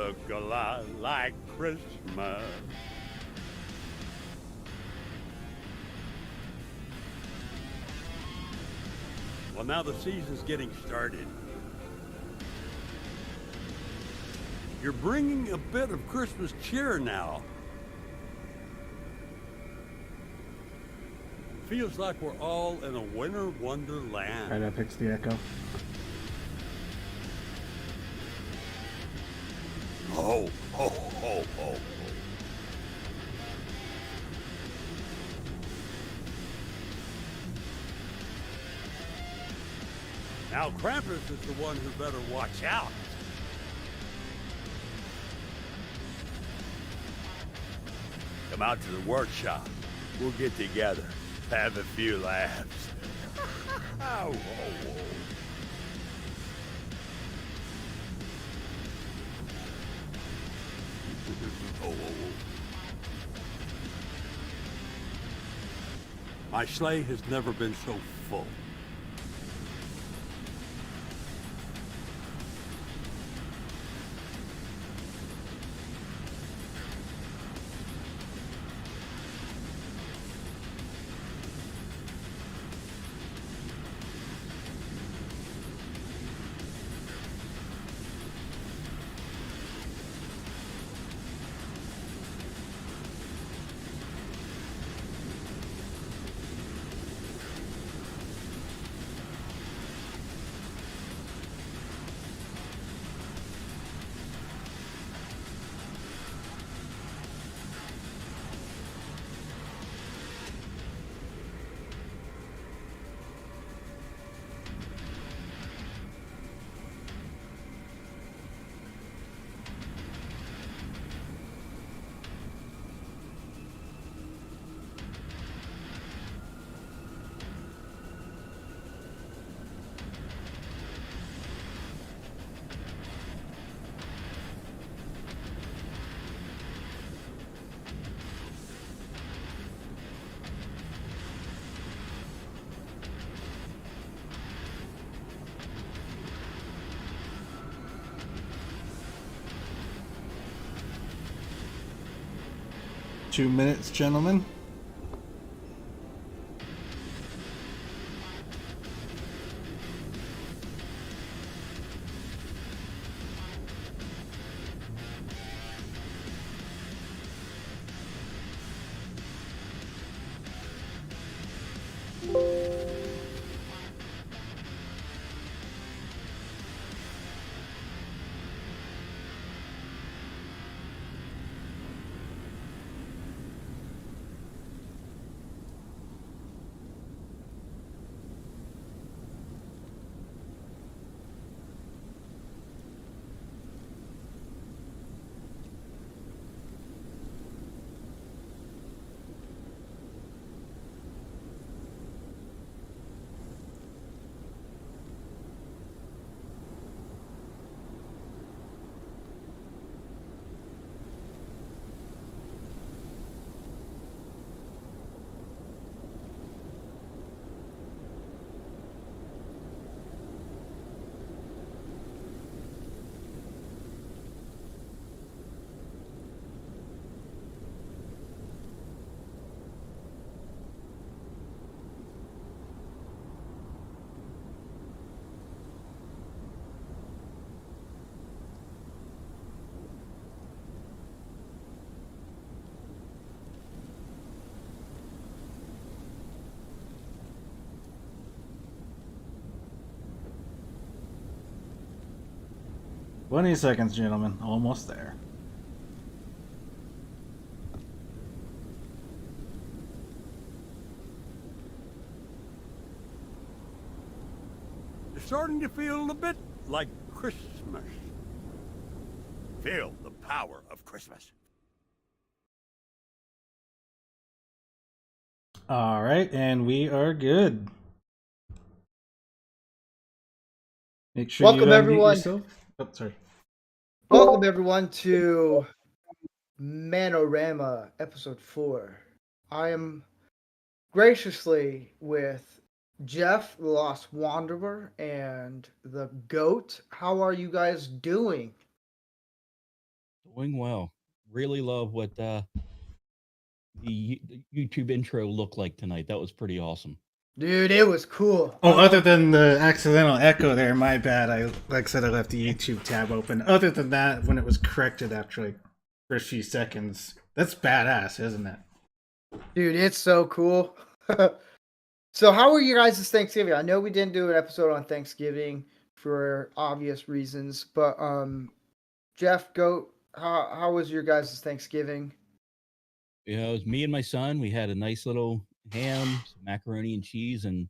look a lot like Christmas. Well, now the season's getting started. You're bringing a bit of Christmas cheer now. Feels like we're all in a winter wonderland. Alright, that fixed the echo. Ho, ho, ho, ho. Now Krampus is the one who better watch out. Come out to the workshop. We'll get together, have a few laughs. Oh, oh, oh. Oh, oh, oh. My sleigh has never been so full. Two minutes, gentlemen. "20 seconds, gentlemen. Almost there." It's starting to feel a bit like Christmas. Feel the power of Christmas. Alright, and we are good. Make sure Welcome, you unmute everyone. yourself. Oh, sorry. Welcome everyone to Man-O-Rama episode 4. I am graciously with Jeff, the Lost Wanderer, and the Goat. How are you guys doing? Doing well. Really love what the YouTube intro looked like tonight. That was pretty awesome. Dude, it was cool. Oh, I other loved than the accidental echo there, my bad. Like I said, I left the YouTube tab open. Other than that, when it was corrected after like first few seconds, that's badass, isn't it? Dude, it's so cool. So, how were your guys' Thanksgiving? I know we didn't do an episode on Thanksgiving for obvious reasons, but Jeff, go. How was your guys' Thanksgiving? It was me and my son. We had a nice little ham, some macaroni and cheese, and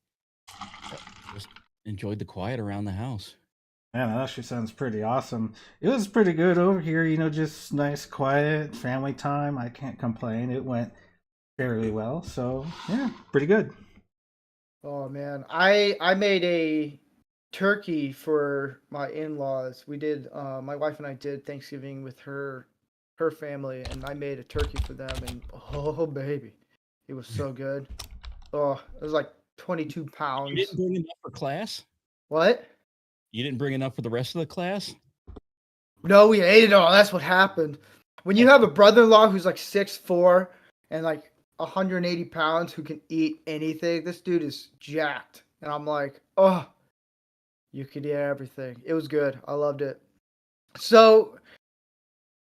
just enjoyed the quiet around the house. Man, that actually sounds pretty awesome. It was pretty good over here, just nice, quiet family time. I can't complain. It went fairly well, so yeah, pretty good. Oh man, I made a turkey for my in-laws. We did. My wife and I did Thanksgiving with her family, and I made a turkey for them. And oh baby, it was so good. Oh, it was like 22 You pounds. didn't bring enough for class? What? You didn't bring enough for the rest of the class? No, we ate it all. That's what happened. When you have a brother-in-law who's like 6'4" and like 180 pounds who can eat anything, this dude is jacked. And I'm like, oh, you could eat everything. It was good. I loved it. So,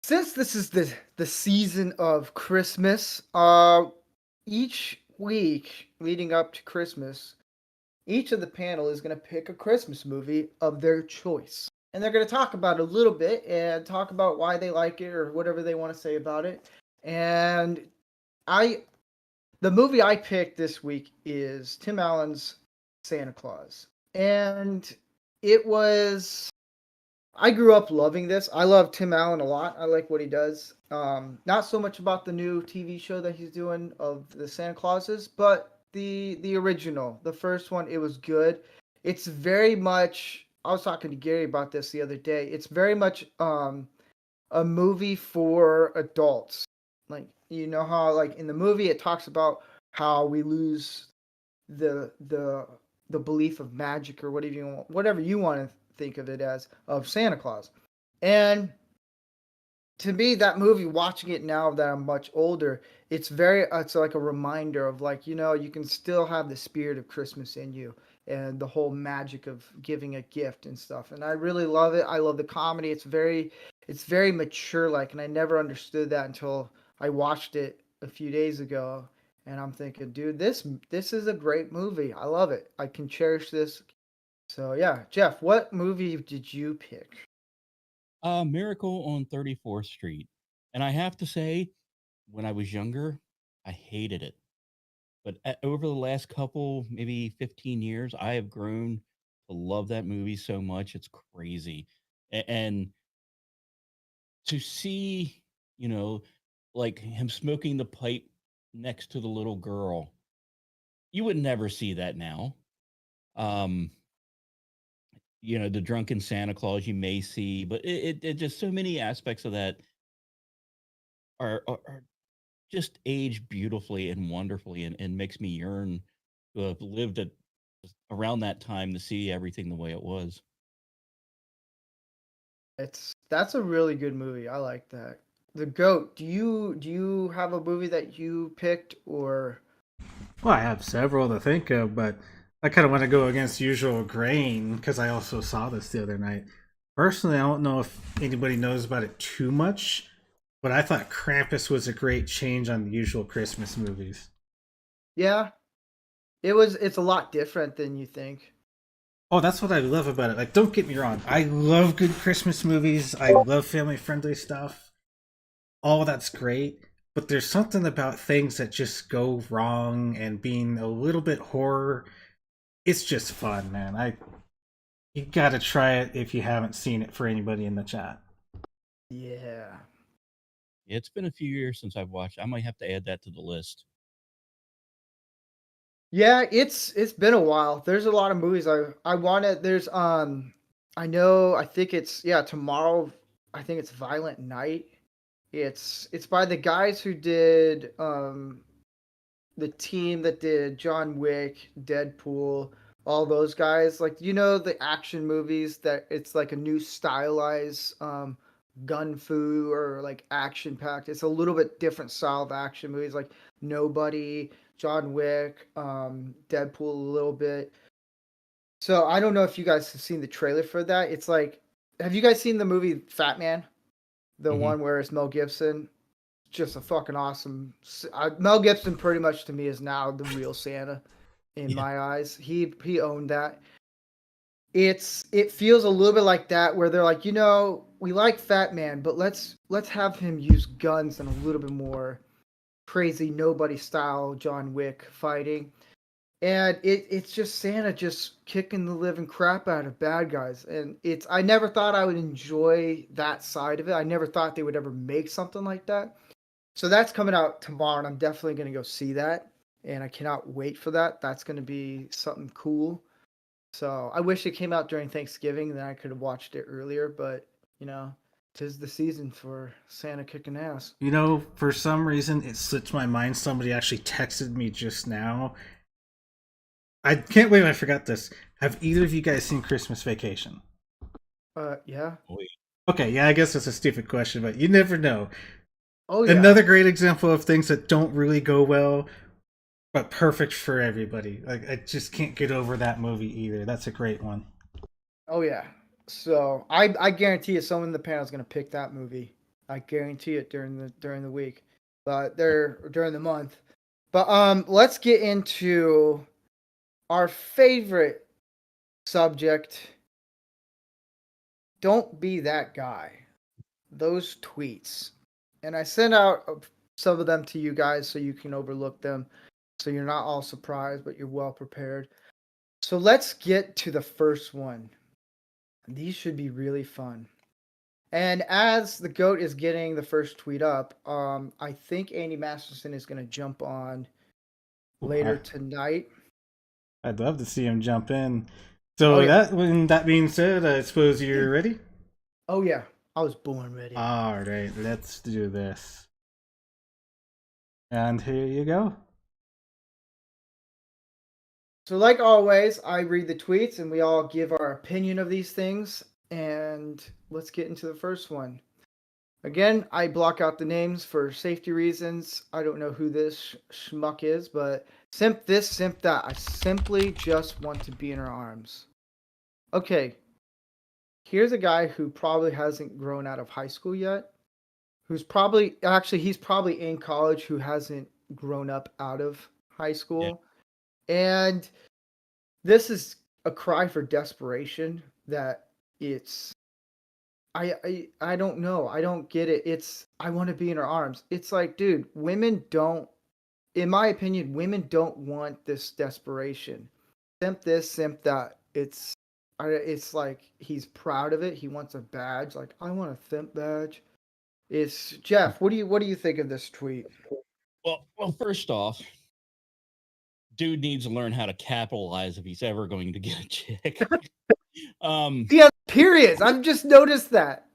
since this is the season of Christmas, each week leading up to Christmas, each of the panel is going to pick a Christmas movie of their choice. And they're going to talk about it a little bit and talk about why they like it or whatever they want to say about it. And the movie I picked this week is Tim Allen's Santa Claus. And it was I grew up loving this. I love Tim Allen a lot. I like what he does. Not so much about the new TV show that he's doing of the Santa Clauses, but the original, the first one. It was good. It's very much. I was talking to Gary about this the other day. It's very much a movie for adults. Like you know how like in the movie it talks about how we lose the belief of magic or whatever you want to think of it as of Santa Claus. And to me that movie watching it now that I'm much older, it's like a reminder of like, you can still have the spirit of Christmas in you and the whole magic of giving a gift and stuff. And I really love it. I love the comedy. It's very mature like, and I never understood that until I watched it a few days ago. And I'm thinking, dude, this is a great movie. I love it. I can cherish this. So yeah, Jeff, what movie did you pick? Miracle on 34th Street. And I have to say, when I was younger, I hated it. But over the last couple, maybe 15 years, I have grown to love that movie so much. It's crazy. And to see, you know, like him smoking the pipe next to the little girl, you would never see that now. Um, the drunken Santa Claus you may see, but it just so many aspects of that are just age beautifully and wonderfully and makes me yearn to have lived at around that time to see everything the way it was. That's a really good movie. I like that. The Goat. Do you have a movie that you picked or Well, I have several to think of, but I kind of want to go against usual grain because I also saw this the other night. Personally, I don't know if anybody knows about it too much, but I thought Krampus was a great change on the usual Christmas movies. yeah? It's a lot different than you think. Oh, that's what I love about it. Like, don't get me wrong, I love good Christmas movies. I love family friendly stuff. All that's great, but there's something about things that just go wrong and being a little bit horror. It's just fun, man. You gotta try it if you haven't seen it for anybody in the chat. Yeah. It's been a few years since I've watched. I might have to add that to the list. Yeah, it's been a while. There's a lot of movies I wanted. I think it's yeah, tomorrow I think it's Violent Night. It's by the guys who did the team that did John Wick, Deadpool, all those guys. Like the action movies that it's like a new stylized gun fu or like action packed. It's a little bit different style of action movies, like Nobody, John Wick, Deadpool a little bit. So I don't know if you guys have seen the trailer for that. It's like, have you guys seen the movie Fat Man? The Mhm. one where it's Mel Gibson. Just a fucking awesome. Mel Gibson pretty much to me is now the real Santa in Yeah. my eyes. He owned that. It feels a little bit like that where they're like, we like Fat Man, but let's have him use guns and a little bit more crazy nobody style John Wick fighting. And it's just Santa just kicking the living crap out of bad guys. And I never thought I would enjoy that side of it. I never thought they would ever make something like that. So that's coming out tomorrow, and I'm definitely going to go see that. And I cannot wait for that. That's going to be something cool. So I wish it came out during Thanksgiving, then I could have watched it earlier. But, 'tis the season for Santa kicking ass. For some reason, it slipped my mind. Somebody actually texted me just now. I can't believe I forgot this. Have either of you guys seen Christmas Vacation? Yeah. Oh, yeah. Okay, yeah, I guess that's a stupid question, but you never know. Oh, yeah. Another great example of things that don't really go well, but perfect for everybody. Like, I just can't get over that movie either. That's a great one. Oh, yeah. So I guarantee you someone in the panel is going to pick that movie. I guarantee it during the week. But during the month. But let's get into our favorite subject. Don't be that guy. Those tweets. And I sent out some of them to you guys so you can overlook them. So you're not all surprised, but you're well prepared. So let's get to the first one. These should be really fun. And as the GOAT is getting the first tweet up, I think Andy Masterson is going to jump on later tonight. I'd love to see him jump in. So Oh, yeah. when that being said, I suppose you're ready? Oh, yeah. I was born ready. All right, let's do this. And here you go. So, like always, I read the tweets and we all give our opinion of these things. And let's get into the first one. Again, I block out the names for safety reasons. I don't know who this schmuck is, but simp this, simp that. I simply just want to be in her arms. Okay, here's a guy who probably hasn't grown out of high school yet. He's probably in college who hasn't grown up out of high school. Yeah. And this is a cry for desperation that it's I don't know. I don't get it. I want to be in her arms. It's like, dude, in my opinion, women don't want this desperation. Simp this, simp that. It's like he's proud of it. He wants a badge. Like, I want a simp badge. It's Jeff. What do you think of this tweet? Well, first off, dude needs to learn how to capitalize if he's ever going to get a chick. Yeah, periods. I've just noticed that.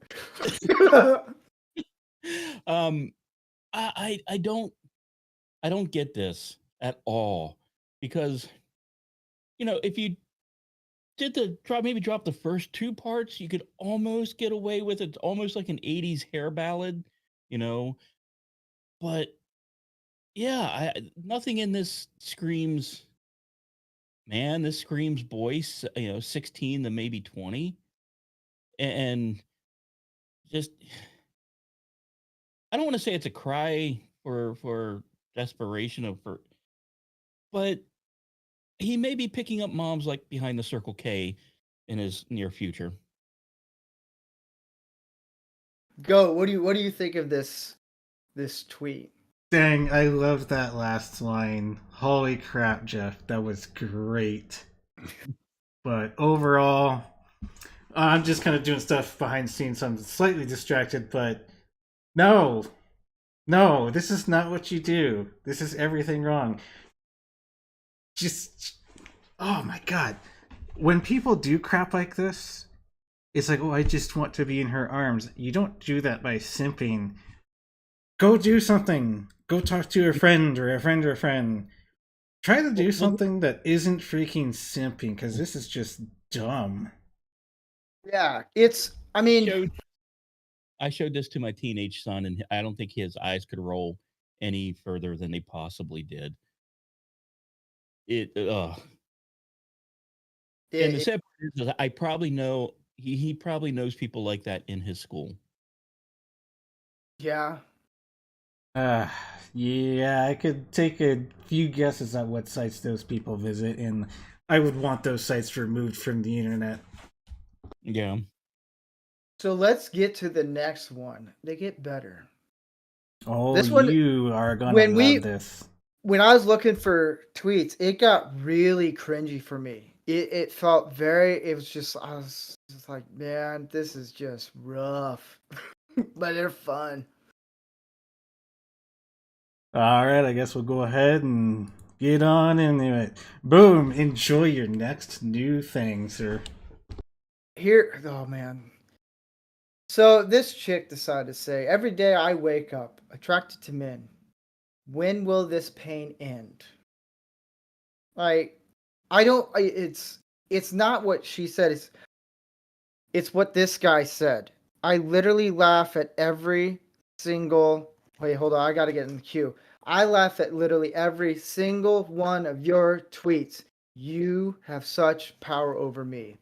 I don't get this at all, because if you did drop the first two parts, you could almost get away with it, almost like an 80s hair ballad, but yeah, nothing in this screams man. This screams boy, 16 to maybe 20, and just, I don't want to say it's a cry for desperation but he may be picking up moms like behind the Circle K in his near future. Go. What do you think of this tweet? Dang, I love that last line. Holy crap, Jeff. That was great. But overall, I'm just kind of doing stuff behind the scenes, so I'm slightly distracted, but no. No, this is not what you do. This is everything wrong. Just, oh my god. When people do crap like this, it's like, oh, I just want to be in her arms. You don't do that by simping. Go do something. Go talk to a friend or a friend or a friend. Try to do something that isn't freaking simping, because this is just dumb. Yeah, I mean, I showed this to my teenage son, and I don't think his eyes could roll any further than they possibly did. It, and the It, sad part is that I probably know he probably knows people like that in his school. yeah. Uh, yeah, I could take a few guesses at what sites those people visit, and I would want those sites removed from the internet. Yeah. So let's get to the next one. They get better. Oh, This one, you are gonna when love this. when I was looking for tweets, it got really cringy for me. It felt very. It was just. I was just like, man, this is just rough, but they're fun. All right, I guess we'll go ahead and get on into it. Boom! Enjoy your next new thing, sir. Here, oh man. So this chick decided to say, every day I wake up attracted to men. When will this pain end? Like, I don't. It's not what she said. It's what this guy said. I literally laugh at every single. Wait, hold on. I gotta get in the queue. I laugh at literally every single one of your tweets. You have such power over me.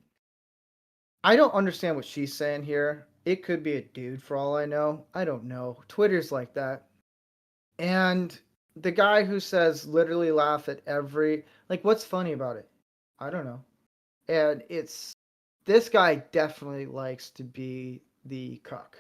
I don't understand what she's saying here. It could be a dude for all I know. I don't know. Twitter's like that. And the guy who says literally laugh at every, like, what's funny about it? I don't know. And it's, this guy definitely likes to be the cuck.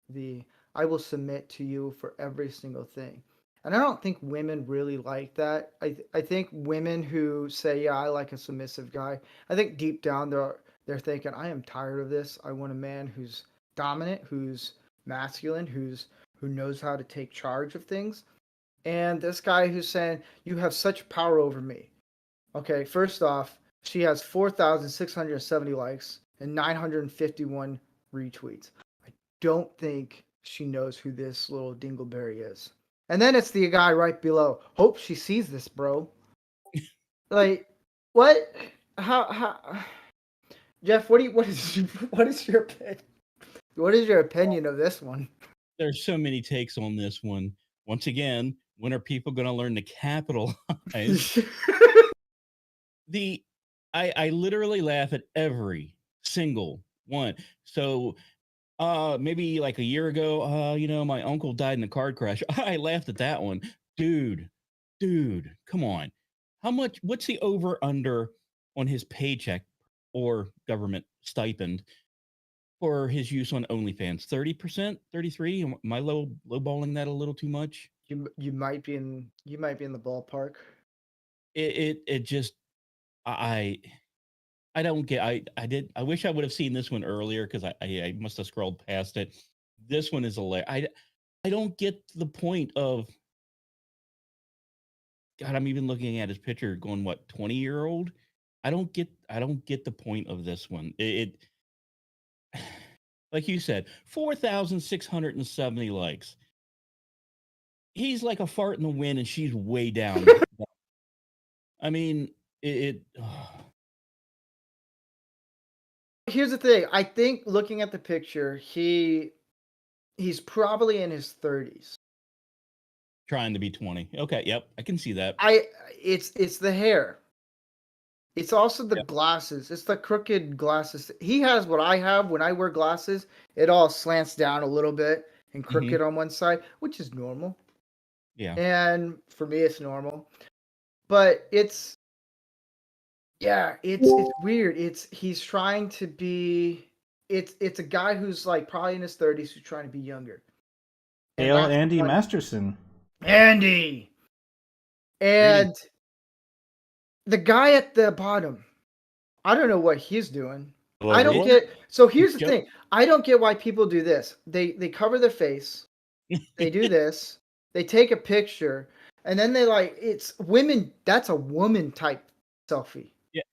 The I will submit to you for every single thing. And I don't think women really like that. I think women who say, yeah, I like a submissive guy, I think deep down they're thinking, I am tired of this. I want a man who's dominant, who's masculine, who knows how to take charge of things. And this guy who's saying, you have such power over me. Okay, first off, she has 4,670 likes and 951 retweets. I don't think she knows who this little dingleberry is. And then it's the guy right below. Hope she sees this, bro. Like, what? How? Jeff, what is your opinion? What is your opinion of this one? There's so many takes on this one. Once again, when are people going to learn to capitalize? the I literally laugh at every single one. So maybe like a year ago, my uncle died in a car crash. I laughed at that one. Dude, come on. What's the over under on his paycheck or government stipend for his use on OnlyFans? 30%, 33? Am I lowballing that a little too much? You might be in the ballpark. It just I don't get. I wish I would have seen this one earlier because I must have scrolled past it. This one is I don't get the point of. God, I'm even looking at his picture, going, what, 20-year-old? I don't get the point of this one. Like you said, 4,670 likes. He's like a fart in the wind, and she's way down. I mean, Here's the thing. I think looking at the picture, he's probably in his 30s. Trying to be 20. Okay, yep, I can see that. It's the hair. It's also the glasses. It's the crooked glasses. He has what I have when I wear glasses. It all slants down a little bit and crooked on one side, which is normal. Yeah. And for me, it's normal. But it's weird. He's trying to be. It's a guy who's like probably in his 30s who's trying to be younger. Hail Andy Masterson. Andy. And the guy at the bottom, I don't know what he's doing. I don't get. So here's the thing. I don't get why people do this. They cover their face. They do this. They take a picture, and then they it's women. That's a woman type selfie. Yeah.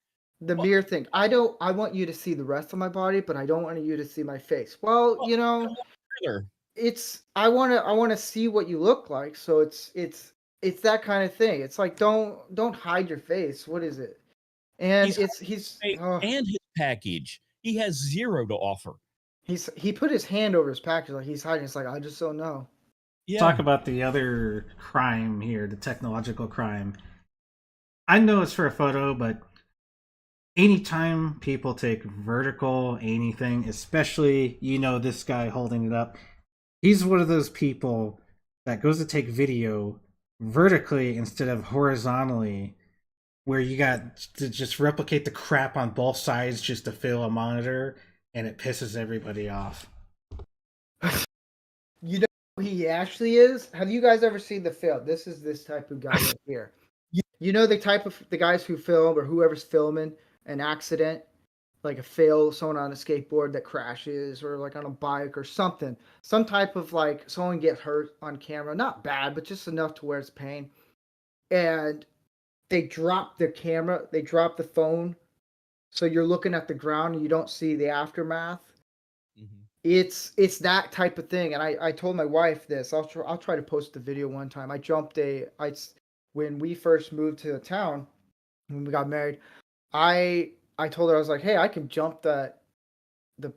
The mere thing. I want you to see the rest of my body, but I don't want you to see my face. Well, it's. I want to see what you look like. So it's that kind of thing. It's like don't hide your face. What is it? And he's and his package. He has zero to offer. He put his hand over his package like he's hiding. It's like I just don't know. Yeah. Talk about the other crime here, the technological crime. I know it's for a photo, but anytime people take vertical anything, especially this guy holding it up, he's one of those people that goes to take video vertically instead of horizontally, where you got to just replicate the crap on both sides just to fill a monitor, and it pisses everybody off. You know who he actually is? Have you guys ever seen the film? This is this type of guy right here. You know the guys who film or whoever's filming an accident, like a fail, someone on a skateboard that crashes or like on a bike or something. Some type of like someone gets hurt on camera. Not bad, but just enough to where it's pain. And they drop their camera, they drop the phone. So you're looking at the ground and you don't see the aftermath. Mhm. It's that type of thing, and I told my wife this. I'll try to post the video one time. When we first moved to the town, when we got married, I told her, I was like, hey, I can jump the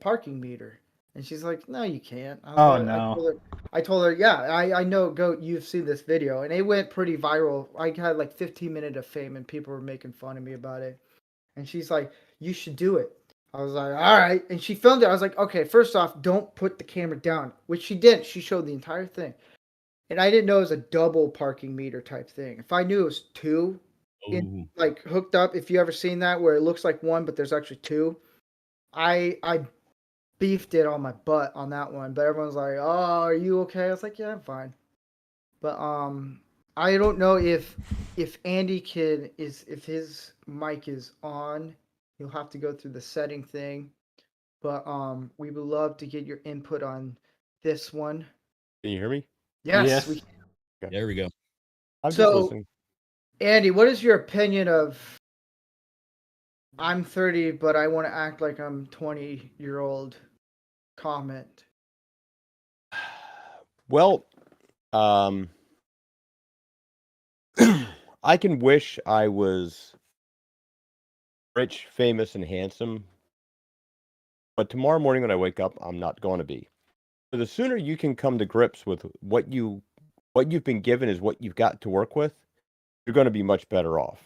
parking meter, and she's like, no, you can't. Oh no. I told her, yeah, I know, Goat, you've seen this video, and it went pretty viral. I had like 15 minutes of fame, and people were making fun of me about it. And she's like, you should do it. I was like, all right. And she filmed it. I was like, okay, first off, don't put the camera down, which she didn't. She showed the entire thing. And I didn't know it was a double parking meter type thing. If I knew it was two, Oh, like hooked up, if you ever seen that where it looks like one, but there's actually two, I beefed it on my butt on that one. But everyone's like, oh, are you okay? I was like, yeah, I'm fine. But I don't know if Andy if his mic is on, he'll have to go through the setting thing. But we would love to get your input on this one. Can you hear me? Yes, Yes. there we go. I'm just So- listening. Andy, what is your opinion of I'm 30 but I want to act like I'm 20-year-old comment? Well, I can wish I was rich, famous, and handsome, but tomorrow morning when I wake up, I'm not going to be. So the sooner you can come to grips with what you've been given is what you've got to work with, you're going to be much better off.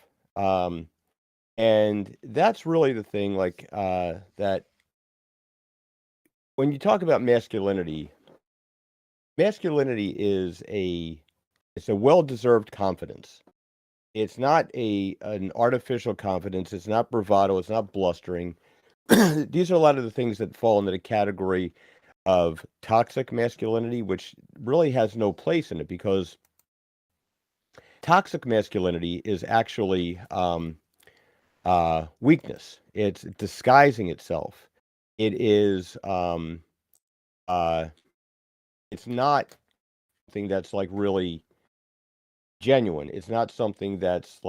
And that's really the thing, like that when you talk about masculinity is it's a well-deserved confidence. It's not an artificial confidence. It's not bravado. It's not blustering. These are a lot of the things that fall into the category of toxic masculinity, which really has no place in it because toxic masculinity is actually weakness. It's disguising itself. It is it's not something that's like really genuine. It's not something that's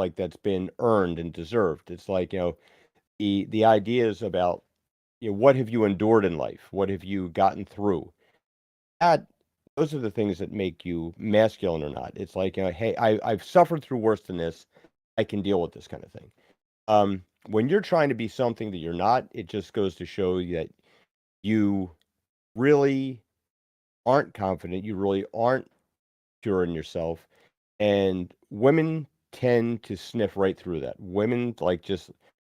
been earned and deserved. It's like, the ideas about, what have you endured in life? What have you gotten through? That those are the things that make you masculine or not. It's like, hey, I've suffered through worse than this. I can deal with this kind of thing. When you're trying to be something that you're not, it just goes to show you that you really aren't confident. You really aren't sure in yourself. And women tend to sniff right through that. Women like just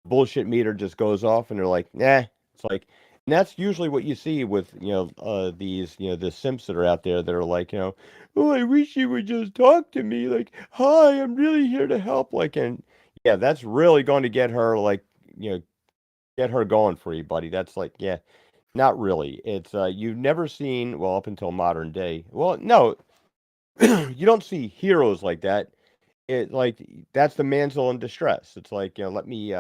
bullshit meter just goes off and they're like, nah. It's like, and that's usually what you see with, these, the simps that are out there that are like, oh, I wish you would just talk to me. Like, hi, I'm really here to help. Like, and yeah, that's really going to get her like, get her going for you, buddy. That's like, yeah, not really. It's, you've never seen, well, up until modern day. Well, no, you don't see heroes like that. It like that's the damsel in distress. It's like, let me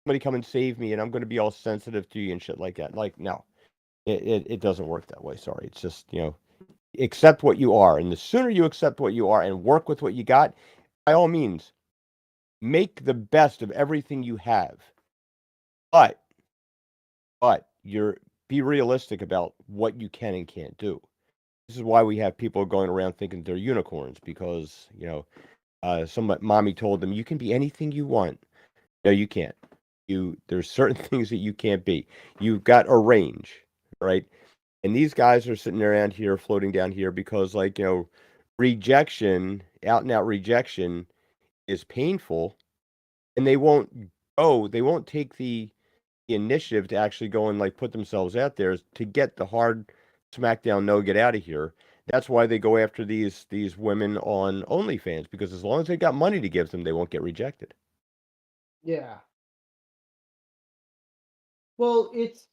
somebody come and save me and I'm gonna be all sensitive to you and shit like that. Like, no. It doesn't work that way. Sorry. It's just, accept what you are. And the sooner you accept what you are and work with what you got, by all means, make the best of everything you have. But be realistic about what you can and can't do. This is why we have people going around thinking they're unicorns because, some mommy told them you can be anything you want. No, you can't. there's certain things that you can't be. You've got a range, right? And these guys are sitting around here, floating down here because, like, rejection, out and out rejection is painful, and they won't take the initiative to actually go and like put themselves out there to get the hard smackdown, no, get out of here. That's why they go after these women on OnlyFans, because as long as they got money to give them, they won't get rejected. Yeah. Well, it's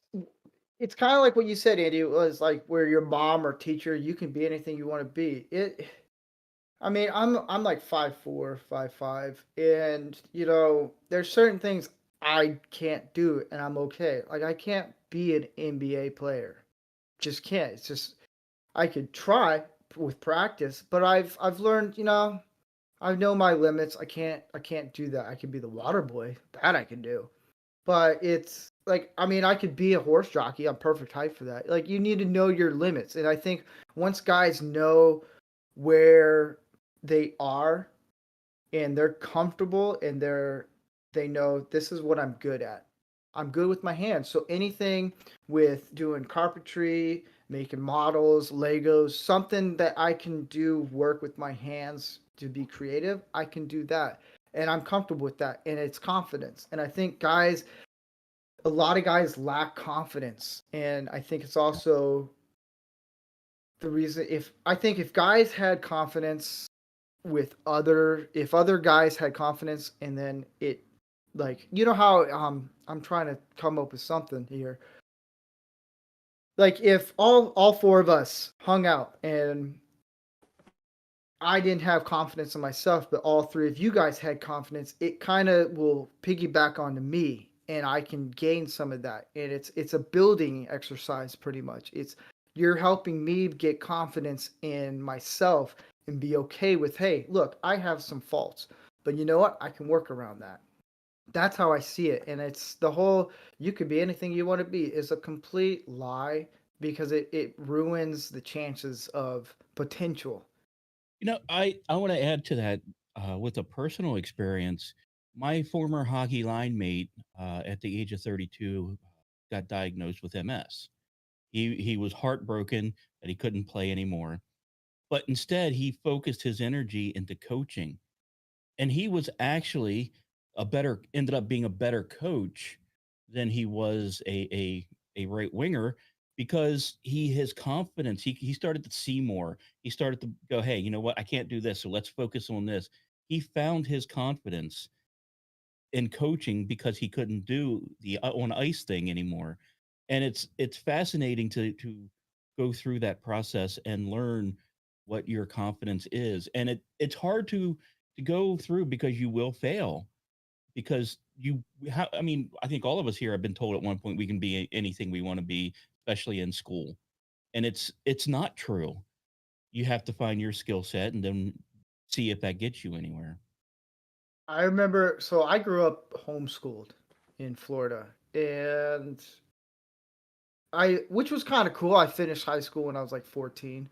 kind of like what you said, Andy. It was like where your mom or teacher, you can be anything you want to be. I mean, I'm like 5'4", 5'5", and there's certain things I can't do, and I'm okay. Like I can't be an NBA player, just can't. It's just I could try with practice, but I've learned, I know my limits. I can't do that. I can be the water boy, that I can do, but it's like I mean I could be a horse jockey. I'm perfect height for that. Like you need to know your limits, and I think once guys know where they are and they're comfortable and they know this is what I'm good at. I'm good with my hands. So anything with doing carpentry, making models, Legos, something that I can do work with my hands to be creative, I can do that. And I'm comfortable with that. And it's confidence. And I think a lot of guys lack confidence. And I think it's also the reason if guys had confidence if other guys had confidence and then it like how I'm trying to come up with something here, like if all four of us hung out and I didn't have confidence in myself but all three of you guys had confidence, it kind of will piggyback onto me and I can gain some of that, and it's a building exercise pretty much. You're helping me get confidence in myself and be okay with, hey, look, I have some faults, but you know what? I can work around that. That's how I see it. And it's the whole you could be anything you want to be is a complete lie because it ruins the chances of potential. I want to add to that with a personal experience. My former hockey line mate at the age of 32 got diagnosed with MS. He was heartbroken that he couldn't play anymore, but instead he focused his energy into coaching, and he was actually ended up being a better coach than he was a right winger, because his confidence, he started to see more. He started to go, hey, you know what, I can't do this, so let's focus on this. He found his confidence in coaching because he couldn't do the on ice thing anymore. And it's fascinating to go through that process and learn what your confidence is. And it's hard to go through because you will fail, because I mean, I think all of us here have been told at one point we can be anything we want to be, especially in school. And it's not true. You have to find your skill set and then see if that gets you anywhere. I remember, so I grew up homeschooled in Florida, and which was kind of cool. I finished high school when I was like 14,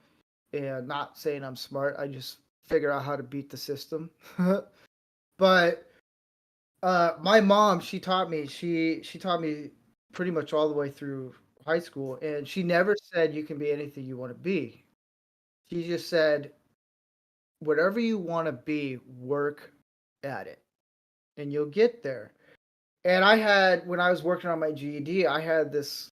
and not saying I'm smart. I just figured out how to beat the system. But my mom, she taught me pretty much all the way through high school, and she never said you can be anything you want to be. She just said whatever you want to be, work at it, and you'll get there. And when I was working on my GED, I had this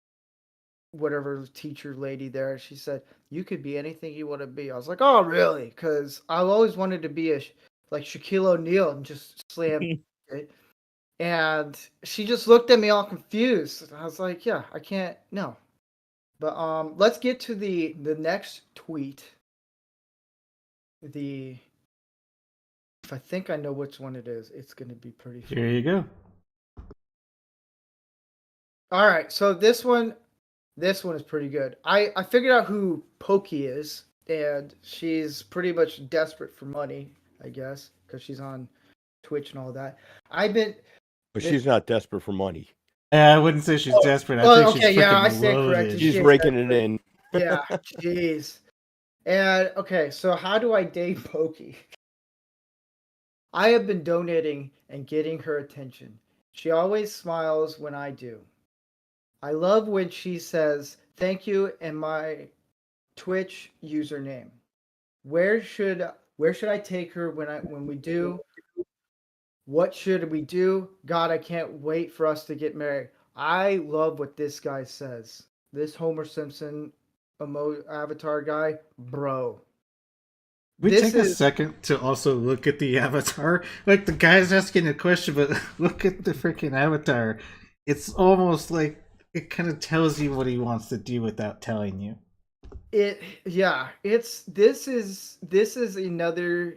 whatever teacher lady there. She said you could be anything you want to be. I was like, oh really? Because I've always wanted to be like Shaquille O'Neal and just slam it. And she just looked at me all confused. I was like, yeah, I can't, no. But let's get to the next tweet. The If I think I know which one it is, it's going to be pretty fun. Here you go. All right, so this one is pretty good. I figured out who Pokey is, and she's pretty much desperate for money, I guess, because she's on Twitch and all that. I've been But this, she's not desperate for money. Yeah, I wouldn't say she's oh, desperate. I well, think she's okay, yeah, I freaking stand corrected. loaded. She She's is raking it desperate. in. Yeah, jeez. And okay, so how do I date Pokey? I have been donating and getting her attention. She always smiles when I do. I love when she says thank you and my Twitch username. Where should where should I take her when we do? What should we do? God, I can't wait for us to get married. I love what this guy says. This Homer Simpson avatar guy, bro. We This take a is second to also look at the avatar. Like the guy's asking a question, but look at the freaking avatar. It's almost like it kind of tells you what he wants to do without telling you. it. Yeah, this is another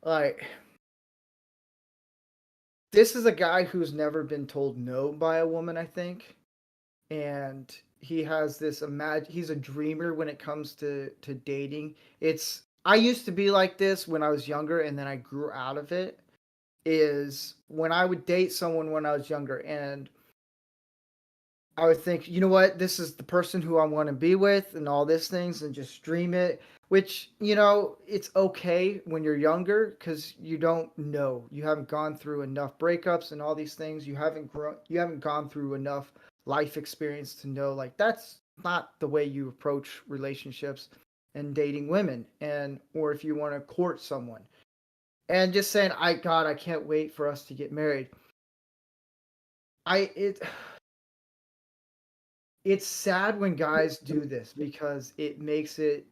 like this is a guy who's never been told no by a woman, I think, and he has this he's a dreamer when it comes to dating. It's I used to be like this when I was younger, and then I grew out of it. Is when I would date someone when I was younger, and I would think, you know what, this is the person who I want to be with, and all these things, and just dream it. Which it's okay when you're younger because you don't know, you haven't gone through enough breakups and all these things. You haven't gone through enough life experience to know like that's not the way you approach relationships and dating women, and or if you want to court someone and just saying, I can't wait for us to get married. I it it's sad when guys do this because it makes it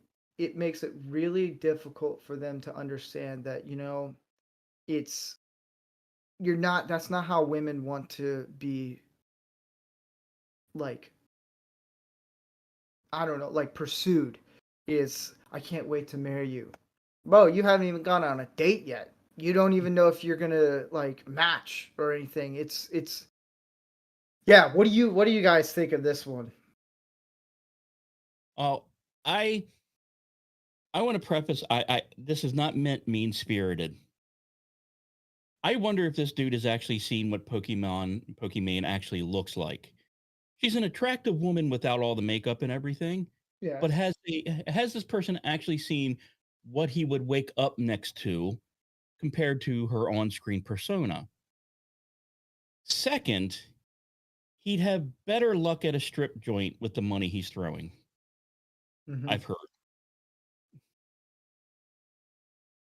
really difficult for them to understand that it's you're not that's not how women want to be, like, I don't know, like, pursued. Is I can't wait to marry you. Bro, you haven't even gone on a date yet. You don't even know if you're gonna like match or anything. It's Yeah, what do you guys think of this one? Oh, I I want to preface. I this is not meant mean spirited. I wonder if this dude has actually seen what Pokimane actually looks like. She's an attractive woman without all the makeup and everything, but Yes. has this person actually seen what he would wake up next to compared to her on-screen persona? Second, he'd have better luck at a strip joint with the money he's throwing. Hmm. I've heard.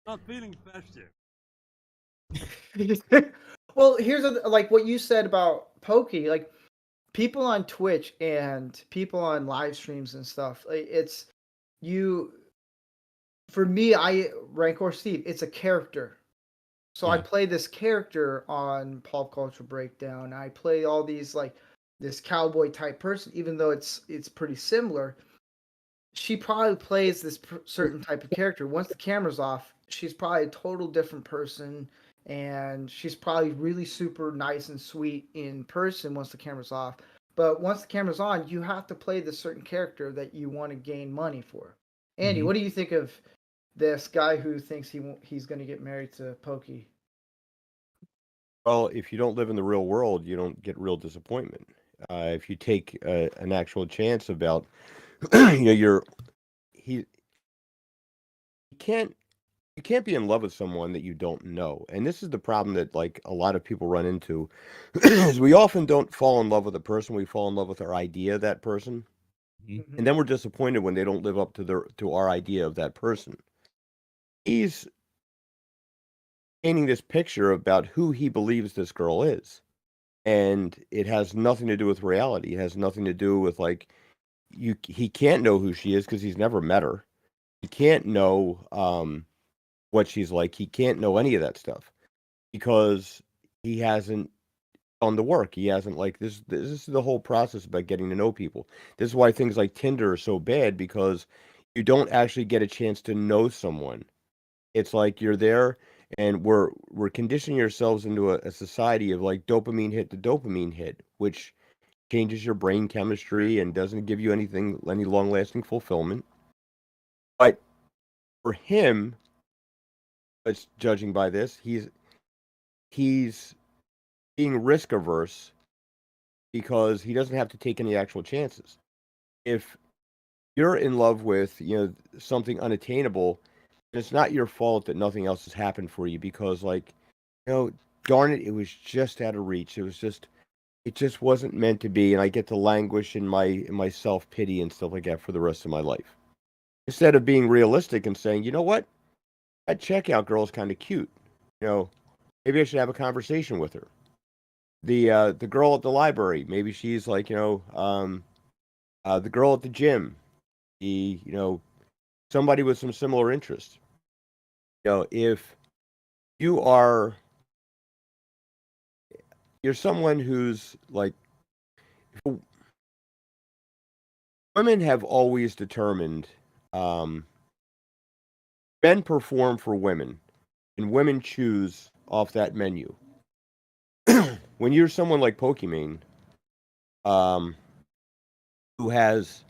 Not feeling festive. Well, like what you said about Pokey, like people on Twitch and people on live streams and stuff. It's you for me. I Rancor Steve. It's a character. So I Yeah. play this character on Pop Culture Breakdown. I play all these like this cowboy type person, even though it's pretty similar. She probably plays this certain type of character. Once the camera's off, she's probably a total different person, and she's probably really super nice and sweet in person once the camera's off. But once the camera's on, you have to play this certain character that you want to gain money for. Andy, Mhm. what do you think of this guy who thinks he's going to get married to Pokey? Well, if you don't live in the real world, you don't get real disappointment. If you take an actual chance about, you're he you can't be in love with someone that you don't know, and this is the problem that like a lot of people run into, is we often don't fall in love with a person. We fall in love with our idea of that person, Mhm. Hmm. and then we're disappointed when they don't live up to our idea of that person. He's painting this picture about who he believes this girl is, and it has nothing to do with reality. It has nothing to do with like he can't know who she is because he's never met her. He can't know what she's like. He can't know any of that stuff because he hasn't done the work. He hasn't like this is the whole process about getting to know people. This is why things like Tinder are so bad, because you don't actually get a chance to know someone. It's like you're there, and we're conditioning ourselves into a society of like dopamine hit to dopamine hit, which changes your brain chemistry and doesn't give you any long lasting fulfillment. But for him, it's judging by this, he's being risk averse because he doesn't have to take any actual chances. If you're in love with, something unattainable, it's not your fault that nothing else has happened for you, because like, you know, darn it, it was just out of reach. It just wasn't meant to be, and I get to languish in my self pity and stuff like that for the rest of my life. Instead of being realistic and saying, you know what, that checkout girl's kind of cute. You know, maybe I should have a conversation with her. The girl at the library, maybe she's like, the girl at the gym, somebody with some similar interests. If you are you're someone who's like, women have always determined, um, men perform for women, and women choose off that menu. When you're someone like Pokimane, um, who has,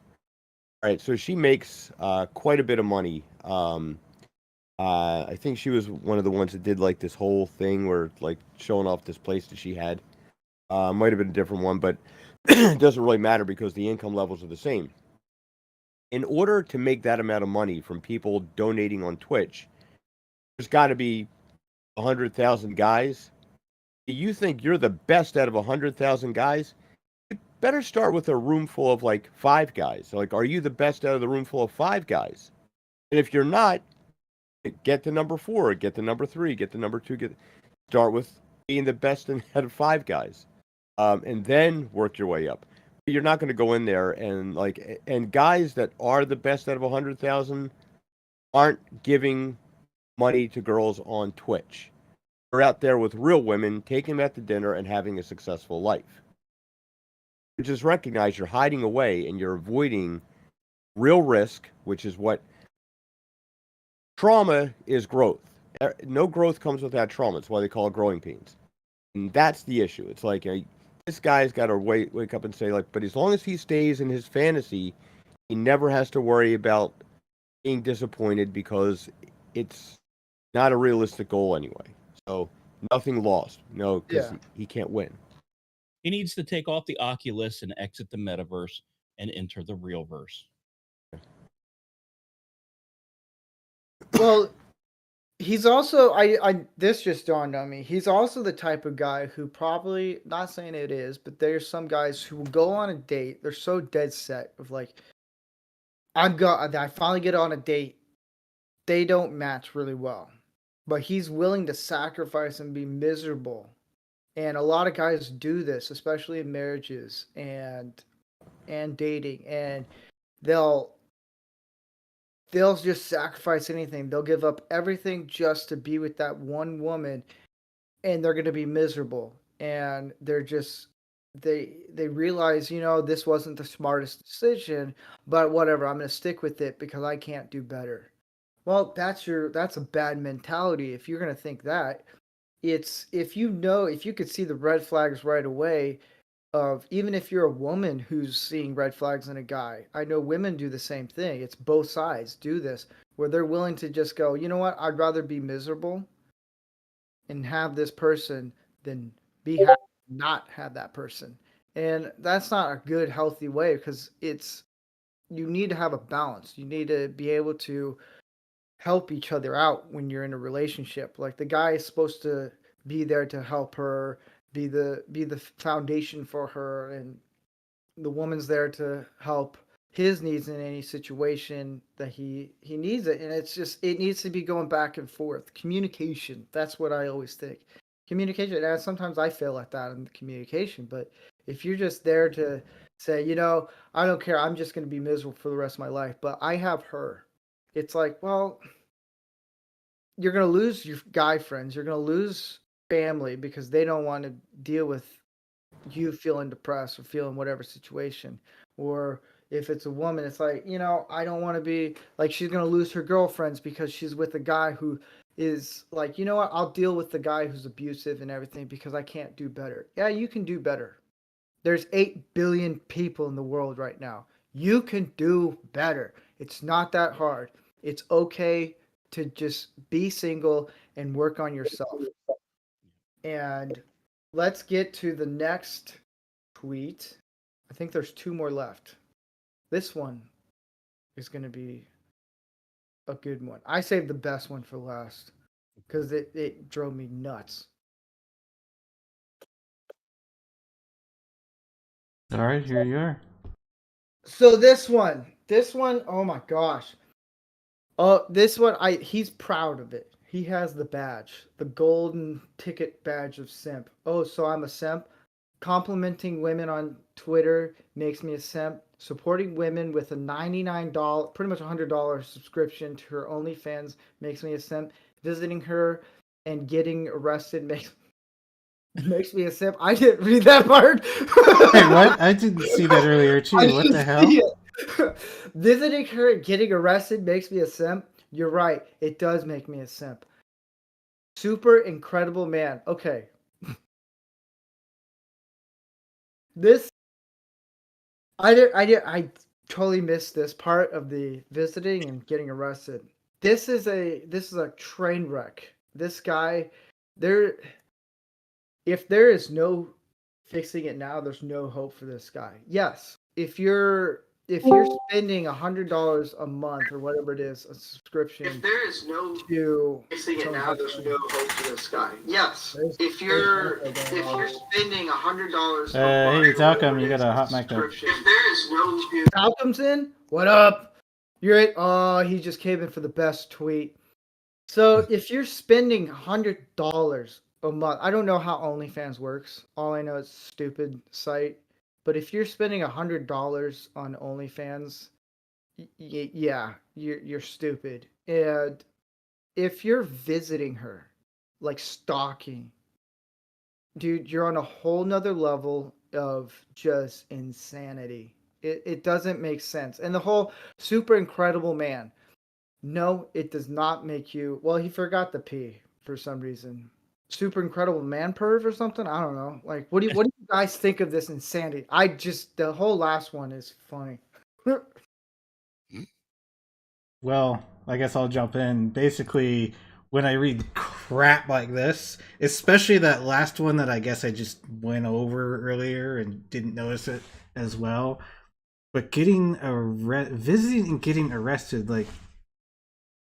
all right, so she makes quite a bit of money. I think she was one of the ones that did like this whole thing where like showing off this place that she had. Might have been a different one, but it doesn't really matter because the income levels are the same. In order to make that amount of money from people donating on Twitch, there's got to be 100,000 guys. You think you're the best out of 100,000 guys? You better start with a room full of like 5 guys. So, like, are you the best out of the room full of 5 guys? And if you're not, get to number 4, get to number 3, get to number 2. Start with being the best out of 5 guys, and then work your way up. You're not going to go in there and guys that are the best out of 100,000 aren't giving money to girls on Twitch. They're out there with real women, taking them out to dinner and having a successful life. You just recognize you're hiding away and you're avoiding real risk, which is what trauma is growth. No growth comes without trauma. It's why they call it growing pains. And that's the issue. It's like, this guy's got to wake up and say, like, but as long as he stays in his fantasy, he never has to worry about being disappointed because it's not a realistic goal anyway. So nothing lost. No, because he can't win. He needs to take off the Oculus and exit the metaverse and enter the real verse. Well, he's also I this just dawned on me. He's also the type of guy who probably, not saying it is, but there's some guys who will go on a date. They're so dead set of like, I finally get on a date. They don't match really well, but he's willing to sacrifice and be miserable. And a lot of guys do this, especially in marriages and dating, and they'll just sacrifice anything. They'll give up everything just to be with that one woman, and they're going to be miserable. And they're just they realize, this wasn't the smartest decision, but whatever, I'm going to stick with it because I can't do better. Well, that's a bad mentality if you're going to think that. It's if you could see the red flags right away, of even if you're a woman who's seeing red flags in a guy. I know women do the same thing. It's both sides do this, where they're willing to just go, you know what, I'd rather be miserable and have this person than be happy not have that person. And that's not a good, healthy way, because you need to have a balance. You need to be able to help each other out when you're in a relationship. Like, the guy is supposed to be there to help her, be the foundation for her, and the woman's there to help his needs in any situation that he needs it. And it needs to be going back and forth. Communication, that's what I always think. Communication, and sometimes I fail at that in the communication, but if you're just there to say, I don't care, I'm just going to be miserable for the rest of my life, but I have her, it's like, well, you're going to lose your guy friends, you're going to lose family because they don't want to deal with you feeling depressed or feeling whatever situation. Or if it's a woman, it's like, I don't want to be like, she's going to lose her girlfriends because she's with a guy who is like, you know what, I'll deal with the guy who's abusive and everything because I can't do better. Yeah, you can do better. There's 8 billion people in the world right now. You can do better. It's not that hard. It's okay to just be single and work on yourself. And let's get to the next tweet. I think there's 2 more left. This one is going to be a good one. I saved the best one for last because it drove me nuts. All right, here you are. So this one, oh my gosh. This one, he's proud of it. He has the badge, the golden ticket badge of simp. Oh, so I'm a simp. Complimenting women on Twitter makes me a simp. Supporting women with a $99, pretty much $100 subscription to her OnlyFans makes me a simp. Visiting her and getting arrested makes me a simp. I didn't read that part. Wait, what? I didn't see that earlier too. What the hell? Visiting her and getting arrested makes me a simp. You're right. It does make me a simp. Super incredible man. Okay. This I totally missed this part of the visiting and getting arrested. This is a train wreck. This guy, there if there is no fixing it now, there's no hope for this guy. Yes, if you're spending $100 a month or whatever it is, a subscription. If there is no fixing it now, there's no hope for this guy. Yes, if you're spending $100 a month. Hey, Talcum, you got a hot mic there. If there is no Talcum's in. What up? You're it. Oh, he just came in for the best tweet. So if you're spending $100 a month, I don't know how OnlyFans works. All I know is stupid site. But if you're spending $100 on OnlyFans, yeah, you're stupid. And if you're visiting her, like stalking, dude, you're on a whole nother level of just insanity. It doesn't make sense. And the whole super incredible man. No, it does not make you. Well, he forgot the P for some reason. Super incredible man perv or something. I don't know. Like, what do you guys think of this insanity? The whole last one is funny. Well, I guess I'll jump in. Basically, when I read crap like this, especially that last one that I guess I just went over earlier and didn't notice it as well, but visiting and getting arrested, like,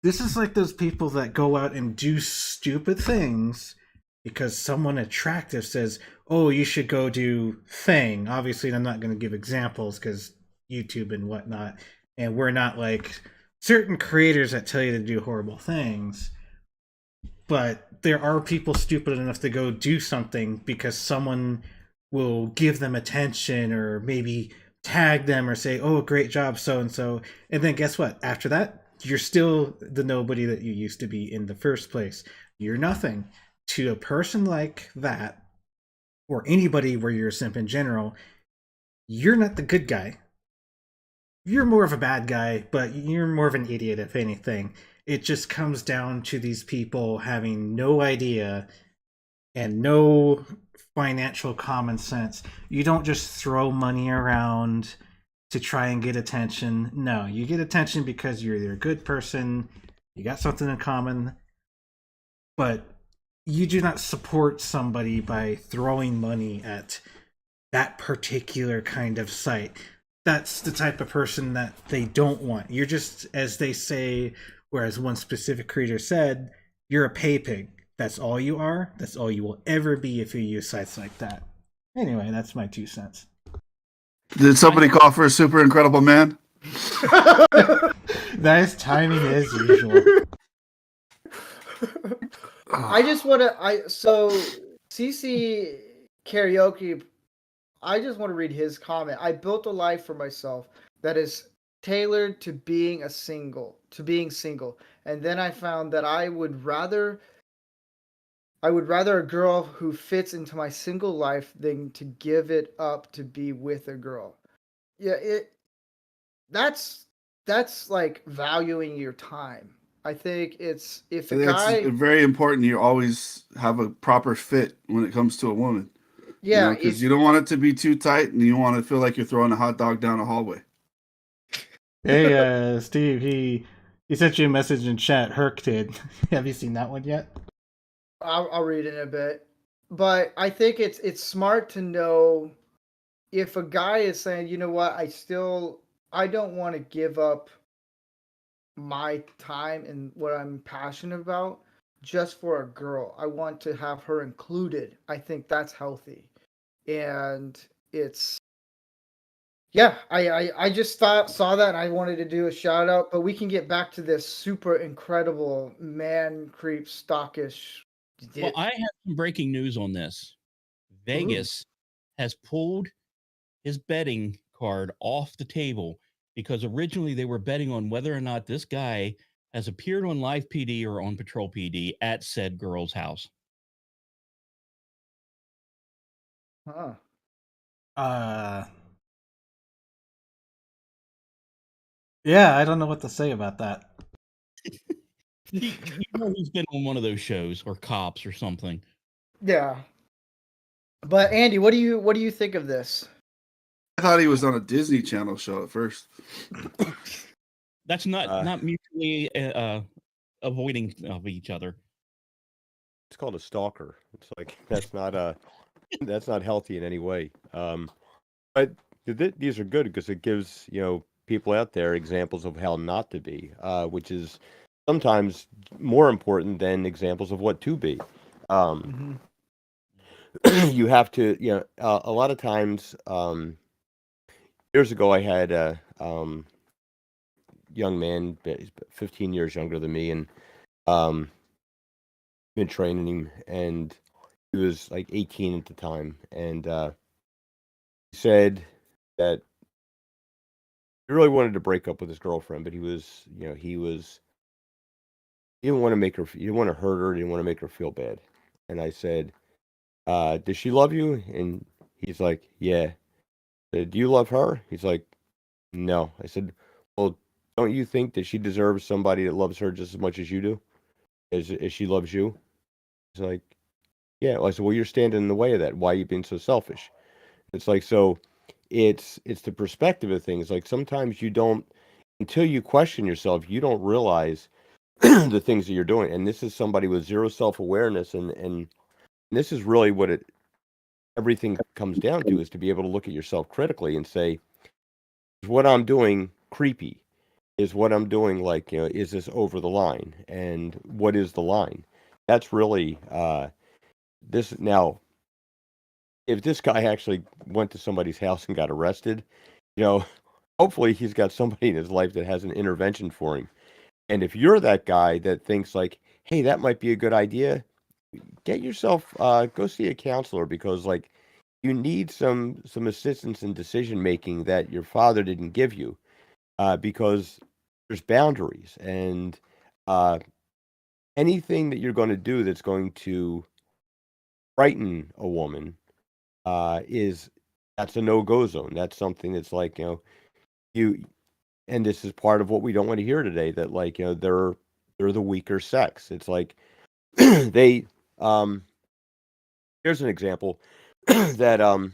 this is like those people that go out and do stupid things because someone attractive says, "Oh, you should go do thing." Obviously, I'm not going to give examples because YouTube and whatnot, and we're not like certain creators that tell you to do horrible things. But there are people stupid enough to go do something because someone will give them attention or maybe tag them or say, "Oh, great job, so and so." And then guess what? After that, you're still the nobody that you used to be in the first place. You're nothing. To a person like that, or anybody where you're a simp in general, you're not the good guy. You're more of a bad guy, but you're more of an idiot, if anything. It just comes down to these people having no idea and no financial common sense. You don't just throw money around to try and get attention. No, you get attention because you're either a good person, you got something in common, but you do not support somebody by throwing money at that particular kind of site. That's the type of person that they don't want. You're just, as they say, whereas one specific creator said, you're a pay pig. That's all you are. That's all you will ever be if you use sites like that. Anyway, that's my 2 cents. Did somebody call for a super incredible man? Nice timing as usual. I just want to. So CC Karaoke. I just want to read his comment. I built a life for myself that is tailored to being single, and then I found that I would rather a girl who fits into my single life than to give it up to be with a girl. Yeah, that's like valuing your time. I think it's if a guy. It's very important. You always have a proper fit when it comes to a woman. Yeah, because you don't want it to be too tight, and you want to feel like you're throwing a hot dog down a hallway. Hey, Steve, he sent you a message in chat. Herc did. Have you seen that one yet? I'll read it in a bit, but I think it's smart to know if a guy is saying, you know what, I don't want to give up my time and what I'm passionate about just for a girl. I want to have her included. I think that's healthy. And it's Yeah, I just saw that and I wanted to do a shout out, but we can get back to this super incredible man creep stockish. Well, I have some breaking news on this. Vegas has pulled his betting card off the table because originally they were betting on whether or not this guy has appeared on Live PD or on Patrol PD at said girl's house. Huh. Yeah, I don't know what to say about that. You know he's been on one of those shows or Cops or something. Yeah. But Andy, what do you think of this? I thought he was on a Disney Channel show at first. That's not mutually avoiding of each other. It's called a stalker. It's like that's not healthy in any way. But these are good because it gives people out there examples of how not to be, which is sometimes more important than examples of what to be. You have to, a lot of times. Years ago, I had a young man, he's 15 years younger than me, and been training him, and he was like 18 at the time, and he said that he really wanted to break up with his girlfriend, but he didn't want to make her, he didn't want to hurt her, he didn't want to make her feel bad. And I said, does she love you? And he's like, yeah. I said, do you love her? He's like, no. I said, well, don't you think that she deserves somebody that loves her just as much as you do, as she loves you? He's like, yeah. Well, I said, well, you're standing in the way of that. Why are you being so selfish? It's like, so it's the perspective of things. Like sometimes you don't, until you question yourself, you don't realize the things that you're doing. And this is somebody with zero self-awareness. And this is really what everything comes down to, is to be able to look at yourself critically and say, is what I'm doing creepy? Is what I'm doing like, is this over the line? And what is the line? That's really this. Now, if this guy actually went to somebody's house and got arrested, hopefully he's got somebody in his life that has an intervention for him. And if you're that guy that thinks like, hey, that might be a good idea, get yourself go see a counselor, because like you need some assistance in decision making that your father didn't give you, because there's boundaries, and anything that you're going to do that's going to frighten a woman that's a no-go zone. That's something that's like, you, and this is part of what we don't want to hear today, that like, they're the weaker sex. It's like they here's an example that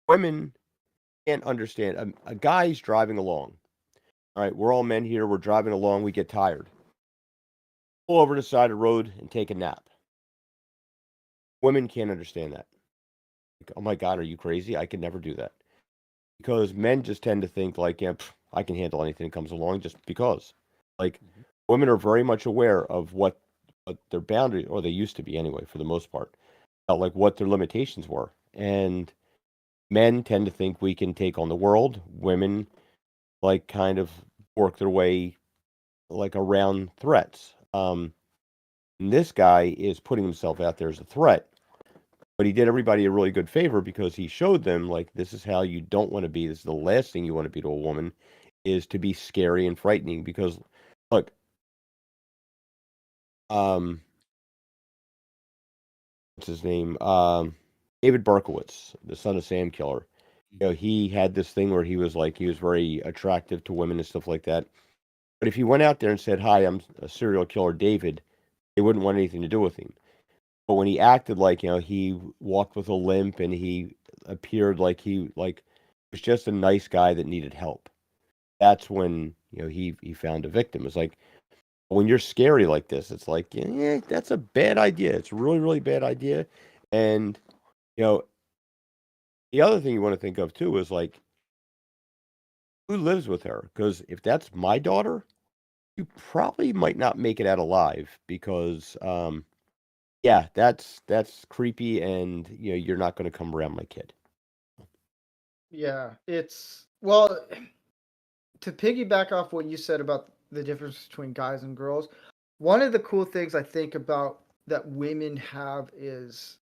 women can't understand. A guy's driving along. All right, we're all men here. We're driving along. We get tired. Pull over to the side of the road and take a nap. Women can't understand that. Like, oh my God, are you crazy? I could never do that. Because men just tend to think like, yeah, I can handle anything that comes along just because. Like, women are very much aware of what their boundary, or they used to be anyway, for the most part, like what their limitations were. And men tend to think we can take on the world. Women like kind of work their way like around threats. And this guy is putting himself out there as a threat, but he did everybody a really good favor, because he showed them like, this is how you don't want to be. This is the last thing you want to be to a woman, is to be scary and frightening. Because look, what's his name? David Berkowitz, the son of Sam Killer. He had this thing where he was very attractive to women and stuff like that. But if he went out there and said, "Hi, I'm a serial killer, David," they wouldn't want anything to do with him. But when he acted like, he walked with a limp and he appeared like he was just a nice guy that needed help, that's when, he found a victim. It's like, when you're scary like this, it's like, yeah, that's a bad idea. It's a really, really bad idea. And, the other thing you want to think of too is like, who lives with her? Because if that's my daughter, you probably might not make it out alive, because yeah, that's creepy, and you're not going to come around my kid. Yeah, it's well, to piggyback off what you said about the difference between guys and girls, one of the cool things I think about that women have is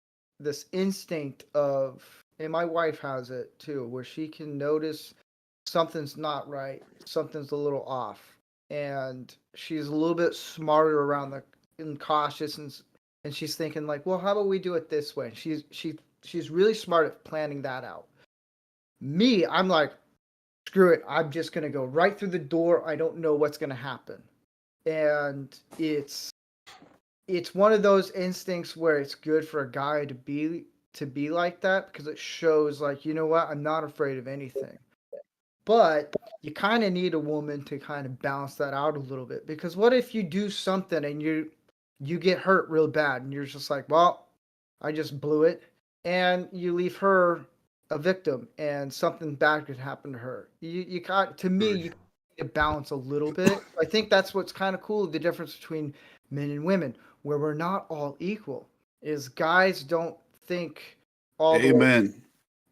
this instinct of, and my wife has it too, where she can notice something's not right, something's a little off, and she's a little bit smarter around the and cautious and she's thinking like, well, how about we do it this way? She's really smart at planning that out. Me, I'm like, screw it. I'm just going to go right through the door. I don't know what's going to happen. And it's one of those instincts where it's good for a guy to be like that because it shows like, you know what? I'm not afraid of anything. But you kind of need a woman to kind of balance that out a little bit because what if you do something and you get hurt real bad and you're just like, well, I just blew it, and you leave her a victim and something bad could happen to her. You got to me, you need to balance a little bit. I think that's what's kind of cool, the difference between men and women, where we're not all equal. Is guys don't think all the way. Amen.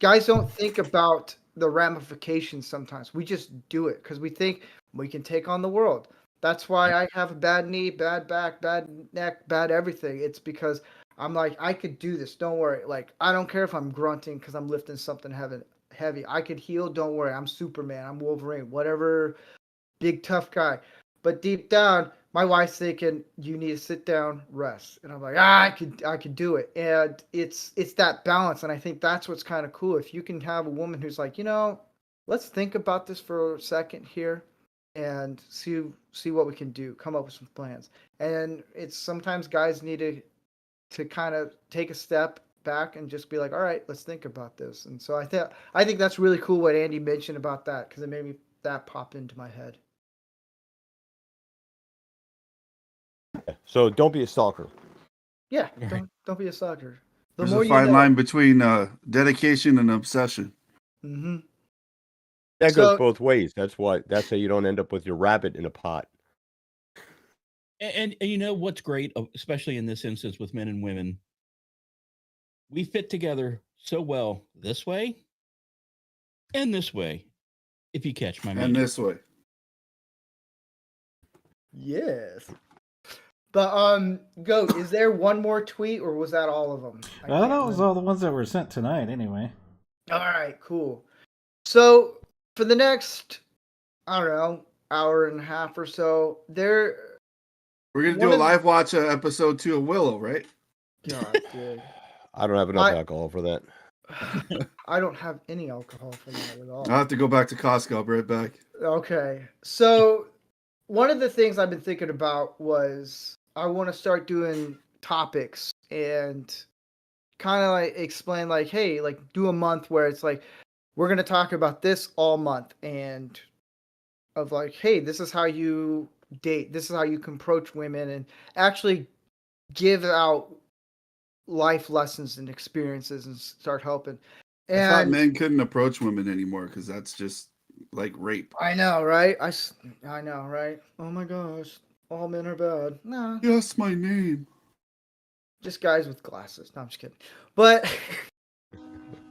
Guys don't think about the ramifications sometimes. We just do it because we think we can take on the world. That's why I have a bad knee, bad back, bad neck, bad everything. It's because I'm like, I could do this. Don't worry. Like, I don't care if I'm grunting because I'm lifting something heavy. I could heal. Don't worry. I'm Superman. I'm Wolverine. Whatever, big tough guy. But deep down, my wife's thinking you need to sit down, rest, and I'm like, I could do it. And it's that balance, and I think that's what's kind of cool. If you can have a woman who's like, let's think about this for a second here, and see what we can do, come up with some plans. And it's sometimes guys need to kind of take a step back and just be like, all right, let's think about this. And so I think that's really cool what Andy mentioned about that because it made me that pop into my head. So don't be a stalker. Yeah, Right. don't be a sucker. The There's more a you fine know. line between dedication and obsession. Hmm. That goes So both ways. That's how you don't end up with your rabbit in a pot. And you know what's great, especially in this instance with men and women, we fit together so well this way and this way, if you catch my And meaning. this way. yes, but Goat, is there one more tweet or was that all of them? I Well, can't that was remember. all the ones that were sent tonight, anyway. All right, cool. So for the next, I don't know, hour and a half or so, We're gonna one do a of live watch episode 2 of Willow, right? God, dude, I don't have enough I alcohol for that. I don't have any alcohol for that at all. I'll have to go back to Costco. I'll be right back. Okay, so one of the things I've been thinking about was I want to start doing topics and kind of like explain like, hey, like do a month where it's like we're gonna talk about this all month and of like, hey, this is how you date, this is how you can approach women and actually give out life lessons and experiences and start helping. I thought And men couldn't approach women anymore because that's just like rape. I know, right? I know, right? Oh my gosh, all men are bad. No, Yes, my name. just guys with glasses. No, I'm just kidding. But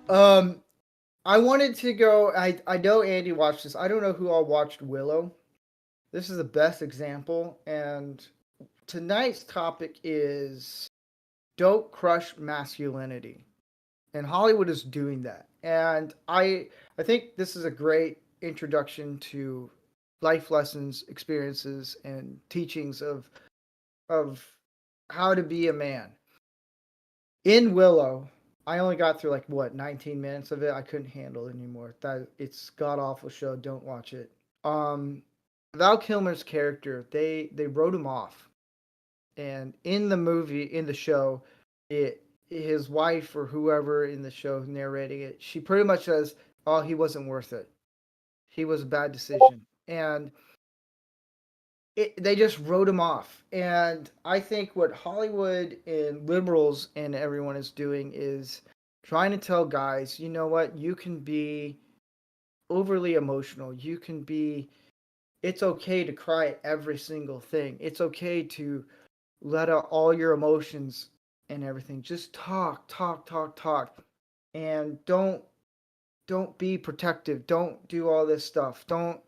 um, I wanted to go. I know Andy watched this. I don't know who all watched Willow. This is the best example. And tonight's topic is don't crush masculinity. And Hollywood is doing that. And I think this is a great introduction to life lessons, experiences, and teachings of how to be a man. In Willow, I only got through like what 19 minutes of it. I couldn't handle it anymore. That it's god awful show. Don't watch it. Um, Val Kilmer's character, they wrote him off, and in the movie, in the show, it his wife or whoever in the show narrating it, she pretty much says, "Oh, he wasn't worth it. He was a bad decision," and they just wrote him off. And I think what Hollywood and liberals and everyone is doing is trying to tell guys, you know what, you can be overly emotional. You can be, it's okay to cry at every single thing. It's okay to let out all your emotions and everything. Just talk, talk, talk, talk. And don't don't be protective. Don't do all this stuff. Don't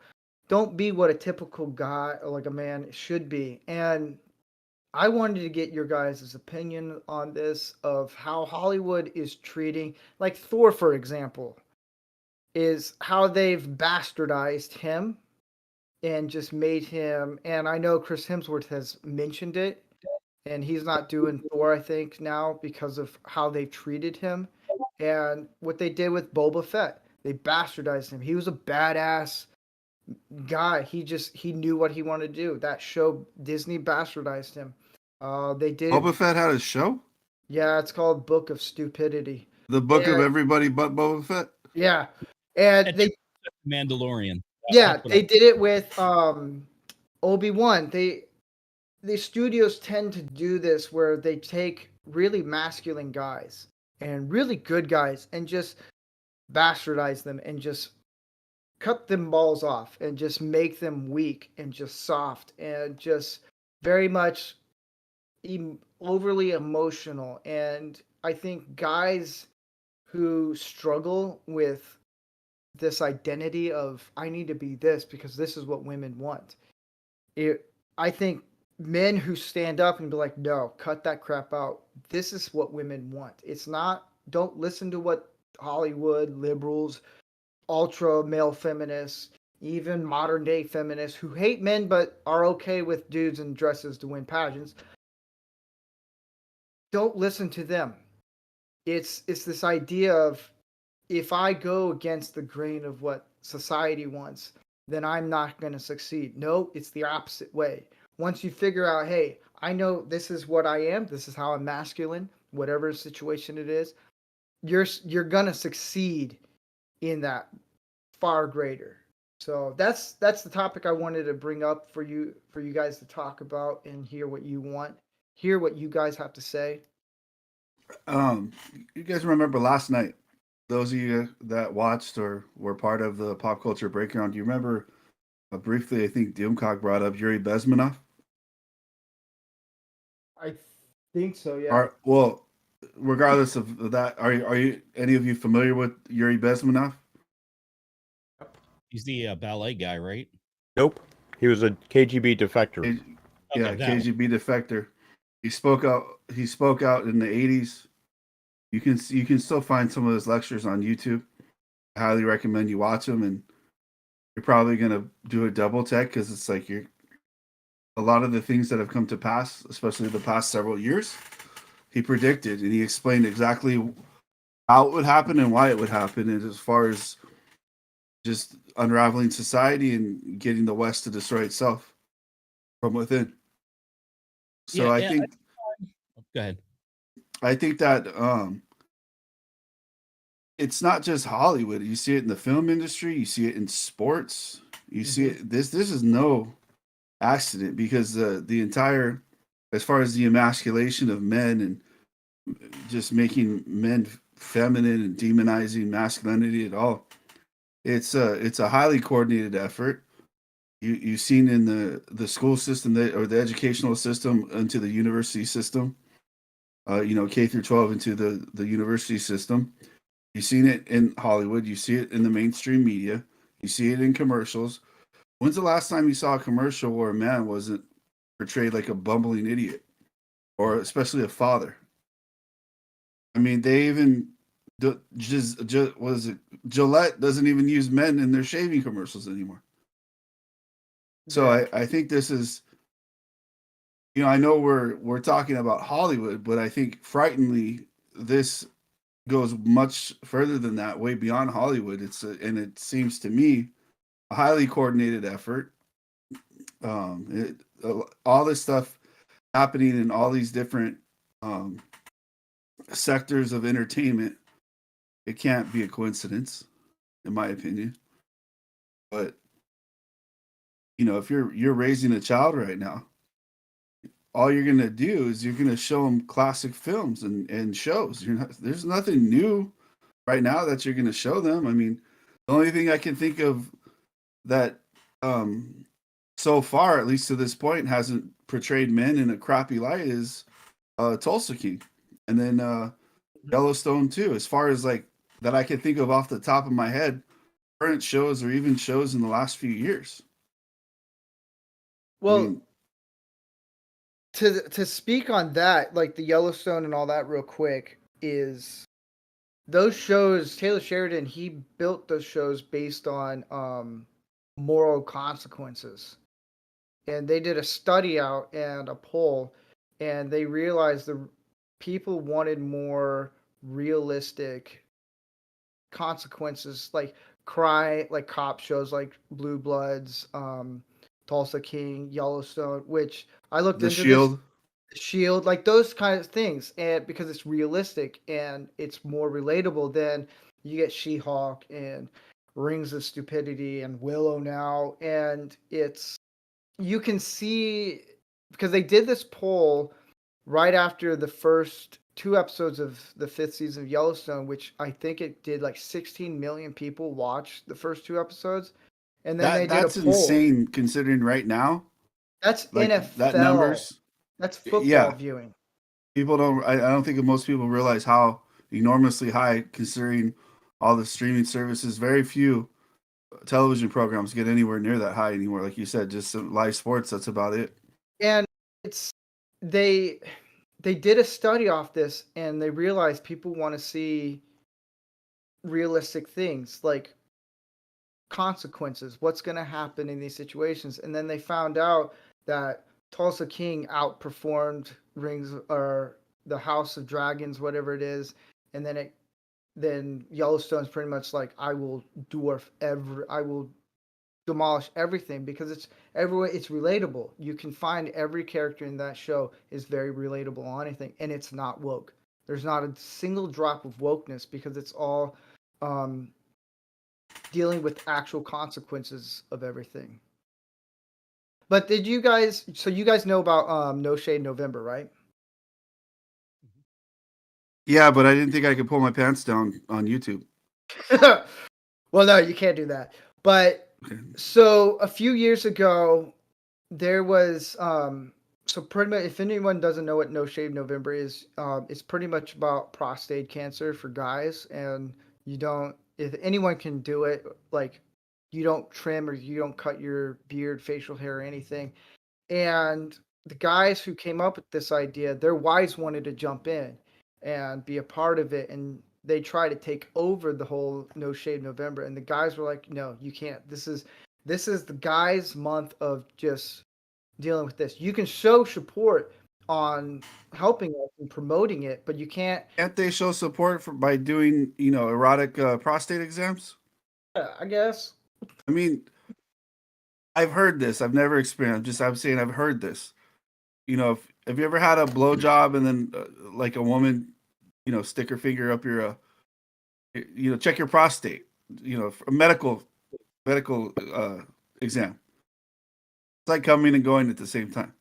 be what a typical guy or like a man should be. And I wanted to get your guys' opinion on this of how Hollywood is treating, like Thor, for example, is how they've bastardized him and just made him. And I know Chris Hemsworth has mentioned it, and he's not doing Thor, I think, now because of how they treated him and what they did with Boba Fett. They bastardized him. He was a badass guy. He knew what he wanted to do. That show, Disney bastardized him. They did. Boba Fett had a show? Yeah, it's called Book of Stupidity. The book of And- everybody but Boba Fett? Yeah, and That's they Mandalorian. yeah That's what they did it with Obi-Wan. The studios tend to do this where they take really masculine guys and really good guys and just bastardize them and just cut them balls off and just make them weak and just soft and just very much overly emotional. And I think guys who struggle with this identity of I need to be this because this is what women want. I think men who stand up and be like, no, cut that crap out. This is what women want. It's not. Don't listen to what Hollywood liberals, ultra male feminists, even modern day feminists who hate men but are okay with dudes in dresses to win pageants. Don't listen to them. It's this idea of if I go against the grain of what society wants, then I'm not going to succeed. No, it's the opposite way. Once you figure out, hey, I know this is what I am, this is how I'm masculine, whatever situation it is, you're going to succeed in that far greater. So that's the topic I wanted to bring up for you guys to talk about and hear what you guys have to say. You guys remember last night? Those of you that watched or were part of the pop culture breakdown, do you remember briefly? I think Doomcock brought up Yuri Bezmenov. I think so, yeah. Well, regardless of that, are you any of you familiar with Yuri Bezmenov? He's the ballet guy, right? Nope. He was a KGB defector. Yeah, Okay, that one. KGB defector. He spoke out. He spoke out in the '80s. You can still find some of his lectures on YouTube. I highly recommend you watch them, and you're probably gonna do a double take because it's like a lot of the things that have come to pass, especially the past several years, he predicted and he explained exactly how it would happen and why it would happen, and as far as just unraveling society and getting the West to destroy itself from within. So Yeah, I yeah, think Go ahead. I think that it's not just Hollywood. You see it in the film industry. You see it in sports. You see it. This is no accident because the entire, as far as the emasculation of men and just making men feminine and demonizing masculinity at all, it's a highly coordinated effort. You've seen in the school system or the educational system into the university system. K through 12 into the university system. You've seen it in Hollywood. You see it in the mainstream media. You see it in commercials. When's the last time you saw a commercial where a man wasn't portrayed like a bumbling idiot, or especially a father? I mean, they even was it Gillette doesn't even use men in their shaving commercials anymore. So I think this is, I know we're talking about Hollywood, but I think frighteningly this goes much further than that, way beyond Hollywood. And it seems to me a highly coordinated effort. All this stuff happening in all these different sectors of entertainment, it can't be a coincidence, in my opinion. But if you're raising a child right now, all you're gonna do is you're gonna show them classic films and shows. There's nothing new right now that you're gonna show them. I mean, the only thing I can think of that so far, at least to this point, hasn't portrayed men in a crappy light is Tulsa King, and then Yellowstone too. As far as like that I can think of off the top of my head, current shows or even shows in the last few years. Well, I mean, to speak on that, like the Yellowstone and all that, real quick, is those shows. Taylor Sheridan, he built those shows based on moral consequences, and they did a study out and a poll, and they realized the people wanted more realistic consequences, like cop shows like Blue Bloods, Tulsa King, Yellowstone, which I looked The into this. Shield. Shield, like those kind of things, and because it's realistic and it's more relatable than you get She-Hulk and Rings of Stupidity and Willow now, and it's you can see because they did this poll right after the first two episodes of the fifth season of Yellowstone, which I think it did like 16 million people watch the first two episodes, and then they did a That's poll. insane considering right now, That's like that NFL. numbers. That's football Yeah, viewing. people don't. I don't think most people realize how enormously high considering all the streaming services. Very few television programs get anywhere near that high anymore. Like you said, just some live sports. That's about it. And it's they they did a study off this and they realized people want to see realistic things like consequences, what's going to happen in these situations. And then they found out that Tulsa King outperformed Rings or the House of Dragons, whatever it is, and then Yellowstone's pretty much like I will demolish everything because it's relatable. You can find every character in that show is very relatable on anything, and it's not woke. There's not a single drop of wokeness because it's all dealing with actual consequences of everything. But did you guys? So you guys know about No Shade November, right? Yeah, but I didn't think I could pull my pants down on YouTube. Well, no, you can't do that. But Okay. so a few years ago, there was so pretty much if anyone doesn't know what No Shave November is, it's pretty much about prostate cancer for guys, and you don't if anyone can do it, like you don't trim or you don't cut your beard, facial hair, or anything. And the guys who came up with this idea, their wives wanted to jump in and be a part of it, and they try to take over the whole No Shave November. And the guys were like, "No, you can't. This is the guys' month of just dealing with this. You can show support on helping us and promoting it, but you can't." Can't they show support by doing erotic prostate exams? I guess. I mean, I've heard this. I've never experienced. I'm saying I've heard this. Have you ever had a blowjob and then like a woman, stick her finger up your, check your prostate, a medical exam. It's like coming and going at the same time.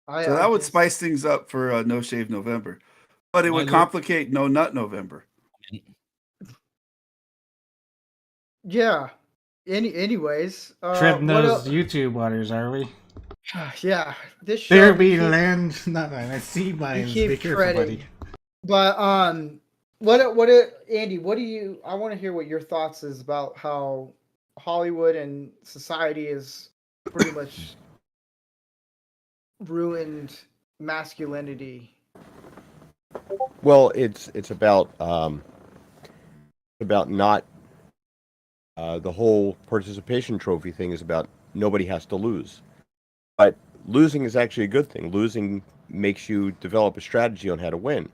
So I that would guess. spice things up for No Shave November, but it My would lord- complicate No Nut November. Yeah. Anyways, Treading what those else? YouTube waters, are we? Yeah, this show. There we be keep- land, not sea mines. keep Be careful, treading. buddy. But Andy, what do you? I want to hear what your thoughts is about how Hollywood and society is pretty much ruined masculinity. Well, it's about not the whole participation trophy thing is about nobody has to lose, but losing is actually a good thing. Losing makes you develop a strategy on how to win.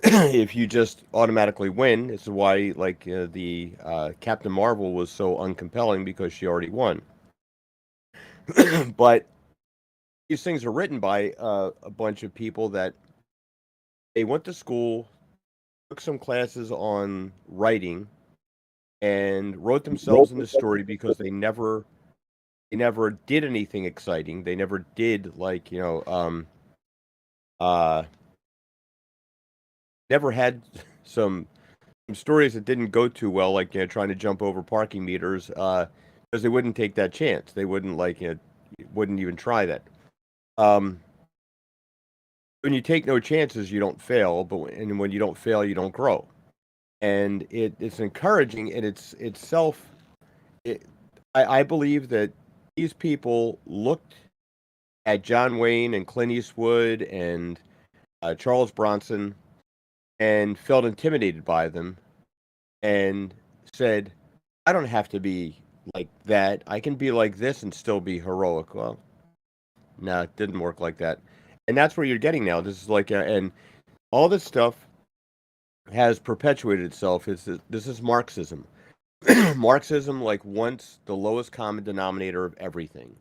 If you just automatically win, it's why the Captain Marvel was so uncompelling because she already won. But these things are written by a bunch of people that they went to school, took some classes on writing, and wrote themselves in the story because they never did anything exciting. They never did never had some stories that didn't go too well, like trying to jump over parking meters, because they wouldn't take that chance. They wouldn't wouldn't even try that. when you take no chances, you don't fail. And when you don't fail, you don't grow. And it's encouraging, and it's self. I believe that these people looked at John Wayne and Clint Eastwood and Charles Bronson and felt intimidated by them and said, I don't have to be like that. I can be like this and still be heroic. Well, no, it didn't work like that. And that's where you're getting now. This is and all this stuff has perpetuated itself. This is Marxism. Marxism, like, wants the lowest common denominator of everything.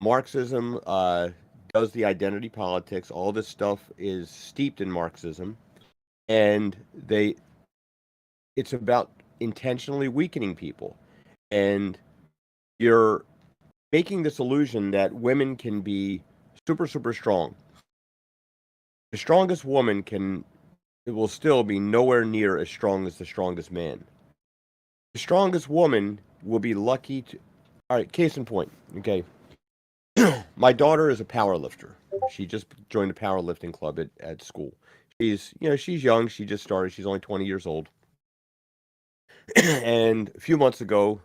Marxism does the identity politics. All this stuff is steeped in Marxism. And it's about intentionally weakening people. And you're making this illusion that women can be super, super strong. The strongest woman it will still be nowhere near as strong as the strongest man. The strongest woman will be lucky to. All right, case in point. Okay. My daughter is a power lifter. She just joined a powerlifting club at school. She's young. She just started. She's only 20 years old. And a few months ago,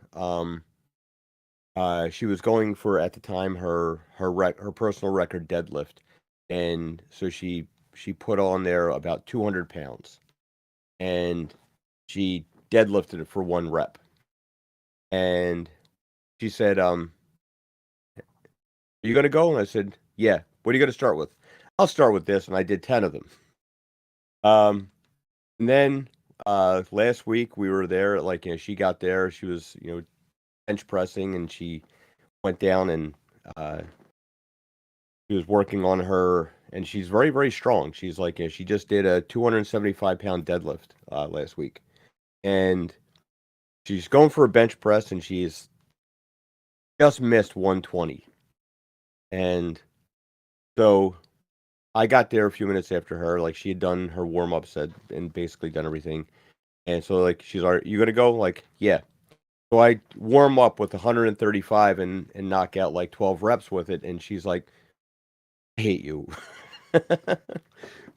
she was going for, at the time, her personal record deadlift, and so she put on there about 200 pounds, and she deadlifted it for 1 rep. And she said, "Are you gonna go?" And I said, "Yeah." "What are you gonna start with?" "I'll start with this," and I did 10 of them. And then last week we were there. She got there. She was bench pressing, and she went down and she was working on her, and she's very, very strong. She's she just did a 275-pound deadlift last week, and she's going for a bench press, and she's just missed 120. And so I got there a few minutes after her. She had done her warm-ups and basically done everything. And so she's like, "You gonna go?" "Yeah." So I warm up with 135 and knock out 12 reps with it, and she's like, "I hate you."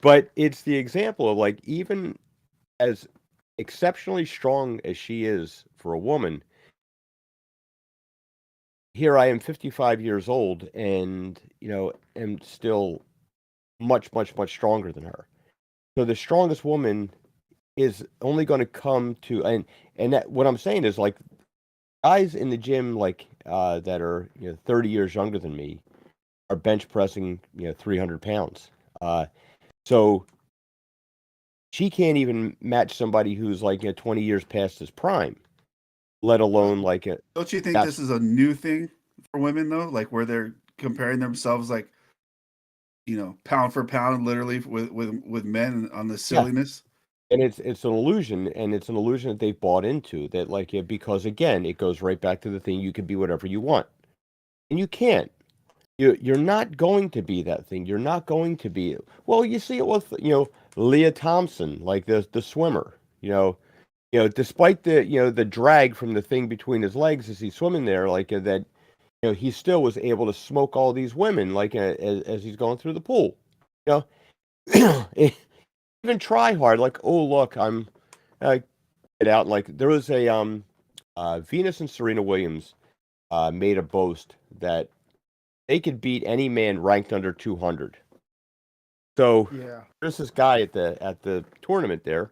But it's the example of even as exceptionally strong as she is for a woman, here I am 55 years old and am still much, much, much stronger than her. So the strongest woman is only going to come to, and that, what I'm saying is guys in the gym that are 30 years younger than me are bench pressing 300 pounds. So she can't even match somebody who's 20 years past his prime, let alone Don't you think this is a new thing for women though? Where they're comparing themselves pound for pound, literally with men on the silliness. And it's an illusion, and it's an illusion that they've bought into. That because again, it goes right back to the thing: you can be whatever you want, and you can't. You're not going to be that thing. You're not going to be. Well, you see it with Leah Thompson, the swimmer. Despite the drag from the thing between his legs as he's swimming there, that. He still was able to smoke all these women as he's going through the pool. Even try hard, oh look, I'm get out. There was a Venus and Serena Williams made a boast that they could beat any man ranked under 200. So there's this guy at the tournament there.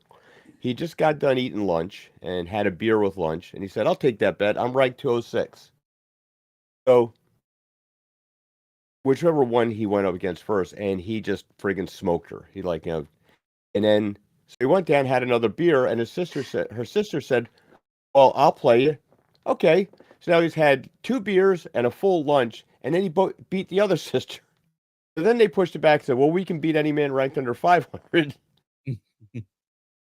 He just got done eating lunch and had a beer with lunch, and he said, "I'll take that bet. I'm ranked 206." So whichever one he went up against first, and he just friggin' smoked her. He and then so he went down, had another beer, and her sister said, "Well, I'll play you." Okay. So now he's had 2 beers and a full lunch, and then he beat the other sister. So then they pushed it back and said, "Well, we can beat any man ranked under 500.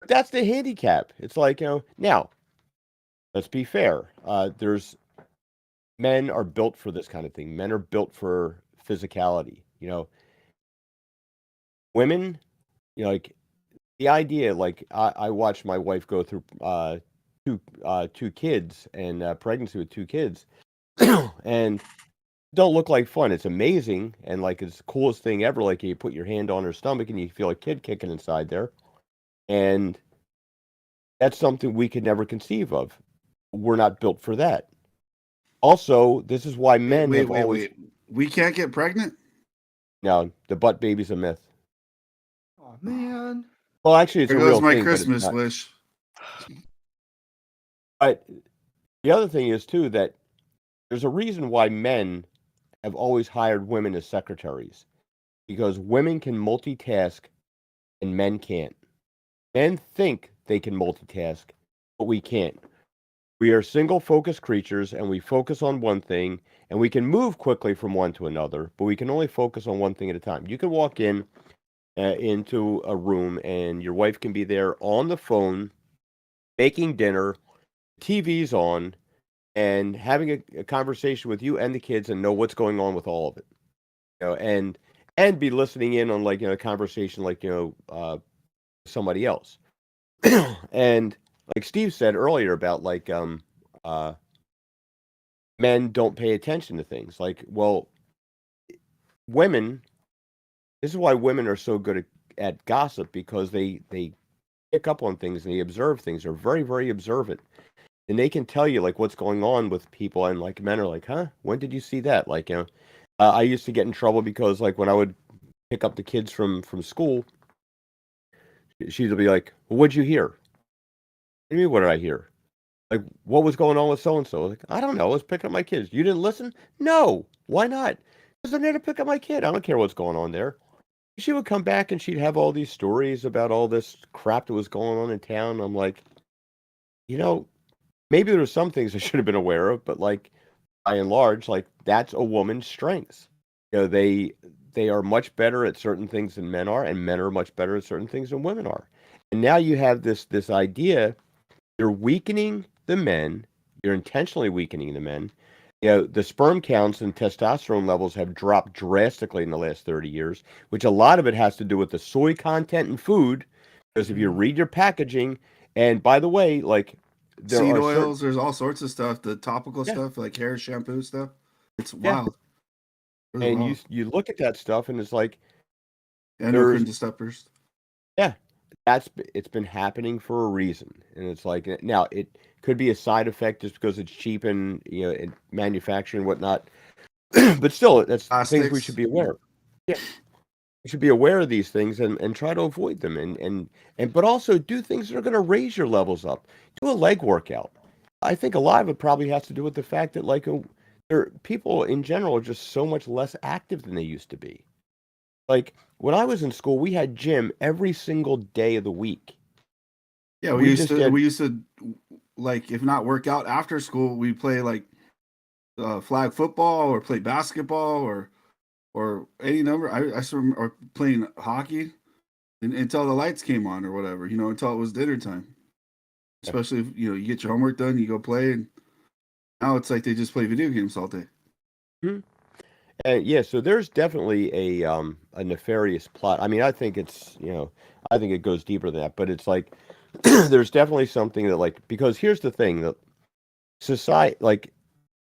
That's the handicap. It's now, let's be fair. Men are built for this kind of thing. Men are built for physicality. Women, the idea, I watched my wife go through two kids and pregnancy with 2 kids, and don't look like fun. It's amazing and like it's the coolest thing ever. Like you put your hand on her stomach and you feel a kid kicking inside there. And that's something we could never conceive of. We're not built for that. Also, this is why men have always. Wait. We can't get pregnant? No, the butt baby's a myth. Oh man. Well, actually, it's There a goes real my thing, but it's Christmas not. wish. But the other thing is too that there's a reason why men have always hired women as secretaries, because women can multitask and men can't. Men think they can multitask, but we can't. We are single focused creatures and we focus on one thing and we can move quickly from one to another, but we can only focus on one thing at a time. You can walk into a room and your wife can be there on the phone, making dinner, TV's on, and having a conversation with you and the kids and know what's going on with all of it. And be listening in on like a conversation like somebody else. And like Steve said earlier about like men don't pay attention to things. Like, well, women. This is why women are so good at gossip, because they pick up on things and they observe things. They're very, very observant, and they can tell you like what's going on with people. And like men are like, huh? When did you see that? Like, I used to get in trouble because like when I would pick up the kids from school, she'd be like, well, what'd you hear? What do you mean, what did I hear? Like, what was going on with so and so? Like, I don't know. I was picking up my kids. You didn't listen? No. Why not? Because I'm there to pick up my kid. I don't care what's going on there. She would come back and she'd have all these stories about all this crap that was going on in town. I'm like, maybe there were some things I should have been aware of, but like by and large, like that's a woman's strengths. They are much better at certain things than men are, and men are much better at certain things than women are. And now you have this idea. You're weakening the men. You're intentionally weakening the men. The sperm counts and testosterone levels have dropped drastically in the last 30 years, which a lot of it has to do with the soy content in food. Because if you read your packaging, and by the way, like there Seed are oils, there's all sorts of stuff, the topical yeah, stuff, like hair shampoo stuff. It's yeah, wild. Really and wild. you look at that stuff, and it's like Endocrine there's disruptors. yeah, it's been happening for a reason, and it's like now it could be a side effect just because it's cheap and in manufacturing and whatnot, but still, that's things we should Plastics. be aware of. Yeah, we should be aware of these things and try to avoid them, and but also do things that are going to raise your levels up. Do a leg workout. I think a lot of it probably has to do with the fact that like people in general are just so much less active than they used to be. Like when I was in school, we had gym every single day of the week. Yeah, We just did. we used to like if not work out after school, we play like flag football or play basketball or any number. I still remember, or playing hockey until the lights came on or whatever. Until it was dinner time. Especially if you get your homework done, you go play, and now it's like they just play video games all day. Mhm. Yeah, so there's definitely a nefarious plot. I mean, I think I think it goes deeper than that, but it's like there's definitely something that like because here's the thing that society like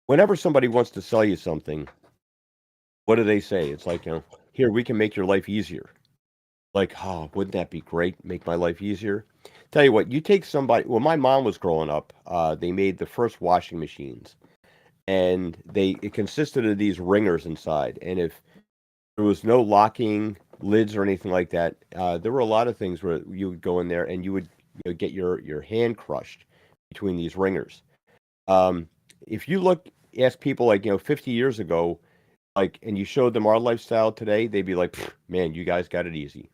whenever somebody wants to sell you something, what do they say? It's like, here we can make your life easier. Like, oh, wouldn't that be great? Make my life easier. Tell you what, you take somebody. When my mom was growing up, they made the first washing machines, and it consisted of these ringers inside. And if there was no locking lids or anything like that, there were a lot of things where you would go in there and you would get your hand crushed between these ringers. Um, if you ask people like 50 years ago, like, and you showed them our lifestyle today, they'd be like, "Pfft, man, you guys got it easy."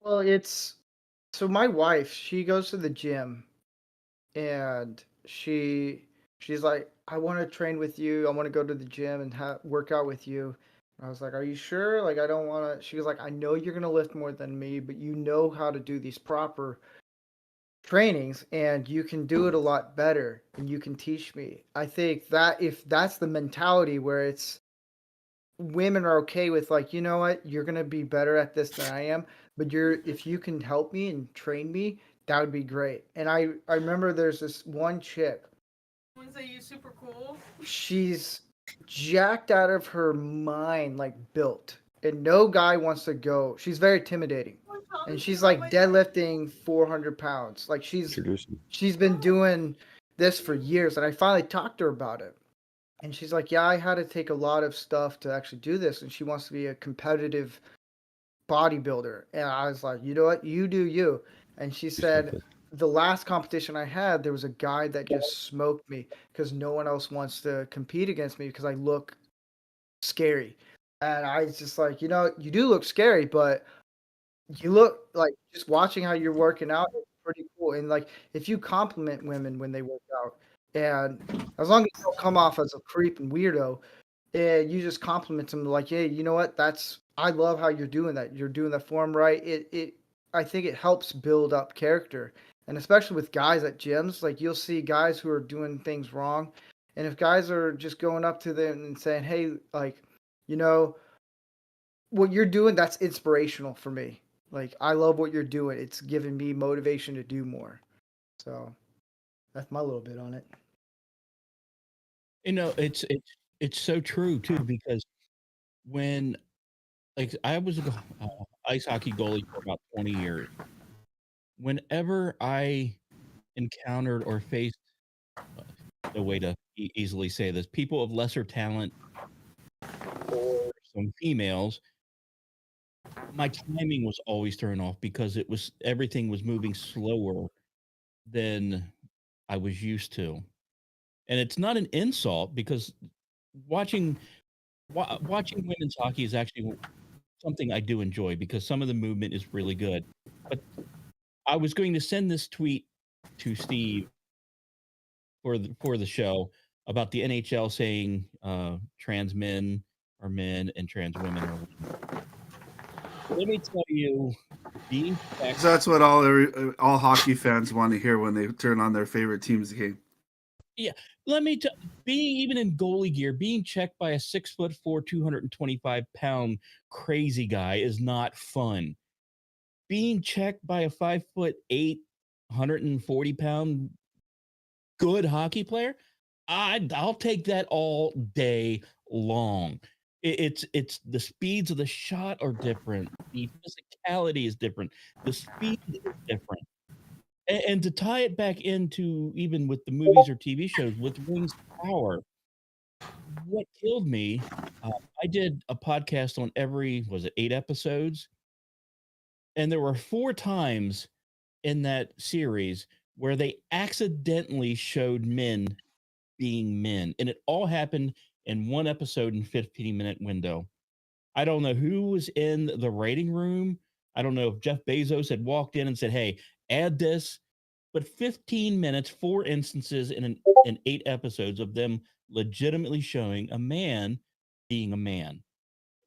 Well, it's so my wife, she goes to the gym and she's like, I want to train with you. I want to go to the gym and work out with you. And I was like, are you sure? Like, I don't want to. She was like, I know you're gonna lift more than me, but you know how to do these proper trainings, and you can do it a lot better, and you can teach me. I think that if that's the mentality where it's women are okay with like, you know what, you're gonna be better at this than I am, but if you can help me and train me, that would be great. And I remember there's this one chick. Ones say you super cool. She's jacked out of her mind, like built, and no guy wants to go. She's very intimidating, and she's like deadlifting 400 pounds. Like Introducing. she's been doing this for years, and I finally talked to her about it. And she's like, yeah, I had to take a lot of stuff to actually do this. And she wants to be a competitive bodybuilder. And I was like, you know what? You do you. And she said, the last competition I had, there was a guy that just smoked me because no one else wants to compete against me because I look scary. And I was just like, you know, you do look scary, but you look like just watching how you're working out is pretty cool. And like, if you compliment women when they work out, and as long as you don't come off as a creep and weirdo, and you just compliment them like, hey, you know what? I love how you're doing that. You're doing the form right. I think it helps build up character, and especially with guys at gyms, like you'll see guys who are doing things wrong, and if guys are just going up to them and saying, hey, like, you know, what you're doing, that's inspirational for me. Like, I love what you're doing. It's giving me motivation to do more. So that's my little bit on it. You know, it's so true too because when like I was a ice hockey goalie for about 20 years. Whenever I encountered or faced the way to easily say this, people of lesser talent or some females, my timing was always thrown off because everything was moving slower than I was used to. And it's not an insult because watching watching women's hockey is actually something I do enjoy because some of the movement is really good. But I was going to send this tweet to Steve for the show about the NHL saying trans men are men and trans women are women. Let me tell you, being checked, So that's what all hockey fans want to hear when they turn on their favorite team's game. yeah, let me tell being even in goalie gear, being checked by a 6'4", 225-pound crazy guy is not fun. Being checked by a 5'8", 140-pound good hockey player, I'll take that all day long. It's the speeds of the shot are different. The physicality is different. The speed is different. And to tie it back into even with the movies or TV shows with Rings of Power, what killed me, uh, I did a podcast on every was it 8 episodes? And there were 4 times in that series where they accidentally showed men being men, and it all happened in 1 episode and 15-minute window. I don't know who was in the writing room. I don't know if Jeff Bezos had walked in and said, "Hey, add this," but 15 minutes, 4 instances in 8 episodes of them legitimately showing a man being a man.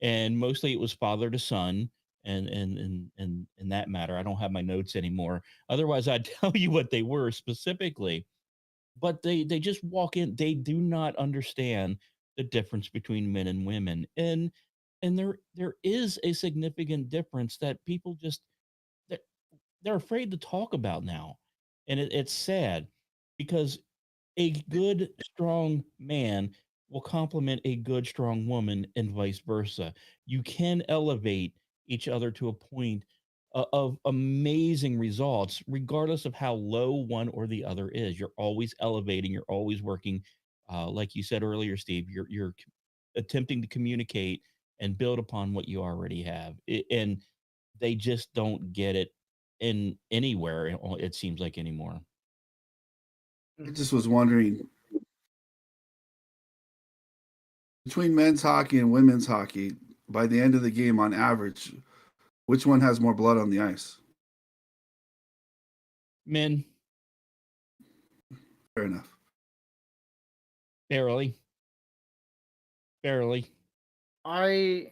And mostly it was father to son and in that matter. I don't have my notes anymore. Otherwise, I'd tell you what they were specifically, but they just walk in, they do not understand the difference between men and women. And there is a significant difference that people just they're, they're afraid to talk about now. And it's sad because a good strong man will complement a good strong woman and vice versa. You can elevate each other to a point of amazing results regardless of how low one or the other is. You're always elevating, you're always working, like you said earlier, Steve, attempting to communicate and build upon what you already have. And they just don't get it in anywhere, it seems like, anymore. I just was wondering, between men's hockey and women's hockey, by the end of the game, on average, which one has more blood on the ice? Men, Fair enough. barely. Barely. I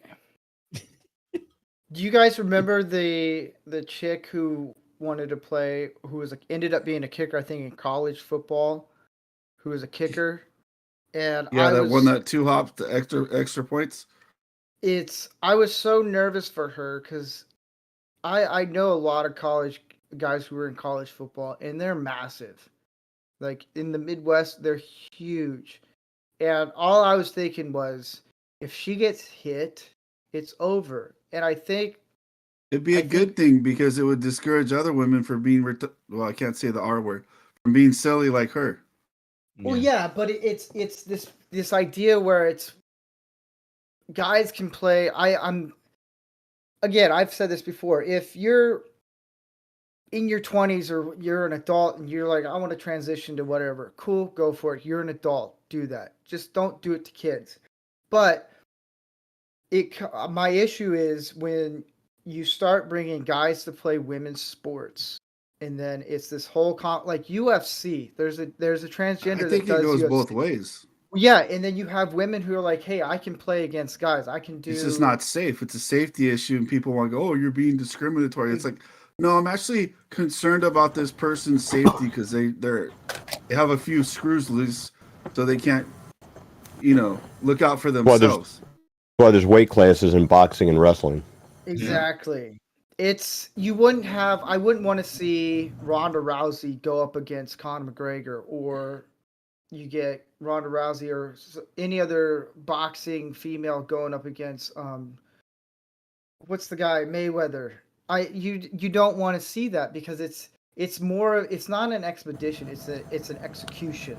Do you guys remember the chick who wanted to play, who was like ended up being a kicker, I think in college football, who was a kicker, and Yeah, that one that 2-hop the extra points. I was so nervous for her because I know a lot of college guys who were in college football and they're massive. Like in the Midwest, they're huge. And all I was thinking was, if she gets hit, it's over. And It'd be a good thing because it would discourage other women from being well, I can't say the R word, from being silly like her. well, yeah, but it's this idea where it's guys can play. I'm again, I've said this before. If you're in your 20s or you're an adult and you're like, I want to transition to whatever, cool, go for it. You're an adult, do that. Just don't do it to kids. But my issue is when you start bringing guys to play women's sports, and then it's this whole like UFC. There's a transgender I think that it does goes UFC. both ways. Yeah, and then you have women who are like, "Hey, I can play against guys. I can do." It's just not safe. It's a safety issue, and people want to go, "Oh, you're being discriminatory." It's like, no, I'm actually concerned about this person's safety because they have a few screws loose, so they can't, look out for themselves. Well, there's weight classes in boxing and wrestling. Exactly. It's I wouldn't want to see Ronda Rousey go up against Conor McGregor, or you get Ronda Rousey or any other boxing female going up against what's the guy, Mayweather. You don't want to see that because it's not an expedition, it's an execution.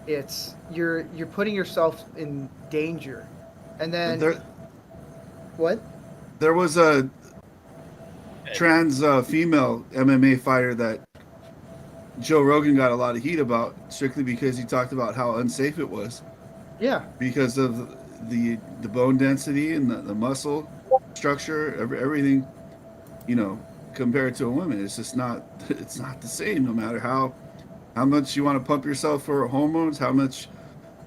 It's you're putting yourself in danger. And then what? There was a trans female MMA fighter that Joe Rogan got a lot of heat about strictly because he talked about how unsafe it was. Yeah. Because of the bone density and the muscle structure, everything, compared to a woman, it's just not the same. No matter how much you want to pump yourself for hormones, how much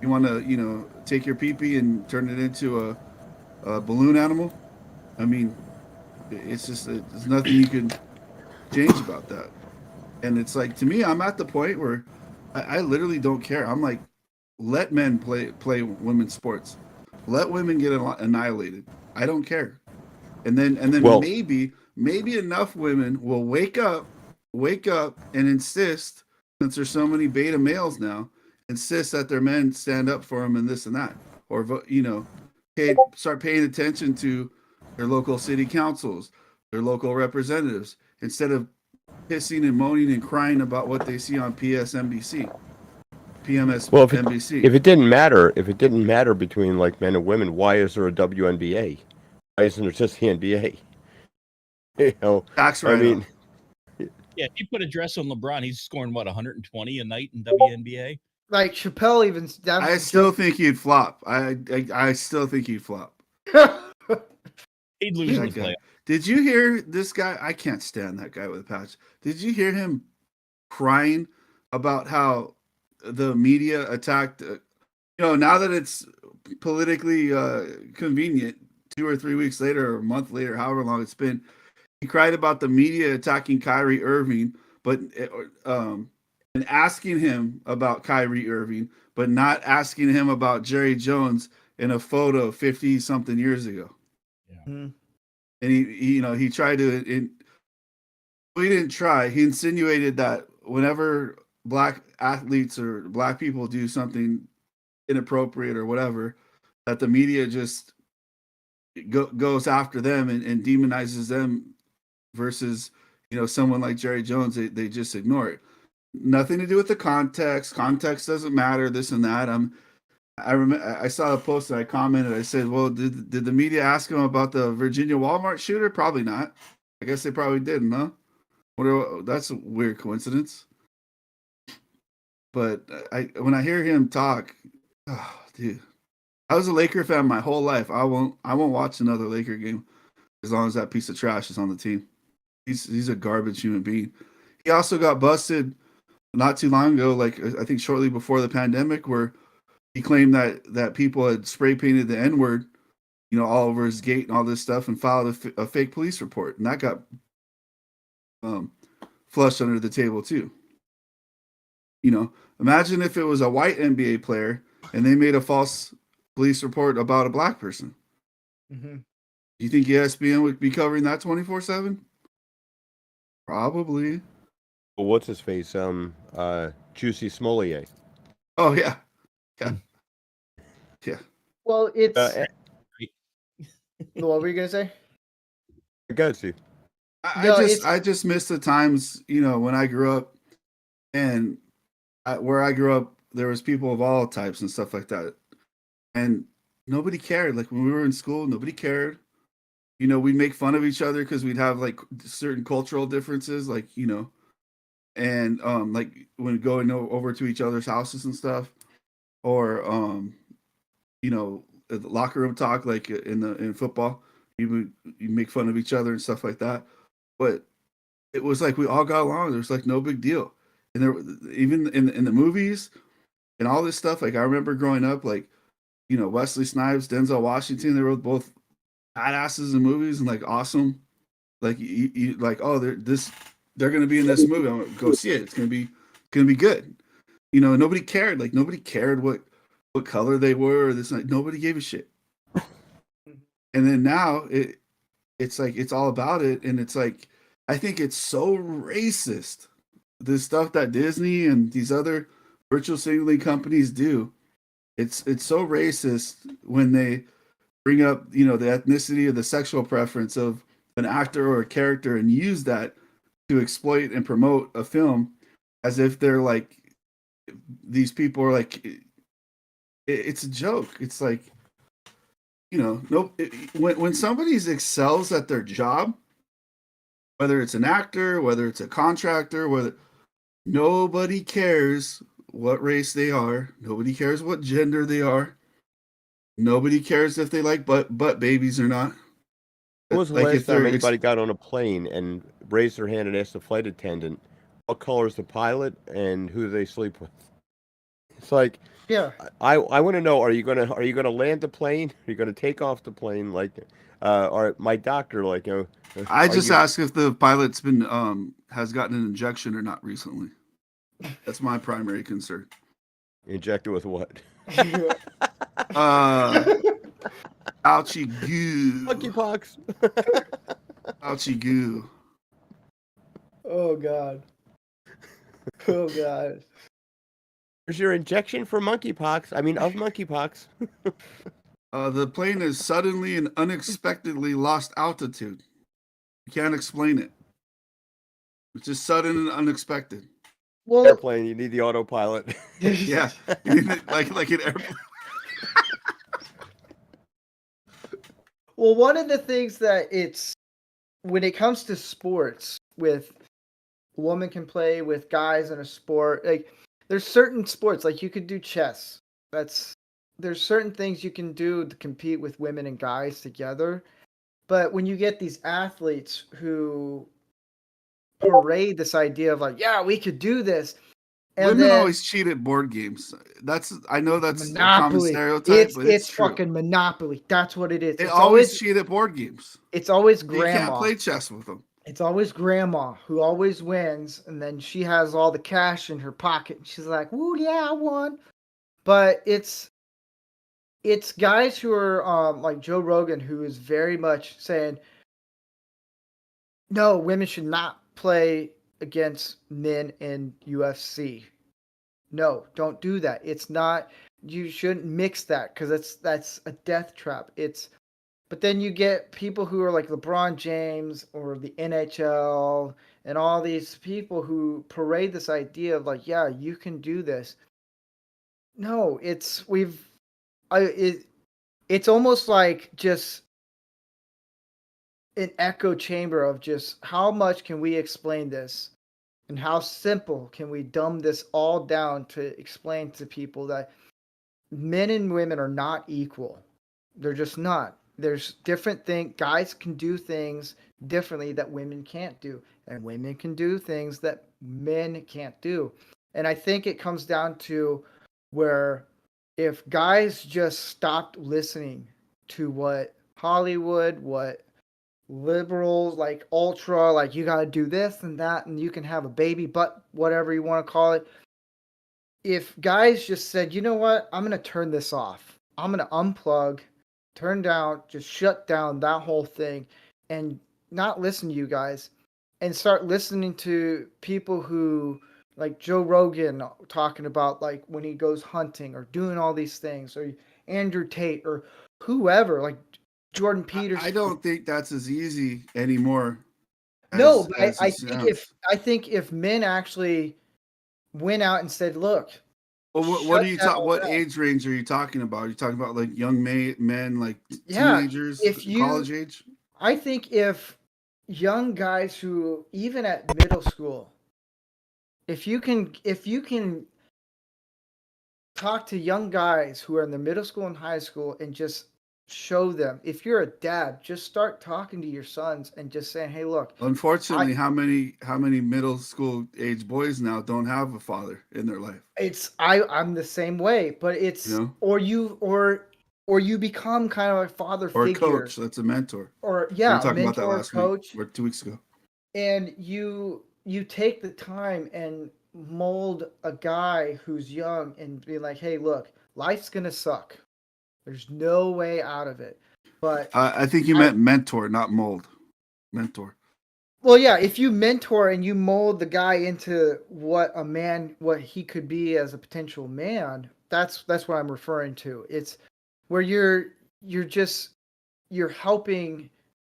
you want to take your pee-pee and turn it into a balloon animal. I mean, it's just there's nothing you can change about that. And it's like, to me, I'm at the point where I literally don't care. I'm like, let men play women's sports. Let women get annihilated. I don't care. And then maybe enough women will wake up and insist, since there's so many beta males now, insist that their men stand up for them and this and that, or start paying attention to their local city councils, their local representatives, instead of pissing and moaning and crying about what they see on PMSNBC. Well, if it didn't matter between like men and women, why is there a WNBA? Why isn't there just the NBA? Tax write-off. Yeah, if you put a dress on LeBron, he's scoring 120 a night in WNBA. Like Chappelle even. I still think he'd flop. I still think he'd flop. He'd lose in the playoffs. Did you hear this guy? I can't stand that guy with a patch. Did you hear him crying about how the media attacked? Now that it's politically convenient, 2 or 3 weeks later or a month later, however long it's been, he cried about the media attacking Kyrie Irving, but and asking him about Kyrie Irving, but not asking him about Jerry Jones in a photo 50 something years ago. Yeah. Mm-hmm. And he tried to. He didn't try. He insinuated that whenever black athletes or black people do something inappropriate or whatever, that the media just goes after them and demonizes them, versus someone like Jerry Jones. They just ignore it. Nothing to do with the context. Context doesn't matter. This and that. I saw a post and I commented. I said, "Well, did the media ask him about the Virginia Walmart shooter? Probably not. I guess they probably didn't, huh? That's a weird coincidence." But when I hear him talk, oh, dude, I was a Laker fan my whole life. I won't watch another Laker game as long as that piece of trash is on the team. He's a garbage human being. He also got busted not too long ago, like I think shortly before the pandemic, where he claimed that people had spray painted the N-word, all over his gate and all this stuff, and filed a fake police report, and that got flushed under the table too. Imagine if it was a white NBA player and they made a false police report about a black person. Mm-hmm. Do you think ESPN would be covering that 24/7? Probably. Well, what's his face? Juicy Smollier. Oh yeah, yeah, yeah. Well, it's Uh, what were you gonna say? go to. No, it's I just miss the times, when I grew up, and where I grew up, there was people of all types and stuff like that, and nobody cared. Like when we were in school, nobody cared. We'd make fun of each other because we'd have like certain cultural differences, like and like when going over to each other's houses and stuff, or the locker room talk, like in football, you make fun of each other and stuff like that. But it was like we all got along. There was like no big deal, and there even in the movies and all this stuff. Like I remember growing up, like Wesley Snipes, Denzel Washington, they were both badasses in movies and like awesome. Like you like, oh, they're gonna be in this movie. I'm gonna go see it. It's gonna be good. Nobody cared. Like nobody cared what color they were. Or this, like nobody gave a shit. And then now it's like it's all about it, and it's like I think it's so racist. The stuff that Disney and these other virtual signaling companies do, it's so racist when they bring up the ethnicity or the sexual preference of an actor or a character and use that to exploit and promote a film as if they're like these people are like it's a joke. It's like when somebody excels at their job, whether it's an actor, whether it's a contractor, whether nobody cares what race they are, nobody cares what gender they are, nobody cares if they like butt babies or not. When was the Like last if time they're anybody got on a plane and raised their hand and asked the flight attendant what color is the pilot and who do they sleep with? It's like yeah. I want to know, are you gonna land the plane? Are you gonna take off the plane? Like or my doctor, like I are just you ask if the pilot's been has gotten an injection or not recently. That's my primary concern. injected with what? Uh ouchie goo. Monkeypox. Ouchie goo. Oh god. Oh god. There's your injection for monkeypox. I mean of monkeypox. The plane has suddenly and unexpectedly lost altitude. You can't explain it. It's just sudden and unexpected. Well, Airplane, you need the autopilot. Yeah, like an airplane. well, one of the things that it's when it comes to sports, with a woman can play with guys in a sport, like there's certain sports, like you could do chess. There's certain things you can do to compete with women and guys together. But when you get these athletes who parade this idea of like, yeah, we could do this, and Women then always cheat at board games. I know that's a common Monopoly. stereotype, but it's true. Fucking Monopoly. That's what it is. They It's always cheat at board games. it's always You grandma. can't play chess with them. It's always grandma who always wins, and then she has all the cash in her pocket, and she's like, "Woo, yeah, I won." But it's guys who are like Joe Rogan, who is very much saying, no, women should not play against men in UFC. No, don't do that. It's not. You shouldn't mix that because that's a death trap. But then you get people who are like LeBron James or the NHL and all these people who parade this idea of like, yeah, you can do this. No, it's almost like just an echo chamber of just how much can we explain this and how simple can we dumb this all down to explain to people that men and women are not equal. They're just not. There's different things. Guys can do things differently that women can't do, and women can do things that men can't do. And I think it comes down to where if guys just stopped listening to what Hollywood, what liberals like ultra, like you got to do this and that, and you can have a baby butt, whatever you want to call it. If guys just said, you know what, I'm going to turn this off. I'm going to unplug, turn down, just shut down that whole thing and not listen to you guys and start listening to people who, like Joe Rogan, talking about like when he goes hunting or doing all these things, or Andrew Tate or whoever, like Jordan I Peterson. don't think that's as easy anymore No, but as it sounds. I think if men actually went out and said, "Look, Well, what shut are you that talking? all What down." age range are you talking about? Are you talking about like young men, like Yeah, teenagers, if you, college age? I think if young guys who even at middle school, if you can talk to young guys who are in the middle school and high school and just show them, if you're a dad, just start talking to your sons and just saying, "Hey, look, I Unfortunately, how many middle school age boys now don't have a father in their life? I'm the same way, but You it's know, or you become kind of a father or a figure coach that's a mentor. or We were yeah, a talking about that mentor, last week coach, or 2 weeks ago. and you take the time and mold a guy who's young and be like, "Hey, look, life's gonna suck. There's no way out of it." But I think you I meant mentor, not mold. Mentor. well, yeah, if you mentor and you mold the guy into what he could be as a potential man, that's what I'm referring to. It's where you're just you're helping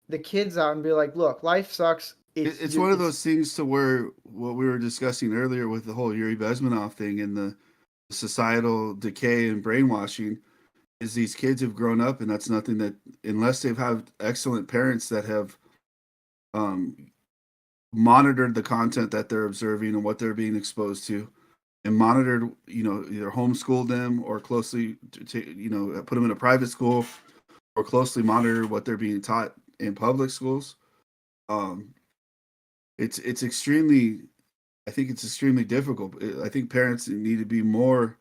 the kids out and be like, look, life sucks. It's one of those things to where what we were discussing earlier with the whole Yuri Bezmenov thing and the societal decay and brainwashing is these kids have grown up, and that's nothing that unless they've had excellent parents that have um, monitored the content that they're observing and what they're being exposed to, and monitored, either homeschooled them or closely, put them in a private school or closely monitor what they're being taught in public schools. Um, it's extremely, I think it's extremely difficult. I think parents need to be more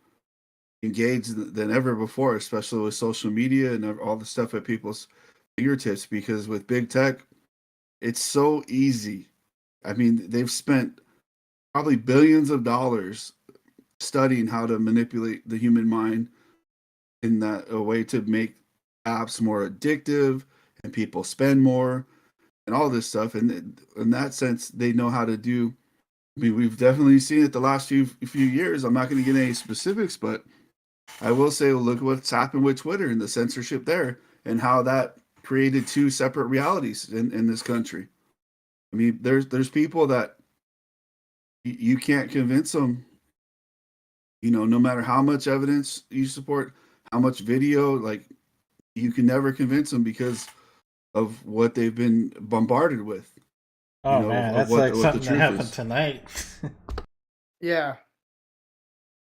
engaged than ever before, especially with social media and all the stuff at people's fingertips. Because with big tech, it's so easy. I mean, they've spent probably billions of dollars studying how to manipulate the human mind in that a way to make apps more addictive and people spend more and all this stuff. And in that sense, they know how to do. I mean, we've definitely seen it the last few years. I'm not going to get any specifics, but I will say, look what's happened with Twitter and the censorship there, and how that created two separate realities in this country. I mean, there's people that you can't convince them. No matter how much evidence you support, how much video, like you can never convince them because of what they've been bombarded with. Oh man, Of that's what like what the something that truth happened is. tonight. yeah.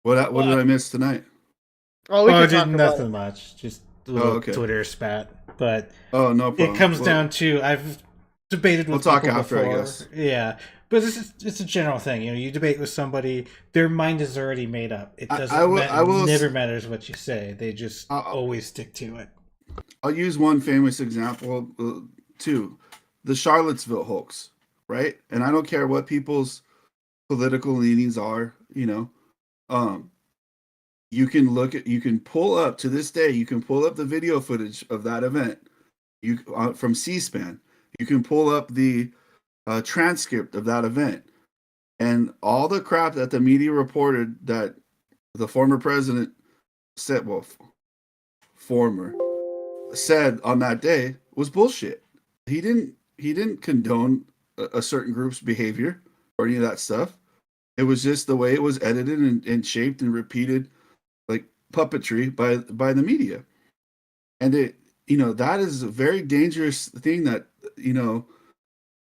What did Well, I miss tonight? Oh, we Oh, could did talk about nothing much. Just a Oh, little okay. Twitter spat. But Oh, no it problem. comes Well, down to I've debated we'll with talk people after, I before. guess. Yeah. But it's a general thing. You debate with somebody, their mind is already made up. It doesn't matter. I It will. never matters what you say. They just I'll, always stick to it. I'll use one famous example too, the Charlottesville hoax, right? And I don't care what people's political leanings are. Um, you can pull up to this day. You can pull up the video footage of that event. From C-SPAN. You can pull up the transcript of that event, and all the crap that the media reported that the former president said, well, former said on that day was bullshit. He didn't condone a certain group's behavior or any of that stuff. It was just the way it was edited and shaped and repeated like puppetry by the media. And that is a very dangerous thing that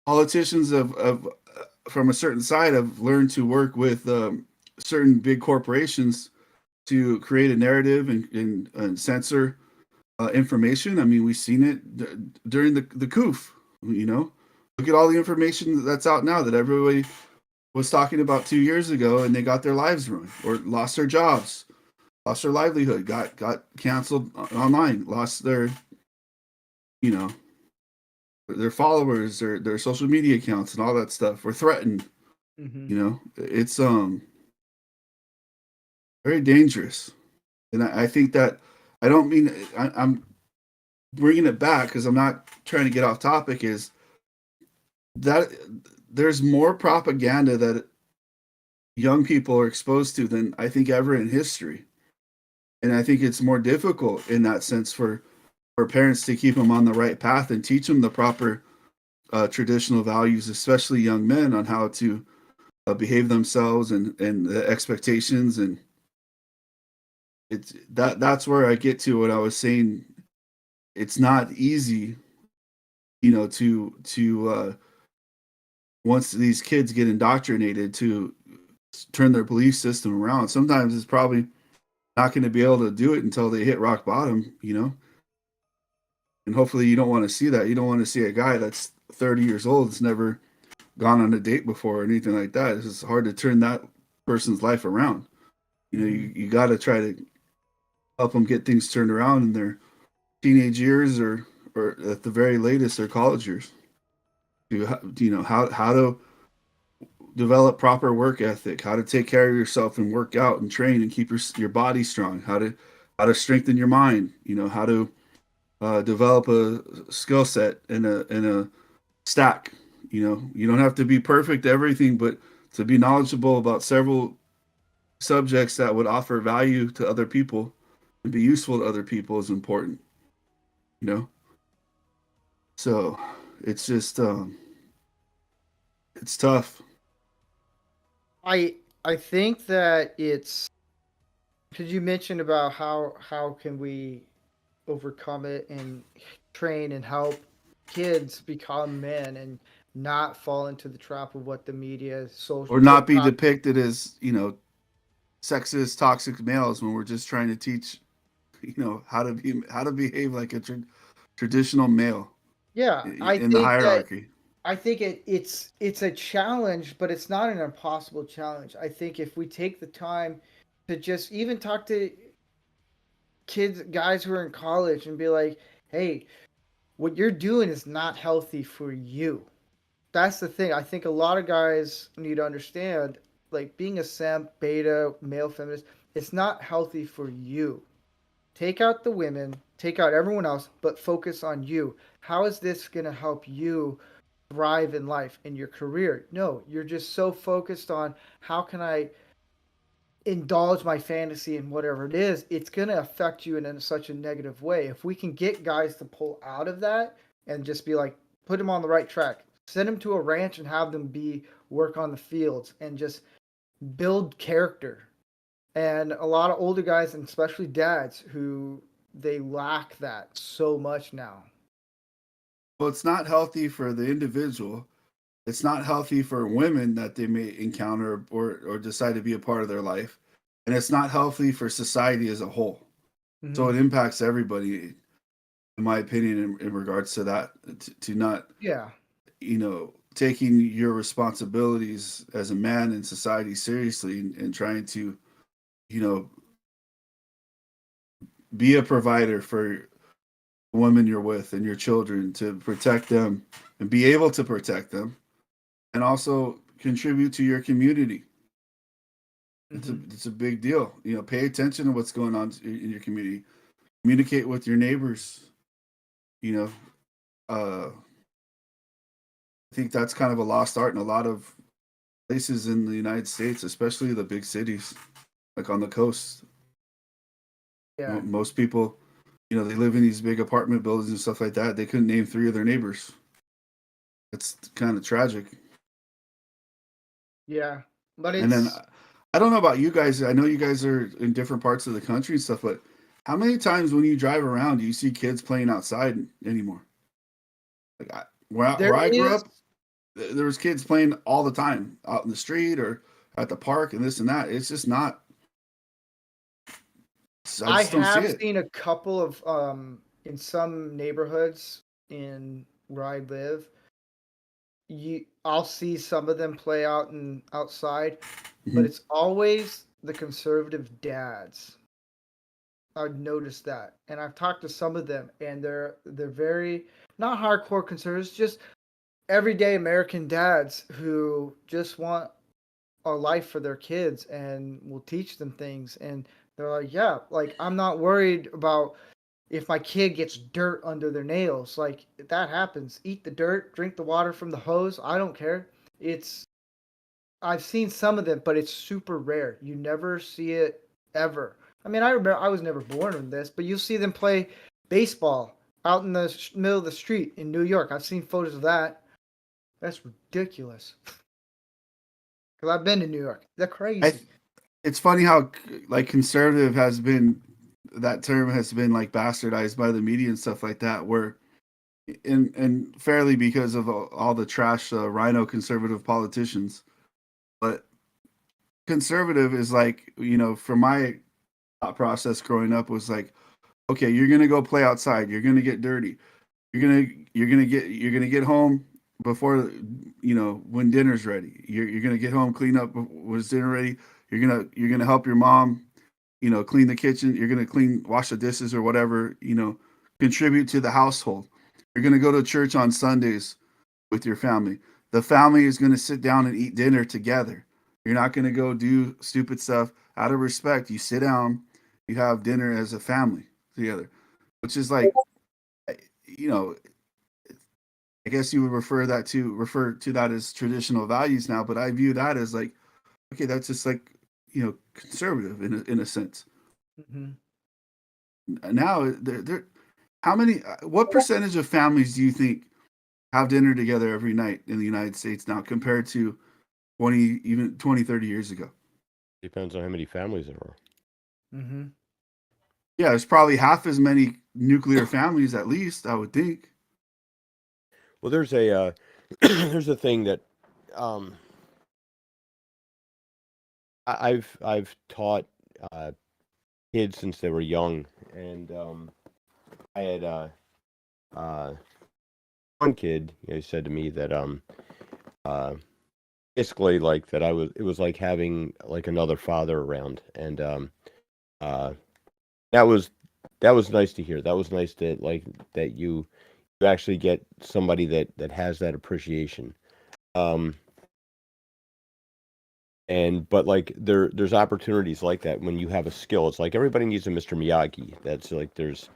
politicians of from a certain side have learned to work with certain big corporations to create a narrative and censor information. I mean, we've seen it during the COOF. Look at all the information that's out now that everybody was talking about 2 years ago, and they got their lives ruined or lost their jobs, lost their livelihood, got canceled online, lost you know their followers, their social media accounts, and all that stuff were threatened. it. It's very dangerous, and I think that I don't mean I'm bringing it back because I'm not trying to get off topic. Is that there's more propaganda that young people are exposed to than I think ever in history. And I think it's more difficult in that sense for parents to keep them on the right path and teach them the proper traditional values, especially young men, on how to behave themselves and the expectations. And it's that's where I get to what I was saying. It's not easy, to once these kids get indoctrinated to turn their belief system around. Sometimes it's probably not going to be able to do it until they hit rock bottom. And hopefully you don't want to see that. You don't want to see a guy that's 30 years old that's never gone on a date before or anything like that. It's just hard to turn that person's life around. You got to try to help them get things turned around in their teenage years or at the very latest their college years. How to develop proper work ethic, how to take care of yourself and work out and train and keep your body strong, how to strengthen your mind, how to develop a skill set and a stack. You don't have to be perfect at everything, but to be knowledgeable about several subjects that would offer value to other people and be useful to other people is important. So it's just it's tough. I think that it's because you mentioned about how can we overcome it and train and help kids become men and not fall into the trap of what the media, social, Or not be TikTok. depicted as sexist, toxic males when we're just trying to teach how to behave like a traditional male Yeah, I in the think that hierarchy. I think it's a challenge, but it's not an impossible challenge. I think if we take the time to just even talk to kids, guys who are in college, and be like, "Hey, what you're doing is not healthy for you." That's the thing. I think a lot of guys need to understand, like being a simp, beta, male feminist, it's not healthy for you. Take out the women, take out everyone else, but focus on you. How is this going to help you thrive in life, in your career? No, you're just so focused on how can I indulge my fantasy in whatever it is. It's going to affect you in such a negative way. If we can get guys to pull out of that and just be like, put them on the right track, send them to a ranch and have them work on the fields and just build character. And a lot of older guys, and especially dads, who they lack that so much now. Well, it's not healthy for the individual. It's not healthy for women that they may encounter or decide to be a part of their life. And it's not healthy for society as a whole. So it Mm-hmm. impacts everybody, in my opinion, in regards to that, to not, Yeah. taking your responsibilities as a man in society seriously and trying to, you know, be a provider for the women you're with and your children, to protect them and be able to protect them and also contribute to your community. Mm-hmm. It's a big deal. Pay attention to what's going on in your community. Communicate with your neighbors. You know, I think that's kind of a lost art in a lot of places in the United States, especially the big cities, like on the coast. Yeah. Most people, they live in these big apartment buildings and stuff like that. They couldn't name three of their neighbors. It's kind of tragic. Yeah. But And then it's I don't know about you guys. I know you guys are in different parts of the country and stuff, but how many times when you drive around do you see kids playing outside anymore? Like there where I grew is up, there was kids playing all the time out in the street or at the park and this and that. It's just not. I I just don't see have it. seen a couple of in some neighborhoods in where I live, I'll see some of them play out and outside, but Mhm. it's always the conservative dads. I've noticed that, and I've talked to some of them, and they're very not hardcore conservatives, just everyday American dads who just want a life for their kids and will teach them things. And they're like, yeah, like I'm not worried about if my kid gets dirt under their nails. Like that happens. Eat the dirt, drink the water from the hose. I don't care. It's I've seen some of them, but it's super rare. You never see it ever. I mean, I remember I was never born with this, but you see them play baseball out in the middle of the street in New York. I've seen photos of that. That's ridiculous. Because I've been to New York. They're crazy. It's funny how like conservative has been, that term has been like bastardized by the media and stuff like that, where and fairly because of all the trash rhino conservative politicians. But conservative is like, for my thought process growing up was like, okay, you're gonna go play outside, you're gonna get dirty, you're gonna get home before, when dinner's ready. You're gonna get home, clean up when dinner ready. You're gonna help your mom, clean the kitchen. You're gonna wash the dishes or whatever. Contribute to the household. You're gonna go to church on Sundays with your family. The family is gonna sit down and eat dinner together. You're not gonna go do stupid stuff. Out of respect, you sit down, you have dinner as a family together, which is like, you know, I guess you would refer to that as traditional values now, but I view that as like, okay, that's just like, conservative in a sense. Hmm. Now, what percentage of families do you think have dinner together every night in the United States now compared to 30 years ago? Depends on how many families there are. Hmm. Yeah, there's probably half as many nuclear families at least, I would think. Well, there's a there's a thing that um, I've taught uh, kids since they were young, and I had one kid, said to me that uh, basically like that it was like having like another father around, and uh, that was nice to hear. That was nice that that you actually get somebody that has that appreciation. Um, but like there's opportunities like that when you have a skill. It's like everybody needs a Mr. Miyagi. That's like there's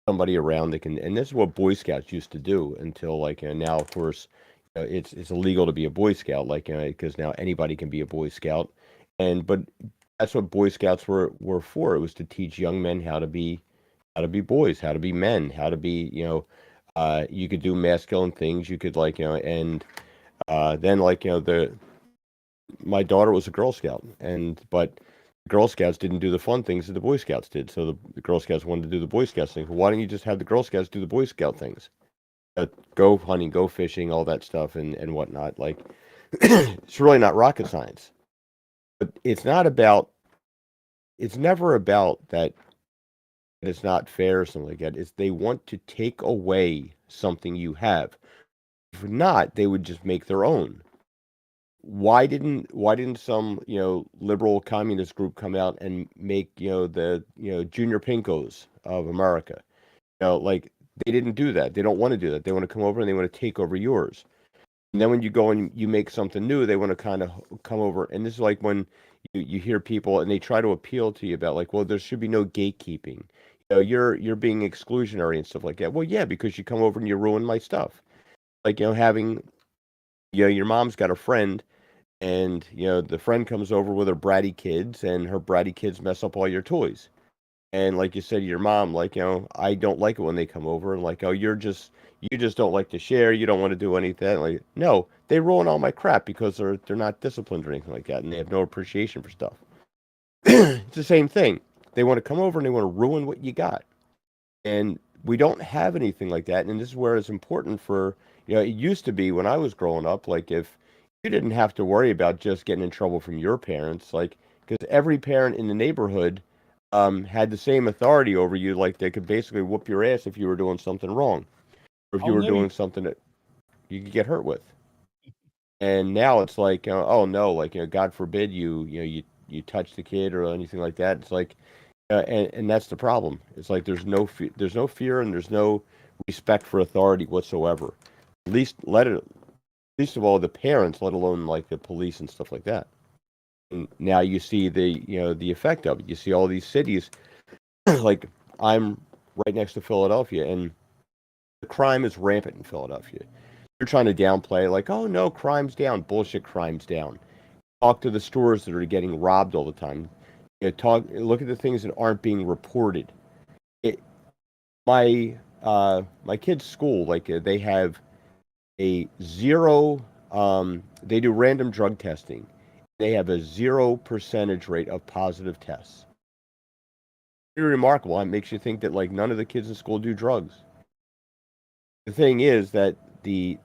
somebody around that can, and this is what Boy Scouts used to do until now of course it's illegal to be a Boy Scout, because now anybody can be a Boy Scout, but that's what Boy Scouts were for. It was to teach young men how to be boys, how to be men, how to be you could do masculine things. You could and then my daughter was a Girl Scout, but the Girl Scouts didn't do the fun things that the Boy Scouts did. So the Girl Scouts wanted to do the Boy Scouts things. Well, why don't you just have the Girl Scouts do the Boy Scout things? Go hunting, go fishing, all that stuff and whatnot. Like it's really not rocket science. But it's not about. It's never about that. It's not fair or something like that. It's they want to take away something you have. If not, they would just make their own. Why didn't some liberal communist group come out and make the junior pinkos of America? Like they didn't do that. They don't want to do that. They want to come over and they want to take over yours. And then when you go and you make something new, they want to kind of come over. And this is like when you hear people and they try to appeal to you about like, well, there should be no gatekeeping. You're being exclusionary and stuff like that. Well, yeah, because you come over and you ruin my stuff. Like having your mom's got a friend, and the friend comes over with her bratty kids, and her bratty kids mess up all your toys. And like you said to your mom, like I don't like it when they come over, and like, oh, you just don't like to share, you don't want to do anything. Like, no, they ruin all my crap because they're not disciplined or anything like that, and they have no appreciation for stuff. It's the same thing. They want to come over and they want to ruin what you got, and we don't have anything like that. And this is where it's important for it used to be when I was growing up, like if you didn't have to worry about just getting in trouble from your parents, like because every parent in the neighborhood had the same authority over you, like they could basically whoop your ass if you were doing something wrong, or if you I'll were never doing something that you could get hurt with. And now it's like, oh no, like God forbid you touch the kid or anything like that. It's like, and that's the problem. It's like there's no fear and there's no respect for authority whatsoever. Least of all the parents, let alone like the police and stuff like that. And now you see the effect of it. You see all these cities, like I'm right next to Philadelphia, and the crime is rampant in Philadelphia. They're trying to downplay, like, oh no, crime's down. Bullshit, crime's down. Talk to the stores that are getting robbed all the time. Look at the things that aren't being reported. It, my kids' school, like they have a zero. They do random drug testing. They have a 0% rate of positive tests. Pretty remarkable. It makes you think that like none of the kids in school do drugs. The thing is that the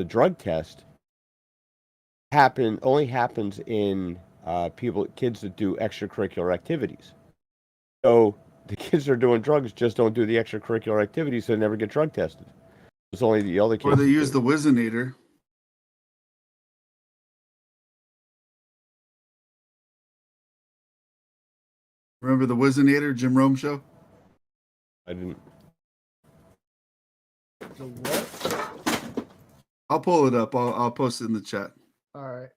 drug test, only happens in kids that do extracurricular activities. So the kids that are doing drugs just don't do the extracurricular activities, so they never get drug tested. It's only the other kids. Or they use the Wizinator. Remember the Wizinator, Jim Rome show? I didn't. The what? I'll pull it up. I'll post it in the chat. All right.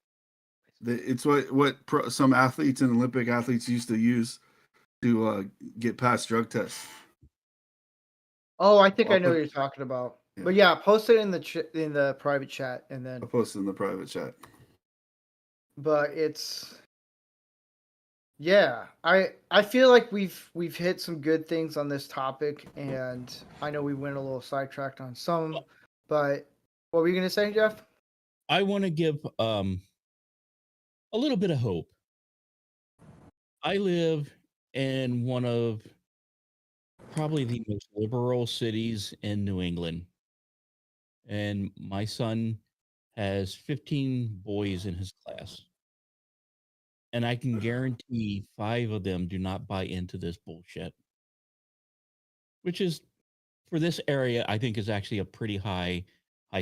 It's what some athletes and Olympic athletes used to use to get past drug tests. Oh, I think I know what you're talking about. Yeah. But yeah, post it in the private chat, and then. I'll post it in the private chat. But it's. Yeah, I feel like we've hit some good things on this topic, and I know we went a little sidetracked on some, but what were you gonna say, Jeff? I want to give a little bit of hope. I live in one of probably the most liberal cities in New England, and my son has 15 boys in his class. And I can guarantee 5 of them do not buy into this bullshit. Which is, for this area, I think is actually a pretty high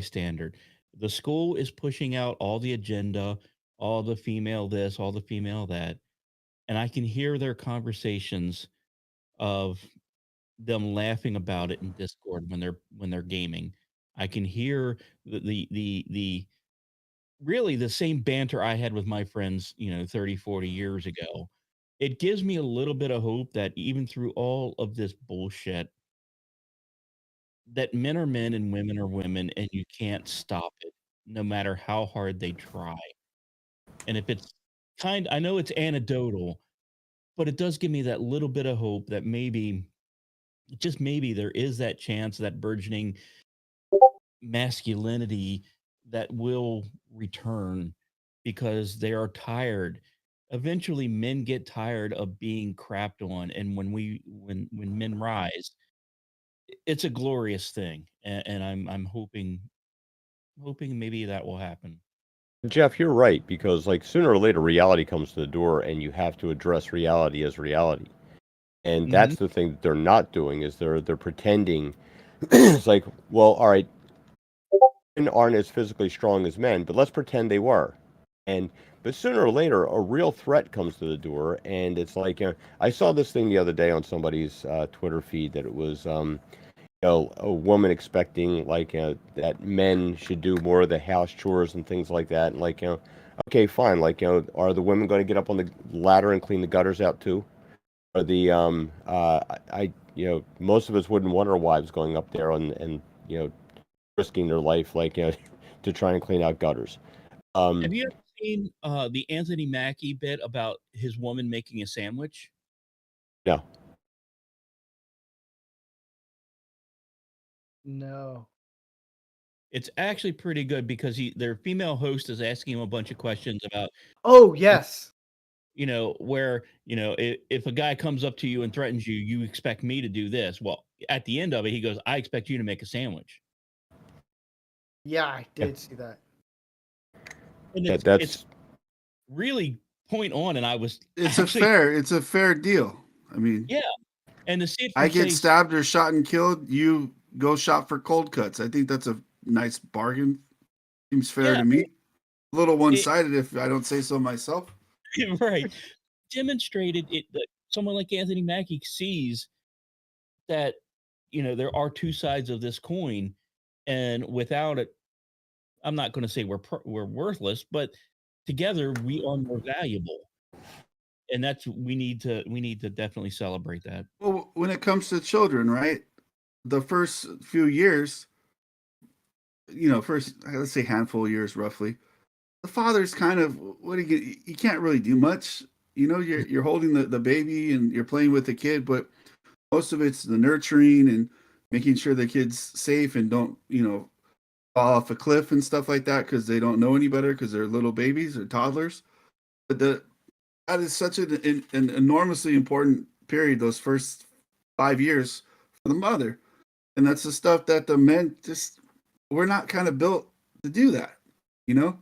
standard. The school is pushing out all the agenda, all the female this, all the female that. And I can hear their conversations of them laughing about it in Discord when they're gaming. I can hear the really the same banter I had with my friends, 30, 40 years ago. It gives me a little bit of hope that even through all of this bullshit, that men are men and women are women, and you can't stop it, no matter how hard they try. And if it's I know it's anecdotal, but it does give me that little bit of hope that maybe, just maybe, there is that chance, that burgeoning masculinity that will return, because they are tired. Eventually men get tired of being crapped on, and when men rise, it's a glorious thing, and I'm hoping maybe that will happen. Jeff, you're right, because like sooner or later reality comes to the door and you have to address reality as reality. And that's the thing that they're not doing, is they're pretending. It's like, well, all right, women aren't as physically strong as men, but let's pretend they were. But sooner or later, a real threat comes to the door, and it's like, I saw this thing the other day on somebody's Twitter feed that it was, a woman expecting like that men should do more of the house chores and things like that, and like, okay, fine, like, are the women going to get up on the ladder and clean the gutters out too? Or the most of us wouldn't want our wives going up there and risking their life, like, to try and clean out gutters. Have you ever seen the Anthony Mackie bit about his woman making a sandwich? No. No. It's actually pretty good, because their female host is asking him a bunch of questions about, Oh yes. where, if a guy comes up to you and threatens you, you expect me to do this. Well, at the end of it, he goes, I expect you to make a sandwich. Yeah, I did see that. And it's really point on, and I was It's a fair deal. I mean, yeah. And to see it I get stabbed or shot and killed, you go shop for cold cuts. I think that's a nice bargain. Seems fair to me. A little one-sided, if I don't say so myself. Right. Demonstrated it that someone like Anthony Mackie sees that, there are two sides of this coin, and without it, I'm not going to say we're worthless, but together we are more valuable. And that's, we need to definitely celebrate that. Well, when it comes to children, right? The first few years, first, let's say handful of years roughly, the father's kind of what do you can't really do much. You're holding the baby and you're playing with the kid, but most of it's the nurturing and making sure the kid's safe and don't fall off a cliff and stuff like that because they don't know any better because they're little babies or toddlers. But that is such an enormously important period, those first 5 years for the mother. And that's the stuff that the men we're not kind of built to do that, you know?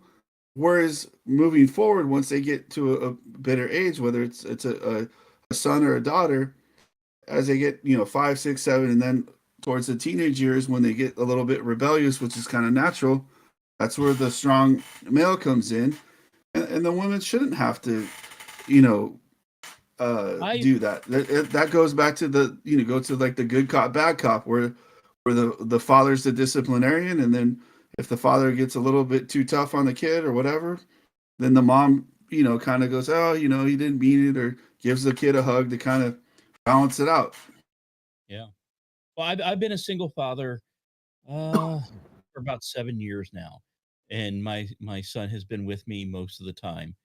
Whereas moving forward, once they get to a better age, whether it's a son or a daughter, as they get, 5, 6, 7, and then towards the teenage years when they get a little bit rebellious, which is kind of natural, that's where the strong male comes in. And the women shouldn't have to, you know, do that. That goes back to go to like the good cop, bad cop, where the father's the disciplinarian, and then if the father gets a little bit too tough on the kid or whatever, then the mom, kind of goes, oh, he didn't mean it, or gives the kid a hug to kind of balance it out. Yeah. Well, I've been a single father for about 7 years now, and my son has been with me most of the time.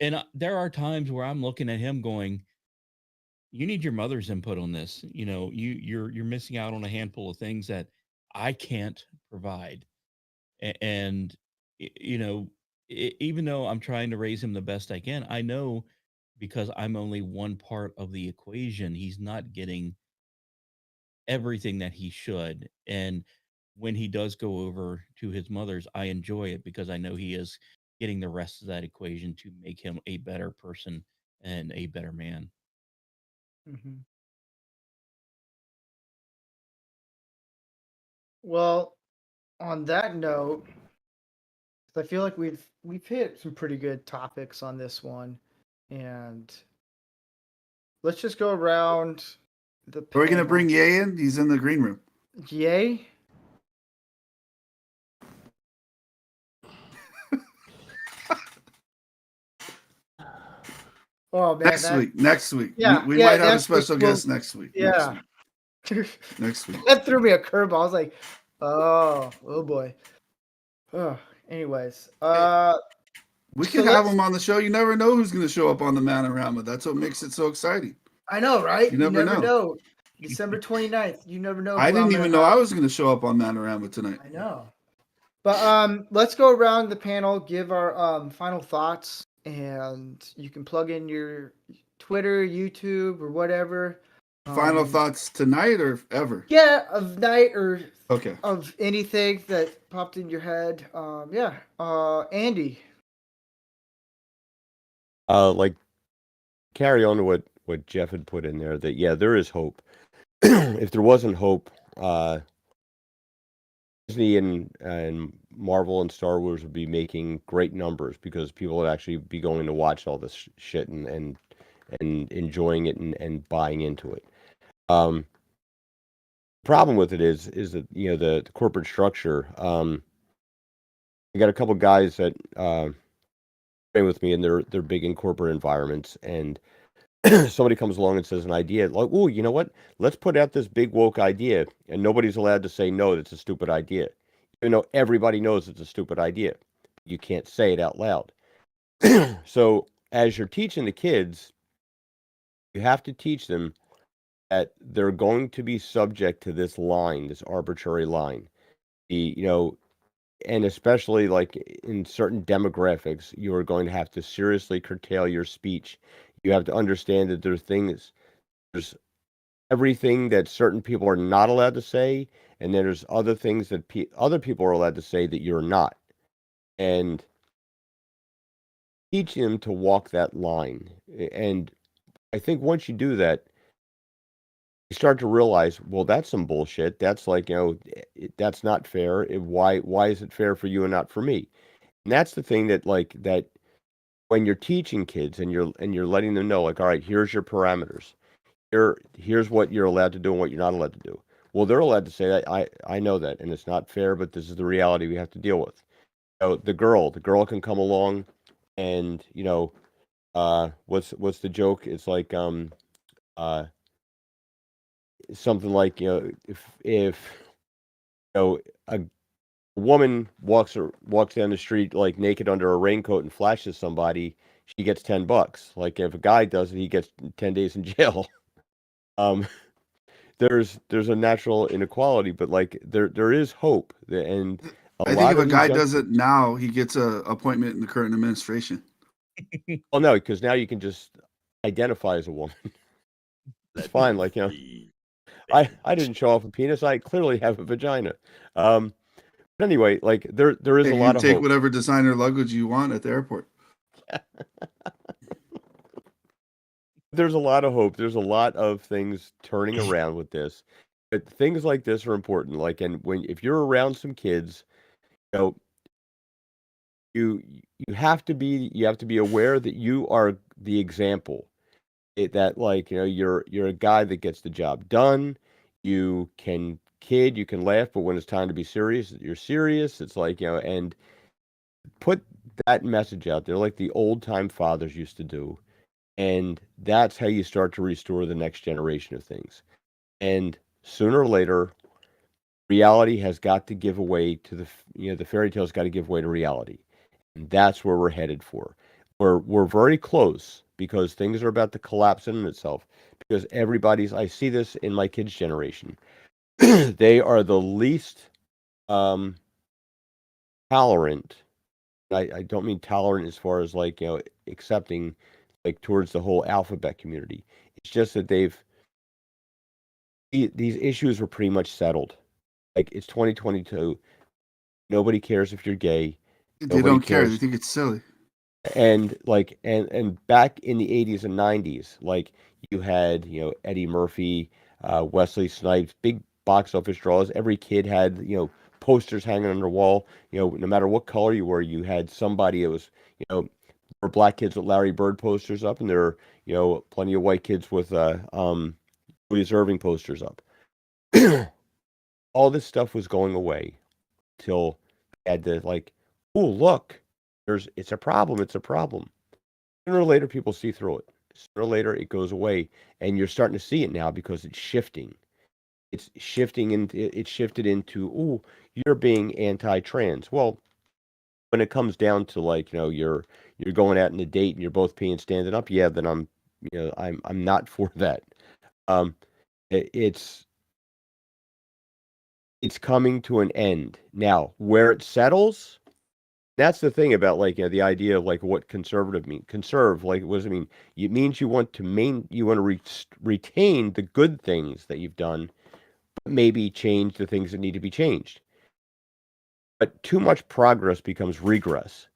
And there are times where I'm looking at him going, "You need your mother's input on this. You're missing out on a handful of things that I can't provide." And you know, even though I'm trying to raise him the best I can, I know because I'm only one part of the equation, he's not getting everything that he should. And when he does go over to his mother's, I enjoy it because I know he is getting the rest of that equation to make him a better person and a better man. Hmm. Well, on that note, I feel like we've hit some pretty good topics on this one, and let's just go around the Are we gonna panel. bring Ye in? He's in the green room. Yay? Oh man, Next week. yeah, We yeah. might have a Next week special guest next week. yeah. Next week. That threw me a curveball. I was like, oh boy. Oh, anyways, We so could have let's. him on the show. You never know who's going to show up on the Man-O-Rama. That's what makes it so exciting. I know, right? You never know. December 29th. You never know I who I'm didn't gonna even know have. I was going to show up on Man-O-Rama tonight. I know. But let's go around the panel, give our final thoughts, and you can plug in your Twitter, YouTube, or whatever. Final thoughts tonight or ever? Yeah, of night or Okay. of anything that popped in your head. Yeah. Andy. Like carry on to what Jeff had put in there, that yeah, there is hope. If there wasn't hope, Disney and Marvel and Star Wars would be making great numbers because people would actually be going to watch all this shit and enjoying it and buying into it. Problem with it is that the corporate structure. I got a couple guys that train with me, and they're big in corporate environments, and somebody comes along and says an idea like, "Oh, you know what? Let's put out this big woke idea," and nobody's allowed to say no. That's a stupid idea, even though everybody knows it's a stupid idea. You can't say it out loud. So as you're teaching the kids, you have to teach them that they're going to be subject to this line, this arbitrary line. And especially like in certain demographics, you are going to have to seriously curtail your speech. You have to understand that there's everything that certain people are not allowed to say, and then there's other things that other people are allowed to say that you're not. And teach them to walk that line. And I think once you do that, you start to realize, well, that's some bullshit. That's like, that's not fair. Why is it fair for you and not for me? And that's the thing that when you're teaching kids and you're letting them know, like, all right, here's your parameters. Here's what you're allowed to do and what you're not allowed to do. Well, they're allowed to say that I know that, and it's not fair, but this is the reality we have to deal with. The girl can come along, and what's the joke? It's like something like if a a woman walks down the street like naked under a raincoat and flashes somebody, she gets $10. Like if a guy does it, he gets 10 days in jail. Um, there's a natural inequality, but like there is hope, and a I think lot if of a these guy young does it now, he gets a appointment in the current administration. well, no, because now you can just identify as a woman. It's Let fine. me Like free. I didn't show off a penis. I clearly have a vagina. Um, but anyway, like there is Hey, a you lot can of take hope. whatever designer luggage you want at the airport. There's a lot of hope. There's a lot of things turning around with this. But things like this are important. Like, and when if you're around some kids, you know, you you have to be aware that you are the example. That like you're a guy that gets the job done. You can kid, you can laugh, but when it's time to be serious, you're serious. It's like and put that message out there, like the old time fathers used to do. And that's how you start to restore the next generation of things. And sooner or later, reality has got to give away to the fairy tale's got to give way to reality. And that's where we're headed for. We're very close because things are about to collapse in itself. Because I see this in my kids' generation. They are the least um, tolerant. I don't mean tolerant as far as like, accepting like towards the whole alphabet community. It's just that these issues were pretty much settled. Like it's 2022. Nobody cares if you're gay. They Nobody don't care. They cares. think it's silly. And like and back in the 80s and 90s, like you had, Eddie Murphy, Wesley Snipes, big box office draws. Every kid had, posters hanging on their wall. No matter what color you were, you had somebody. It was, there were black kids with Larry Bird posters up, and there were, plenty of white kids with Louis Irving posters up. All this stuff was going away till they had to like, oh look, it's a problem. It's a problem. Sooner or later, people see through it. Sooner or later, it goes away, and you're starting to see it now because it's shifting. It's shifting and it shifted into, oh, you're being anti-trans. Well, when it comes down to like, you're going out on a date and you're both peeing standing up, yeah, then I'm not for that. Um, it's coming to an end now. Where it settles, that's the thing about like the idea of like what conservative mean. Conserve, like what does it mean? It means you want to retain the good things that you've done, but maybe change the things that need to be changed. But too much progress becomes regress.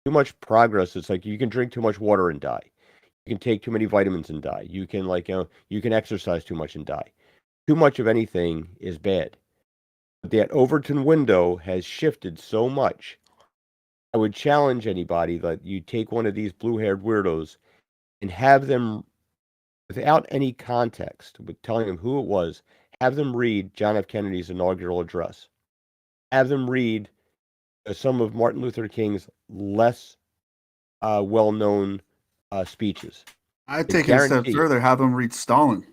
Too much progress, it's like you can drink too much water and die. You can take too many vitamins and die. You can you can exercise too much and die. Too much of anything is bad. But that Overton window has shifted so much. I would challenge anybody that you take one of these blue-haired weirdos and have them, without any context, with telling them who it was, have them read John F. Kennedy's inaugural address. Have them read some of Martin Luther King's less well-known speeches. I I take it a step guarantee you. further. Have them read Stalin.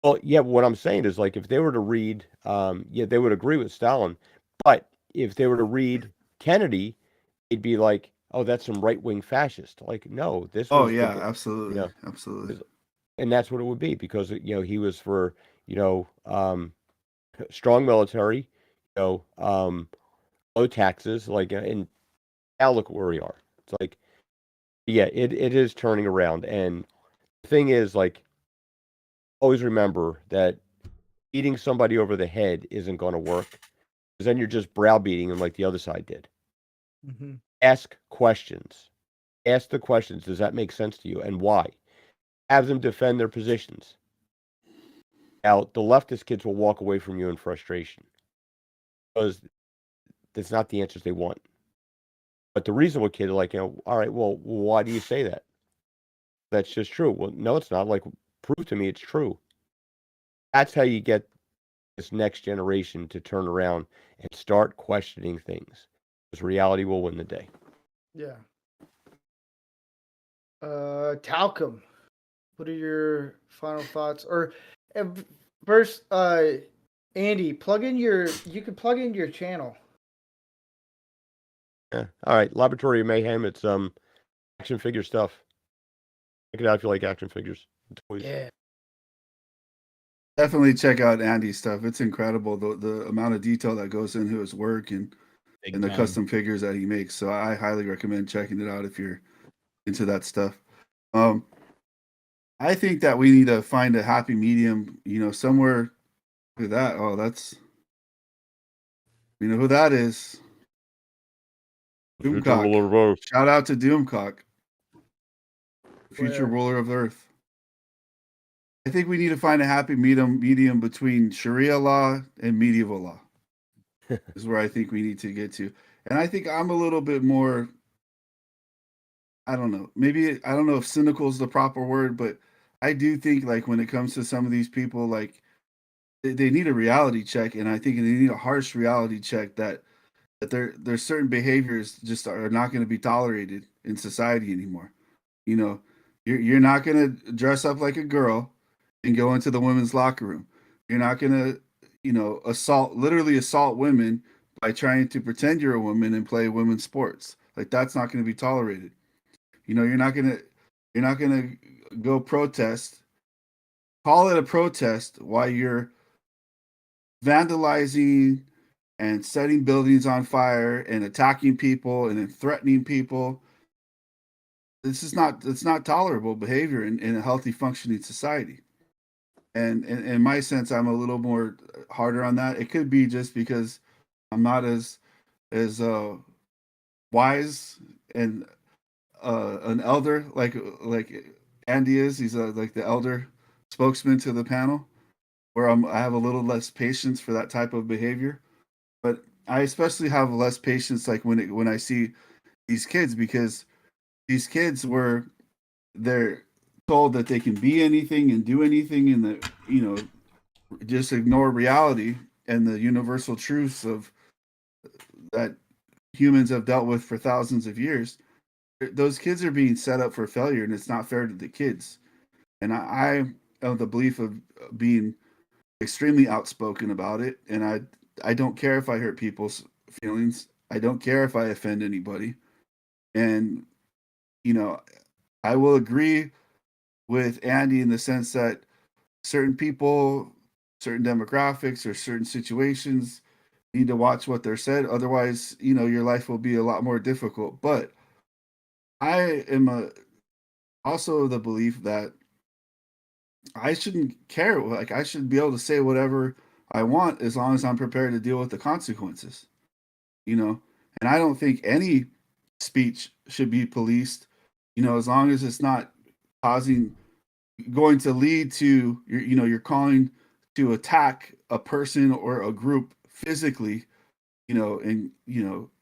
Well, yeah, what I'm saying is like if they were to read, yeah, they would agree with Stalin, but if they were to read Kennedy, it'd be like, oh, that's some right-wing fascist. Like, no, this Oh was yeah, you absolutely, know, absolutely. and that's what it would be because he was for strong military, low taxes, like, and now look where we are. It's like, yeah, it is turning around, and the thing is, like, always remember that beating somebody over the head isn't going to work because then you're just browbeating them like the other side did. Mm-hmm. Ask questions. Ask the questions. Does that make sense to you, and why? Have them defend their positions. Now, the leftist kids will walk away from you in frustration because that's not the answers they want. But the reasonable kid are like, all right, well, why do you say that? That's just true. Well, no, it's not. Like, prove to me it's true. That's how you get this next generation to turn around and start questioning things. Because reality will win the day. Yeah. Talcum. What are your final thoughts? Or first, Andy, you can plug in your channel. Yeah. All right. Laboratory of Mayhem. It's action figure stuff. Check it out if you like action figures. Toys. Yeah. Definitely check out Andy's stuff. It's incredible the amount of detail that goes into his work and Big the time. custom figures that he makes. So I highly recommend checking it out if you're into that stuff. I think that we need to find a happy medium, somewhere with that. Oh, that's who that is. Doomcock. Shout out to Doomcock, future ruler of Earth. I think we need to find a happy medium between Sharia law and medieval law. Is where I think we need to get to. And I think I'm a little bit more, I don't know, maybe I don't know if cynical is the proper word, but I do think like when it comes to some of these people, like they need a reality check, and I think they need a harsh reality check that there's certain behaviors just are not going to be tolerated in society anymore. You're not going to dress up like a girl and go into the women's locker room. You're not going to, literally assault women by trying to pretend you're a woman and play women's sports. Like that's not going to be tolerated. You're not going to go protest, call it a protest while you're vandalizing and setting buildings on fire and attacking people and then threatening people. It's not tolerable behavior in a healthy functioning society. And in my sense, I'm a little more harder on that. It could be just because I'm not as wise and an elder like Andy is. He's like the elder spokesman to the panel, where I have a little less patience for that type of behavior. But I especially have less patience like when I see these kids, because these kids they're told that they can be anything and do anything, and that just ignore reality and the universal truths of that humans have dealt with for thousands of years. Those kids are being set up for failure, and it's not fair to the kids. And I have the belief of being extremely outspoken about it, and I don't care if I hurt people's feelings. I don't care if I offend anybody. And I will agree with Andy in the sense that certain people, certain demographics, or certain situations need to watch what they're said. Otherwise, your life will be a lot more difficult. But I am also the belief that I shouldn't care. Like I should be able to say whatever I want as long as I'm prepared to deal with the consequences. And I don't think any speech should be policed. As long as it's not going to lead to you're calling to attack a person or a group physically, and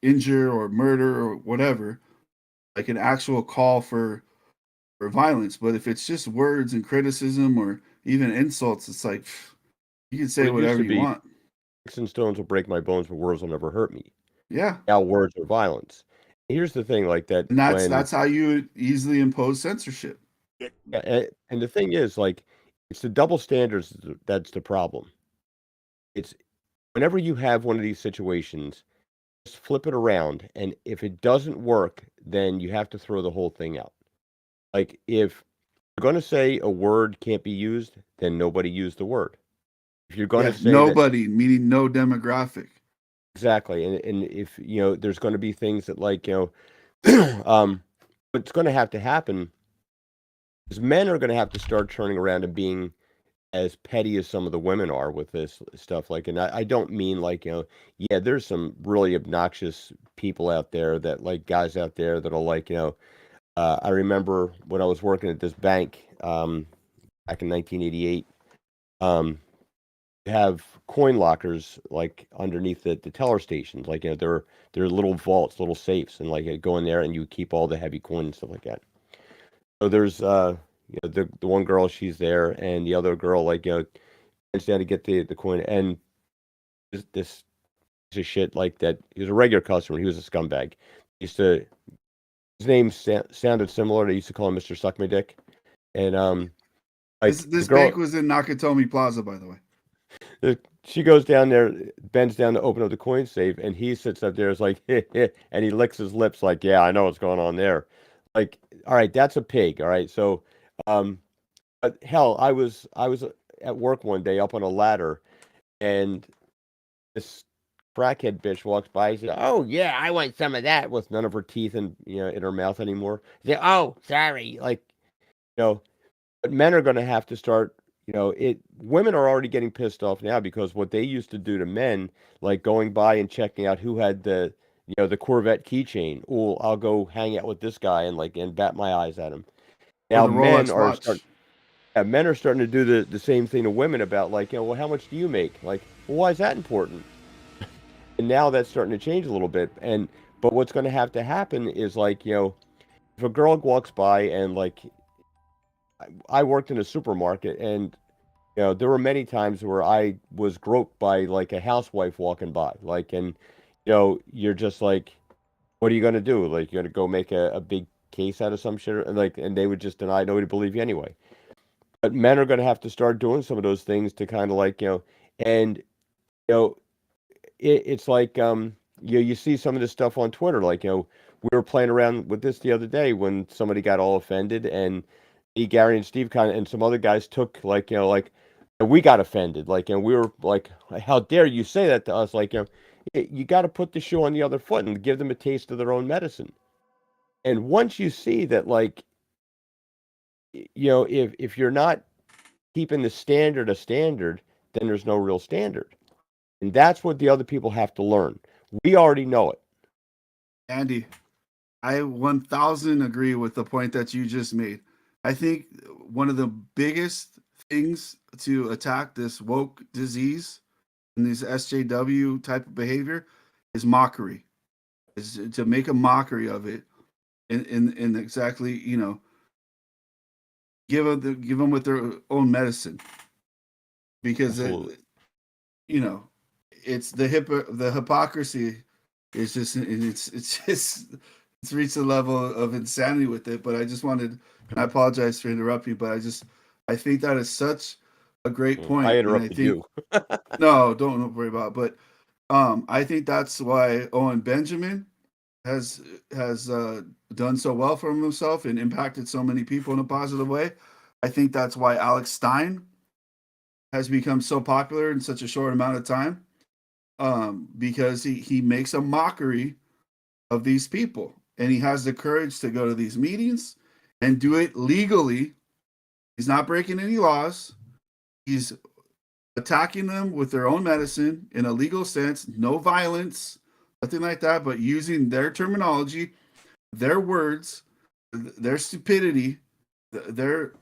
injure or murder or whatever, like an actual call for violence. But if it's just words and criticism or even insults, it's like you can say Well, it used whatever to you be, want. sticks and stones will break my bones, but words will never hurt me. Yeah, Now words are violence. Here's the thing, like that and that's how you easily impose censorship. and the thing is, like, it's the double standards that's the problem. It's whenever you have one of these situations, just flip it around, and if it doesn't work, then you have to throw the whole thing out. Like, if you're going to say a word can't be used, then nobody use the word. If you're going to say nobody, meaning no demographic. exactly, and if there's going to be things that what's going to happen is men are going to have to start turning around and being as petty as some of the women are with this stuff. Like, and I don't mean like, yeah, there's some really obnoxious people out there that like guys out there that'll like, I remember when I was working at this bank, back in 1988, have coin lockers like underneath the teller stations. Like, they're little vaults, little safes, and like you go in there and you keep all the heavy coins and stuff like that. So there's the one girl, she's there, and the other girl like bends down to get the coin, and this piece of shit like that. He was a regular customer. He was a scumbag. His name sounded similar. They used to call him Mr. Suck My Dick. And like This girl, bank was in Nakatomi Plaza, by the way. she goes down there, bends down to open up the coin safe, and he sits up there, is like, and he licks his lips, like, yeah, I know what's going on there. Like, all right, that's a pig. All right, so, but hell, I was at work one day up on a ladder, and this crackhead bitch walks by. He said, "Oh yeah, I want some of that," with none of her teeth in her mouth anymore. He said, "Oh, sorry," like you know. But men are going to have to start. Women are already getting pissed off now because what they used to do to men, like going by and checking out who had the Corvette keychain. Oh, I'll go hang out with this guy and bat my eyes at him. Or Now the Rolex watch. men are starting to do the same thing to women about well, how much do you make? Like, well, why is that important? And now that's starting to change a little bit. But what's going to have to happen is if a girl walks by and I worked in a supermarket and there were many times where I was groped by like a housewife walking by, and you're just like, what are you going to do? Like, you're going to go make a big case out of some shit, and they would just deny, nobody believe you anyway. But men are going to have to start doing some of those things to kind of and know, it's like you see some of this stuff on Twitter. We were playing around with this the other day when somebody got all offended, and Gary and Steve kind of and some other guys took we got offended, and we were like, how dare you say that to us? You got to put the shoe on the other foot and give them a taste of their own medicine. And once you see that, if you're not keeping the standard a standard, then there's no real standard. And that's what the other people have to learn. We already know it. Andy, I 1000 agree with the point that you just made. I think one of the biggest things to attack this woke disease and this SJW type of behavior is mockery, is to make a mockery of it and exactly, give them with their own medicine, because it's the hypocrisy is just it's reached a level of insanity with it. But I just wanted, and I apologize for interrupting, but I think that is such a great point. I And interrupted you. No, don't worry about it. But I think that's why Owen Benjamin has done so well for himself and impacted so many people in a positive way. I think that's why Alex Stein has become so popular in such a short amount of time, because he makes a mockery of these people, and he has the courage to go to these meetings and do it legally. He's not breaking any laws. He's attacking them with their own medicine in a legal sense, no violence, nothing like that, but using their terminology, their words, their stupidity, their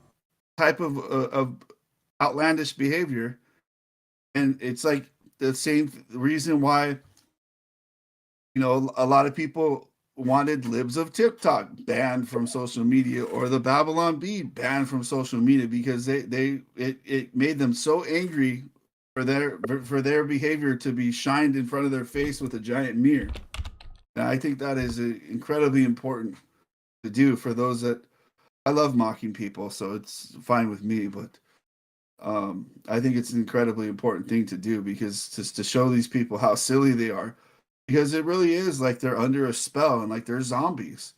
type of outlandish behavior. And it's like the same reason why a lot of people wanted libs of TikTok banned from social media, or the Babylon Bee banned from social media, because it made them so angry for their behavior to be shined in front of their face with a giant mirror. And I think that is incredibly important to do for those that, I love mocking people, so it's fine with me, but I think it's an incredibly important thing to do, because just to show these people how silly they are, because it really is like they're under a spell and like they're zombies.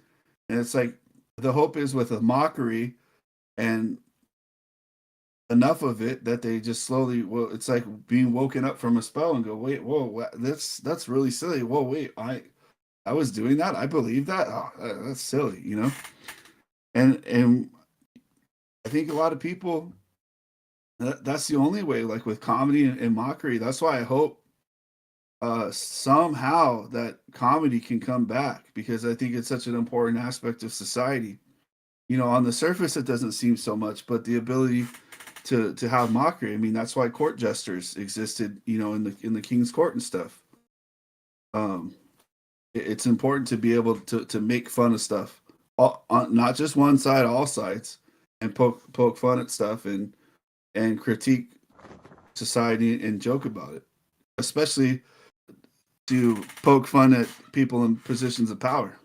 And it's like the hope is with a mockery and enough of it that they just slowly, well, it's like being woken up from a spell and go, wait, whoa, that's really silly. Whoa, wait, I was doing that. I believe that. Oh, that's silly, And I think a lot of people, that's the only way, like with comedy and mockery. That's why I hope somehow that comedy can come back, because I think it's such an important aspect of society. On the surface it doesn't seem so much, but the ability to have mockery. I mean, that's why court jesters existed, in the king's court and stuff. It's important to be able to make fun of stuff, not just one side, all sides, and poke fun at stuff and critique society and joke about it, especially to poke fun at people in positions of power.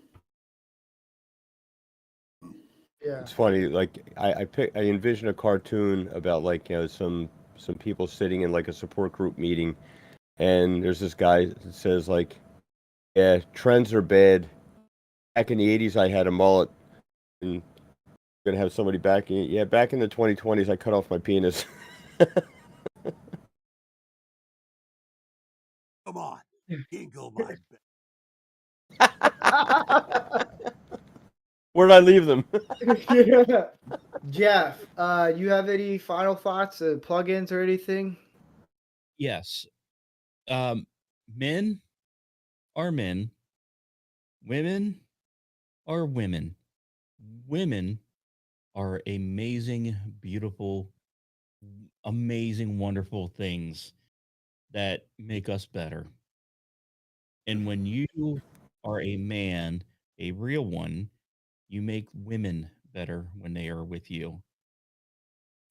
Yeah. It's funny, like I envision a cartoon about some some people sitting in like a support group meeting, and there's this guy that says like, "Yeah, trends are bad. Back in the '80s, I had a mullet, and I'm gonna have somebody back in. Yeah, back in the 2020s, I cut off my penis." Come on, tinkle my Where did I leave them? Yeah. Jeff, you have any final thoughts, plugins or anything? Yes. Men are men. Women are women. Women are amazing, beautiful, amazing, wonderful things that make us better. And when you are a man, a real one, you make women better when they are with you.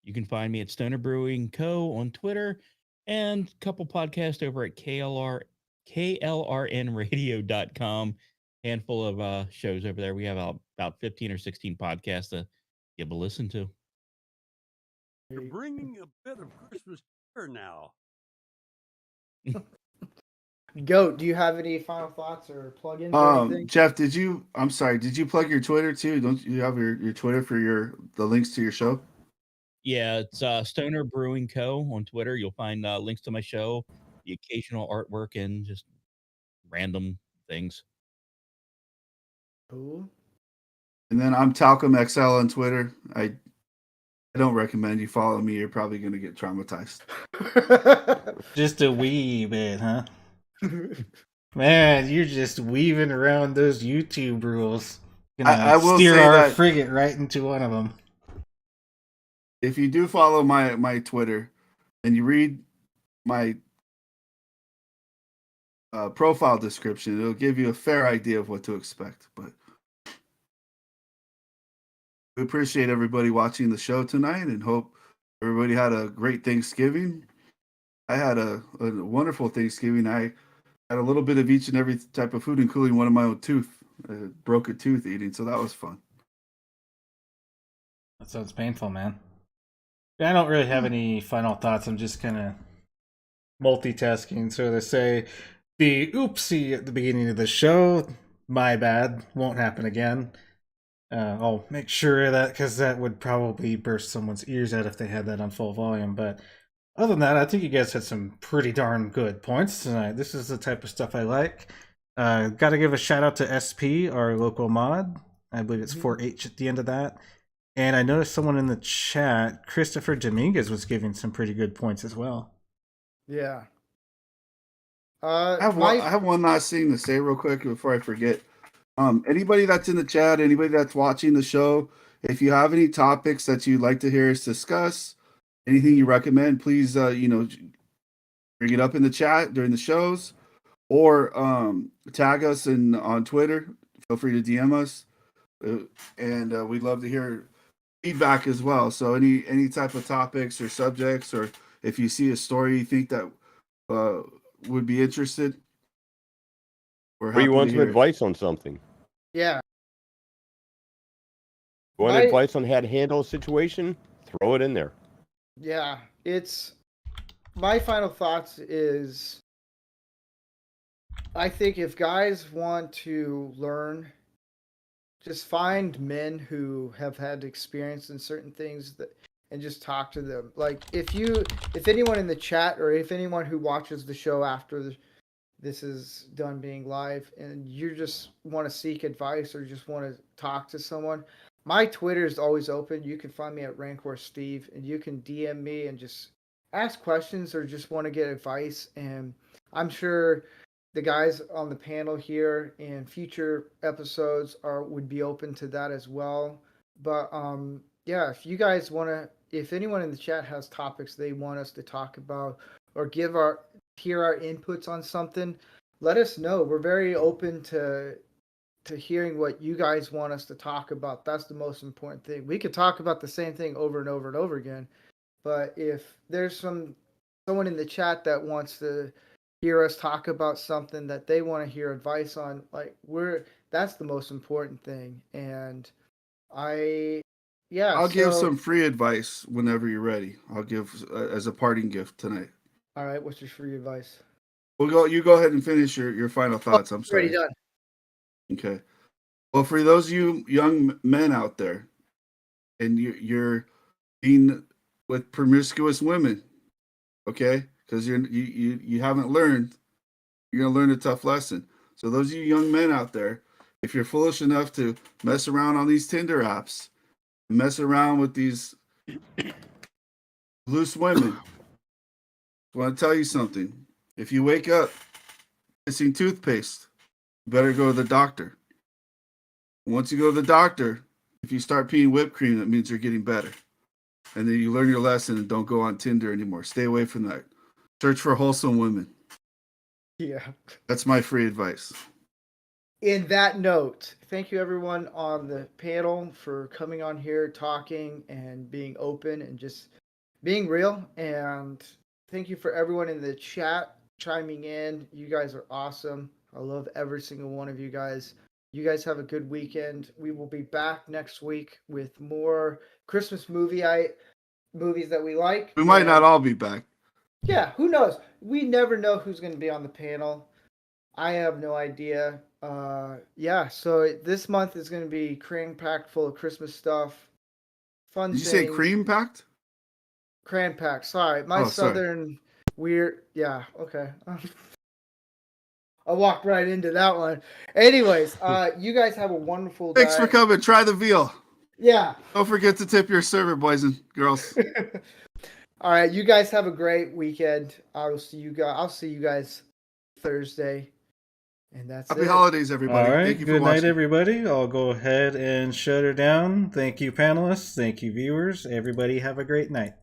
You can find me at Stoner Brewing Co. on Twitter and a couple podcasts over at KLRNradio.com. Handful of shows over there. We have about 15 or 16 podcasts to give a listen to. You're bringing a bit of Christmas cheer now. Goat, do you have any final thoughts or plugins or anything? Jeff, I'm sorry, did you plug your Twitter too? Don't you have your Twitter for the links to your show? Yeah, it's Stoner Brewing Co. on Twitter. You'll find links to my show, the occasional artwork, and just random things. Cool. And then I'm Talcum XL on Twitter. I don't recommend you follow me. You're probably going to get traumatized. Just a wee bit, huh? Man, you're just weaving around those YouTube rules. Gonna I will steer say our that frigate right into one of them. if you do follow my Twitter and you read my profile description, it'll give you a fair idea of what to expect. But we appreciate everybody watching the show tonight and hope everybody had a great Thanksgiving. I had a wonderful Thanksgiving. I had a little bit of each and every type of food, including one of my own tooth. Broke a tooth eating, so that was fun. That sounds painful, man. I don't really have any final thoughts. I'm just kind of multitasking. So to say the oopsie at the beginning of the show, my bad, won't happen again. I'll make sure of that because that would probably burst someone's ears out if they had that on full volume. But other than that, I think you guys had some pretty darn good points tonight. This is the type of stuff I like. Got to give a shout out to SP, our local mod. I believe it's 4H at the end of that. And I noticed someone in the chat, Christopher Dominguez, was giving some pretty good points as well. Yeah. I have one last thing to say real quick before I forget. Anybody that's in the chat, anybody that's watching the show, if you have any topics that you'd like to hear us discuss, anything you recommend, please bring it up in the chat during the shows, or tag us on Twitter. Feel free to DM us, and we'd love to hear feedback as well. So any type of topics or subjects, or if you see a story you think that would be interested, we're Or happy you want to some hear it. advice on something? Yeah. You want My- advice on how to handle a situation? Throw it in there. Yeah. It's my final thoughts is I think if guys want to learn, just find men who have had experience in certain things and just talk to them. Like if anyone in the chat or if anyone who watches the show after this is done being live and you just want to seek advice or just want to talk to someone, my Twitter is always open. You can find me at Rancor Steve and you can DM me and just ask questions or just want to get advice. And I'm sure the guys on the panel here in future episodes would be open to that as well. But yeah, if you guys want to, if anyone in the chat has topics they want us to talk about or hear our inputs on something, let us know. We're very open to hearing what you guys want us to talk about. That's the most important thing. We could talk about the same thing over and over and over again, but if there's someone in the chat that wants to hear us talk about something that they want to hear advice on, like that's the most important thing. And I yeah. I'll give So, some free advice whenever you're ready. I'll give as a parting gift tonight. all right. What's your free advice? We'll go. You go ahead and finish your final Oh, thoughts. I'm already sorry. done. Okay. Well, for those of you young men out there, and you're being with promiscuous women, okay, because you haven't learned, you're gonna learn a tough lesson. So those of you young men out there, if you're foolish enough to mess around on these Tinder apps, mess around with these loose women, I want to tell you something. If you wake up missing toothpaste, you better go to the doctor. Once you go to the doctor, if you start peeing whipped cream, that means you're getting better. And then you learn your lesson and don't go on Tinder anymore. Stay away from that. Search for wholesome women. Yeah. That's my free advice. In that note, thank you everyone on the panel for coming on here, talking and being open and just being real. And thank you for everyone in the chat chiming in. You guys are awesome. I love every single one of you guys. You guys have a good weekend. We will be back next week with more Christmas movies that we like. We might And not all be back. yeah, who knows? We never know who's going to be on the panel. I have no idea. Yeah, so this month is going to be cram packed full of Christmas stuff. Fun Did you say things. cream packed? Cram packed. Sorry, my Oh, sorry. southern weird. Yeah, okay. I walked right into that one. Anyways, you guys have a wonderful day. Thanks for coming. Try the veal. Yeah. Don't forget to tip your server, boys and girls. All right, you guys have a great weekend. I'll see you guys Thursday. And that's Happy it. holidays, everybody. All right. Thank you for Good night, watching. everybody. I'll go ahead and shut her down. Thank you, panelists. Thank you, viewers. Everybody have a great night.